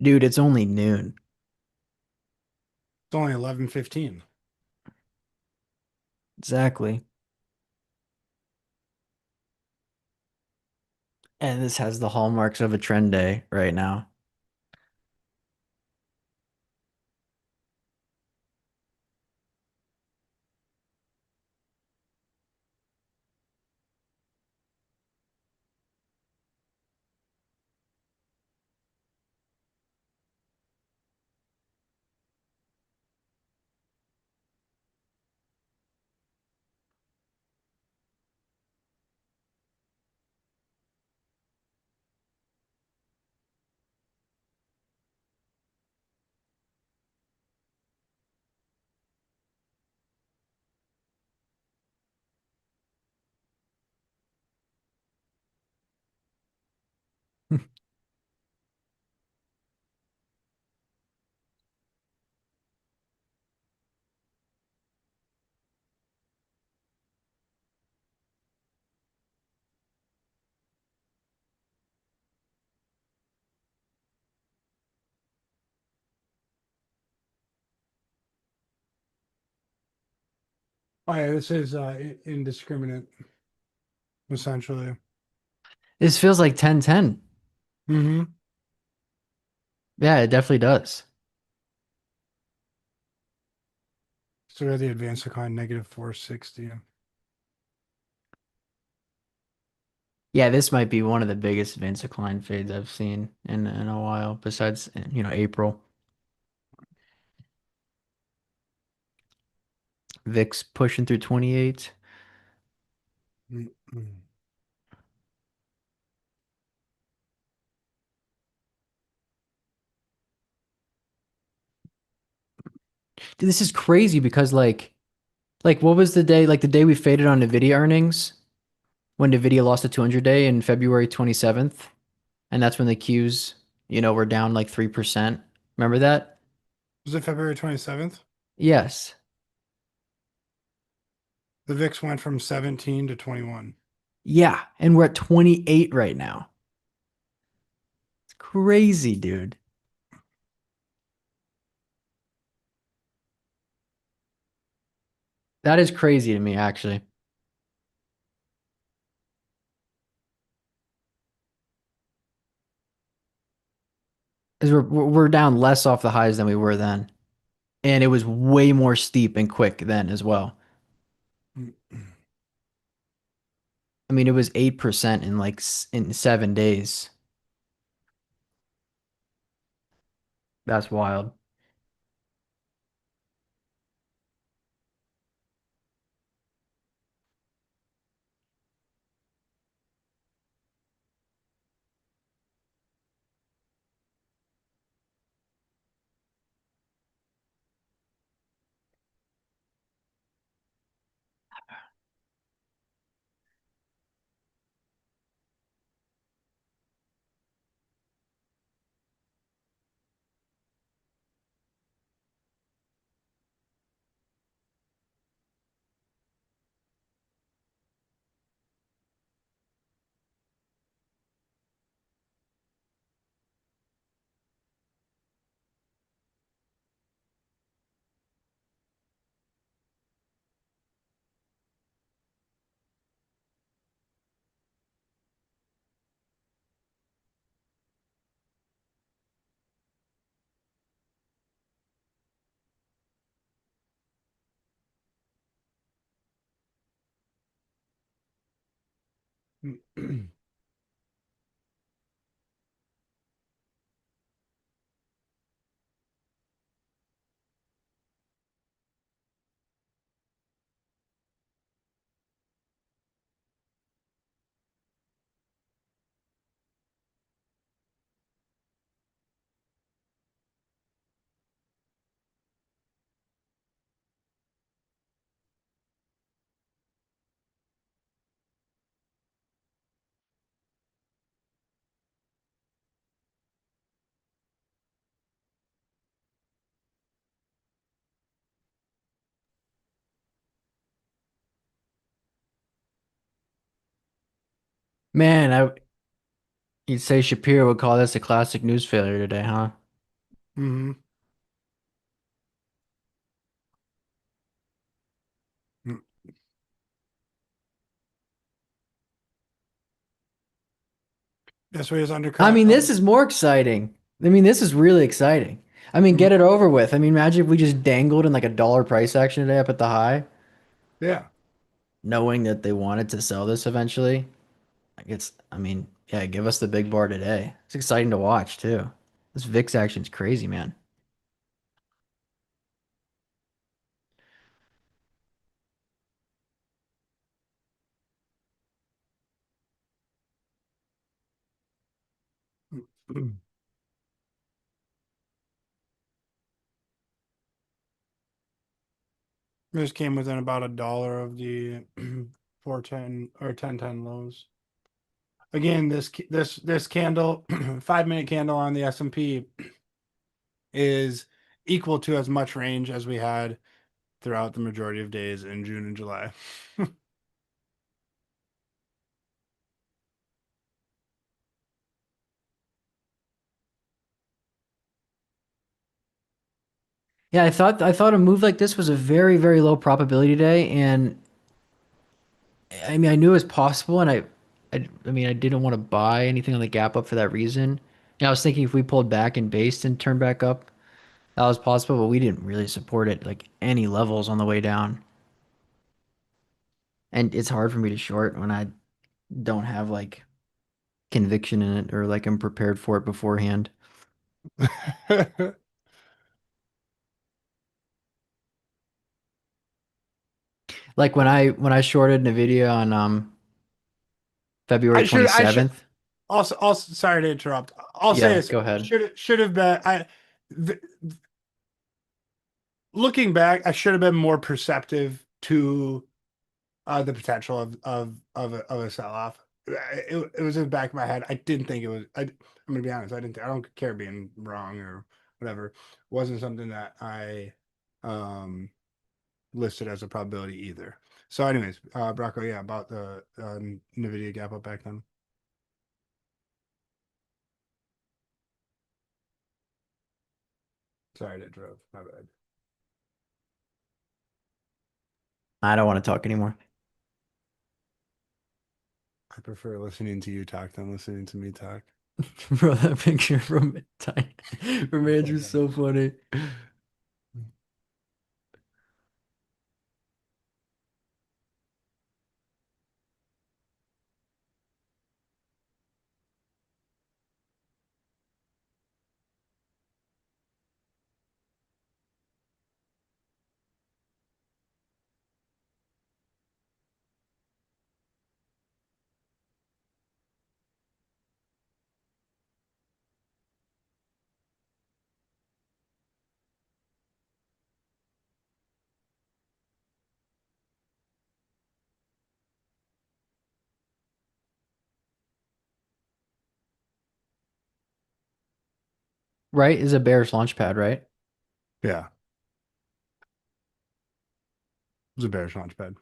Dude, it's only noon. only 11:15. Exactly. And this has the hallmarks of a trend day right now. Oh yeah, this is indiscriminate, essentially. This feels like 10-10. Mm-hmm. Yeah, it definitely does. So we have the advanced decline negative 460. Yeah, this might be one of the biggest Vince decline fades I've seen in a while, besides, April. VIX pushing through 28. Mm-mm. Dude, this is crazy because like what was the day, like the day we faded on Nvidia earnings when Nvidia lost a 200 day in February 27th, and that's when the Qs, were down like 3%. Remember that? Was it February 27th? Yes. The VIX went from 17 to 21. Yeah, and we're at 28 right now. It's crazy, dude. That is crazy to me, actually. Because we're down less off the highs than we were then. And it was way more steep and quick then as well. Mm-mm. I mean, it was 8% in in 7 days. That's wild. Man, you'd say Shapiro would call this a classic news failure today, huh? Hmm. This way is I undercut. mean, this is more exciting. I mean, this is really exciting. I mean, Mhm. get it over with. I mean, imagine if we just dangled in like a dollar price action today up at the high, Yeah. knowing that they wanted to sell this eventually. Like I mean, yeah, give us the big bar today. It's exciting to watch too. This VIX action's crazy, man. This came within about $1 of the 410 or 1010 lows. Again, this candle, 5 minute candle on the S&P is equal to as much range as we had throughout the majority of days in June and July. Yeah, I thought a move like this was a very, very low probability day, and I mean I knew it was possible, and I mean I didn't want to buy anything on the gap up for that reason. And I was thinking if we pulled back and based and turned back up, that was possible, but we didn't really support it like any levels on the way down. And it's hard for me to short when I don't have like conviction in it or like I'm prepared for it beforehand. Like when I shorted Nvidia on February I should 27th. also sorry to interrupt. I'll say Yeah, this go ahead. should have been th looking back, I should have been more perceptive to the potential of a sell off. It was in the back of my head. I didn't think it was. I'm gonna be honest. I don't care being wrong or whatever. It wasn't something that I um listed as a probability either. So, anyways, Brocco, yeah, about the Nvidia gap up back then. Sorry to interrupt. My bad. I don't want to talk anymore. I prefer listening to you talk than listening to me talk. Bro, that picture from It's so Andrew's funny. so funny. Right? Is a bear's launch pad, right? Yeah, it was a bearish launch pad.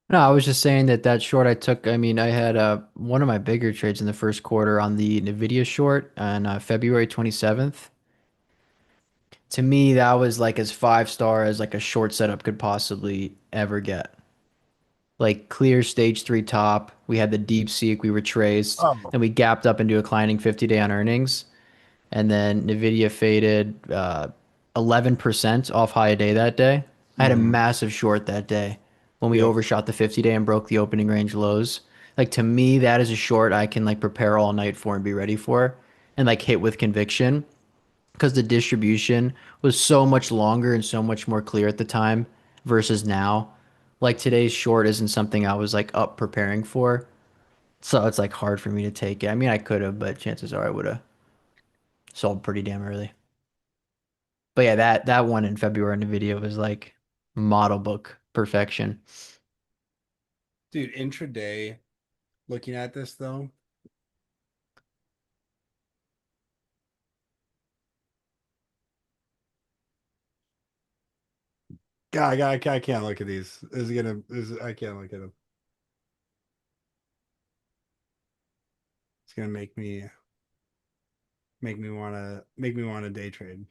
No, I was just saying that short I took, I mean, I had one of my bigger trades in the first quarter on the Nvidia short on February 27th. To me, that was like as 5 star as like a short setup could possibly ever get. Like clear stage three top. We had the deep seek, we retraced, Oh, then we gapped up into a declining 50-day on earnings. And then Nvidia faded 11% off high a day that day. I had a mm-hmm. massive short that day when we Yep. overshot the 50-day and broke the opening range lows. Like to me, that is a short I can like prepare all night for and be ready for and like hit with conviction because the distribution was so much longer and so much more clear at the time versus now. like today's short isn't something I was like up preparing for. So it's like hard for me to take it. I mean, I could have, but chances are I would have sold pretty damn early. But yeah, that one in February in the video was like model book perfection. Dude, intraday, looking at this though, I can't look at these. I can't look at them. It's gonna make me wanna day trade.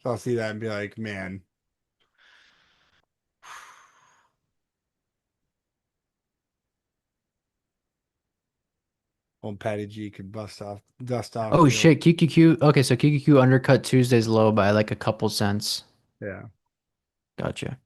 So I'll see that and be like, man, old Patty G could dust off Oh the old, shit, QQQ. Okay, so QQQ undercut Tuesday's low by like a couple cents. yeah. Gotcha.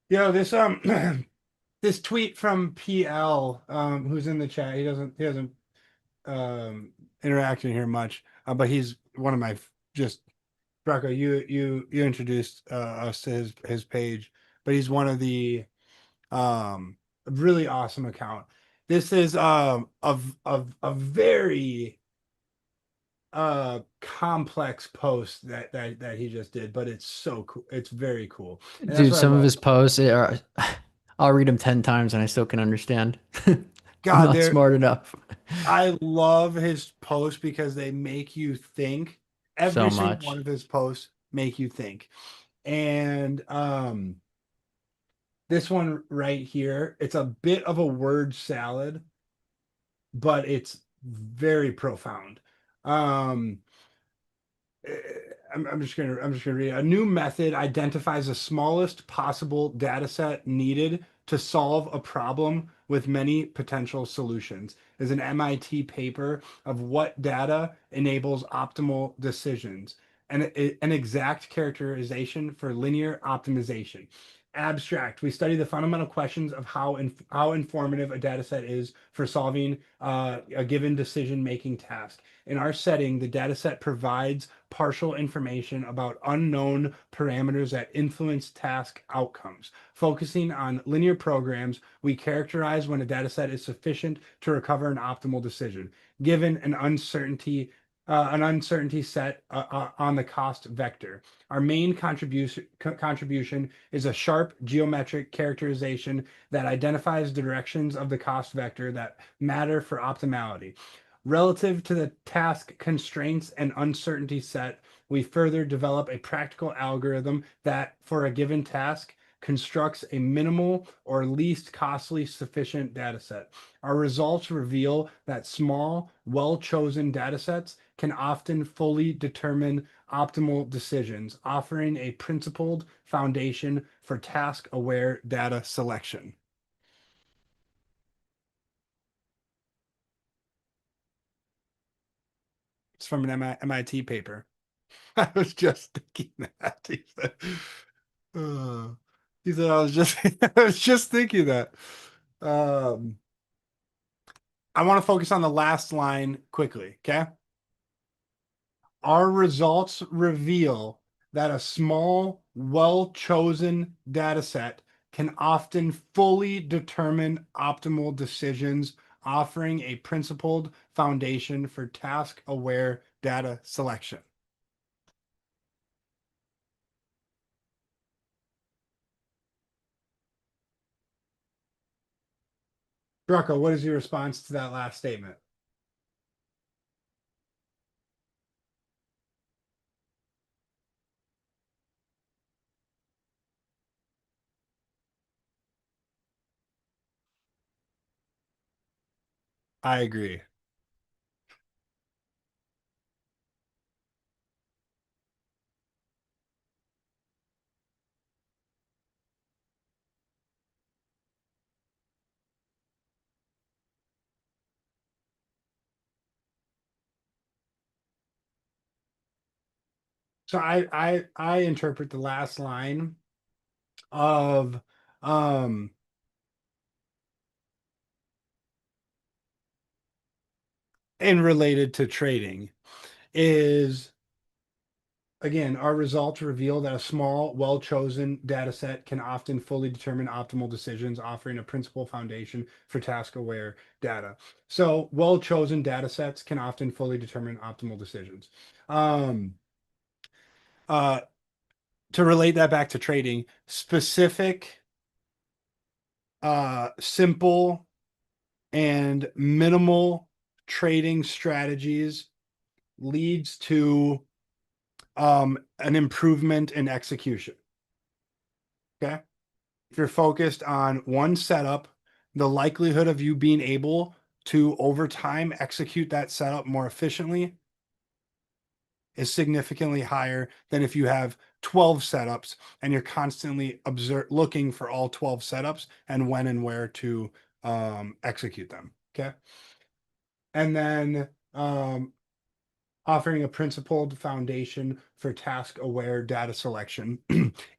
This this tweet from PL, who's in the chat. He doesn't interact in here much, but he's one of my just Rocco. You introduced us to his page, but he's one of the really awesome account. This is a very complex post that he just did, but it's so cool. It's very cool, and that's Dude, what I some of love. his posts are I'll read them 10 times and I still can understand. I'm God, not there smart enough. I love his posts because they make you think. So Every single one much. of his posts make you think. And this one right here, it's a bit of a word salad, but it's very profound. Um eh, I'm just gonna read it. A new method identifies the smallest possible data set needed to solve a problem with many potential solutions. Is an MIT paper of what data enables optimal decisions and an exact characterization for linear optimization. Abstract. We study the fundamental questions of how informative a data set is for solving a given decision making task. In our setting, the dataset provides partial information about unknown parameters that influence task outcomes. Focusing on linear programs, we characterize when a dataset is sufficient to recover an optimal decision, given an uncertainty set on the cost vector. Our main contribution is a sharp geometric characterization that identifies the directions of the cost vector that matter for optimality. Relative to the task constraints and uncertainty set, we further develop a practical algorithm that, for a given task, constructs a minimal or least costly sufficient dataset. Our results reveal that small, well chosen datasets can often fully determine optimal decisions, offering a principled foundation for task aware data selection. It's from an MIT paper. I was just thinking that. Uh, he said I was just I was just thinking that. Um, I want to focus on the last line quickly. Okay. Our results reveal that a small, well chosen data set can often fully determine optimal decisions, offering a principled foundation for task aware data selection. Rocco, what is your response to that last statement? I agree. So I interpret the last line of um and related to trading is again, our results reveal that a small, well chosen data set can often fully determine optimal decisions, offering a principal foundation for task aware data. So, well chosen data sets can often fully determine optimal decisions. Um, uh, to relate that back to trading, specific, simple, and minimal trading strategies leads to an improvement in execution. Okay. If you're focused on one setup, the likelihood of you being able to over time execute that setup more efficiently is significantly higher than if you have 12 setups and you're constantly looking for all 12 setups and when and where to execute them. Okay. And then offering a principled foundation for task aware data selection.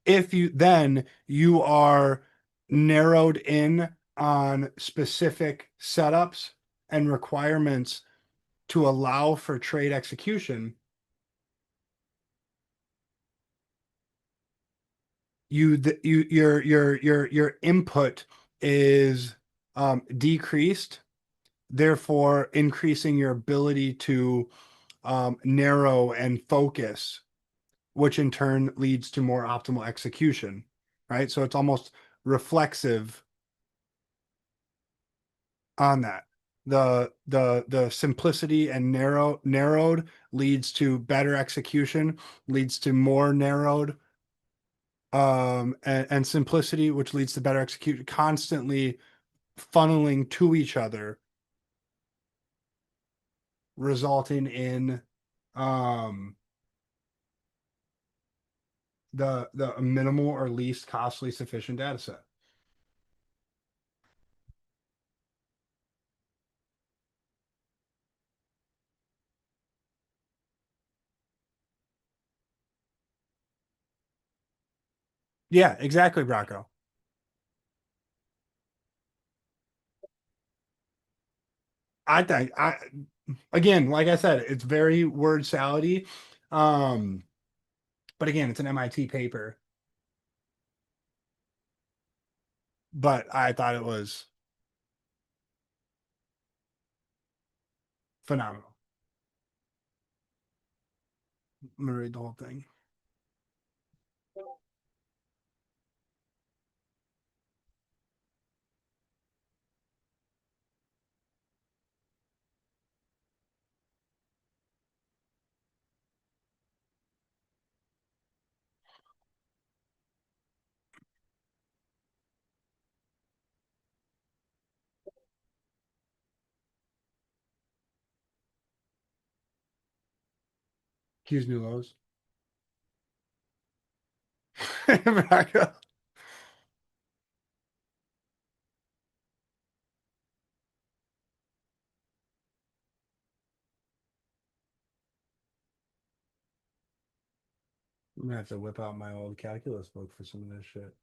If you are narrowed in on specific setups and requirements to allow for trade execution, your input is decreased, therefore increasing your ability to narrow and focus, which in turn leads to more optimal execution, right? So it's almost reflexive on that. The simplicity and narrowed leads to better execution, leads to more narrowed and simplicity, which leads to better execution, constantly funneling to each other, resulting in um the minimal or least costly sufficient data set. Yeah, exactly, Rocco. I think I again, like I said, it's very word salady. Um, but again, it's an MIT paper. But I thought it was phenomenal. I'm gonna read the whole thing. Q's new lows. Rocco. I'm gonna have to whip out my old calculus book for some of this shit.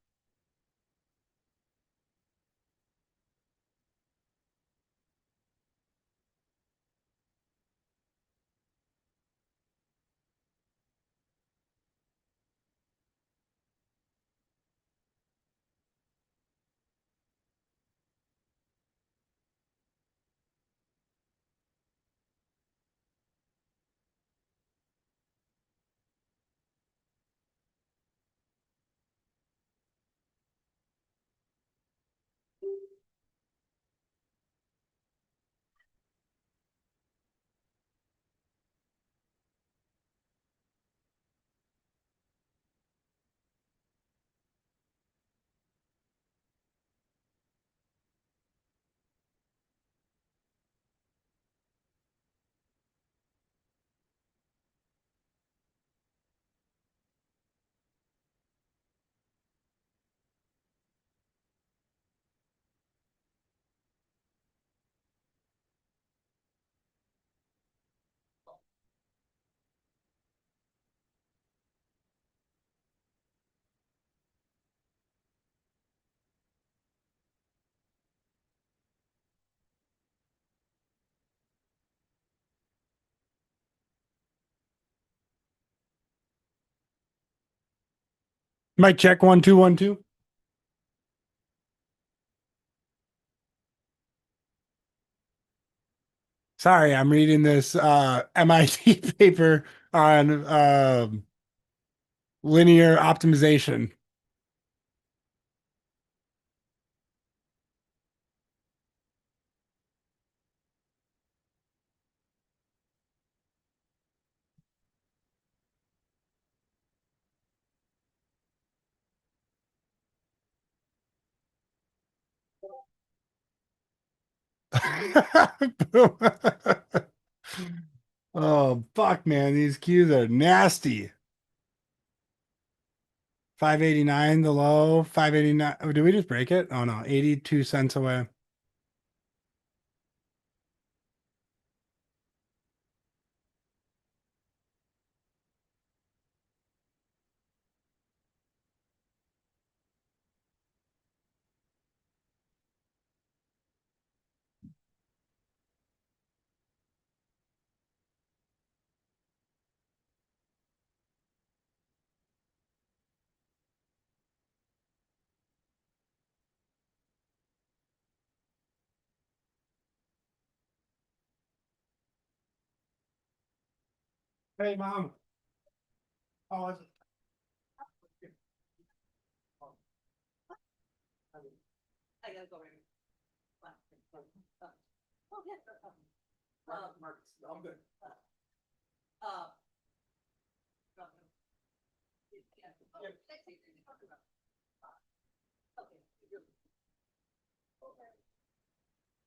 Mic check 1 2 1 2. Sorry, I'm reading this MIT paper on linear optimization. Oh, fuck, man. These cues are nasty. 589 the low, 589. Oh, did we just break it? Oh no, 82 cents away. Hey, mom. Oh, it's I'm good.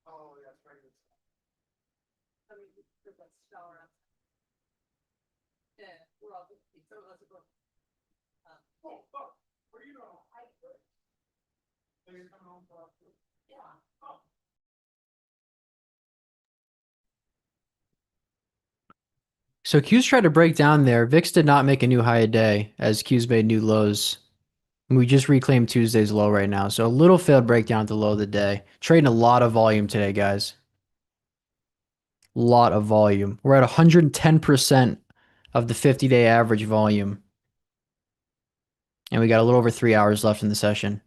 Oh, that's right. Oh, fuck. Where are you going? So you're coming home for oh. So Q's tried to break down there. VIX did not make a new high a day as Q's made new lows. We just reclaimed Tuesday's low right now. So a little failed breakdown at the low of the day. Trading a lot of volume today, guys. Lot of volume. We're at 110% of the 50-day average volume. And we got a little over 3 hours left in the session.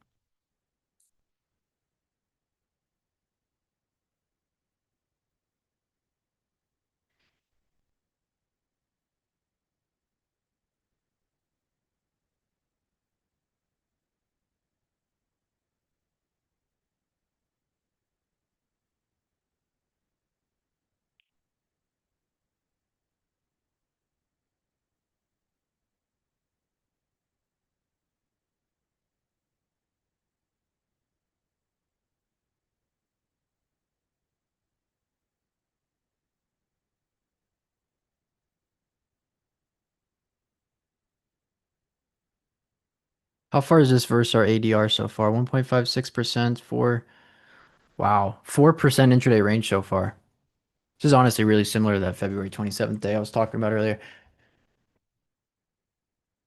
How far is this versus our ADR so far? 1.56% for, wow, 4% intraday range so far. This is honestly really similar to that February 27th day I was talking about earlier.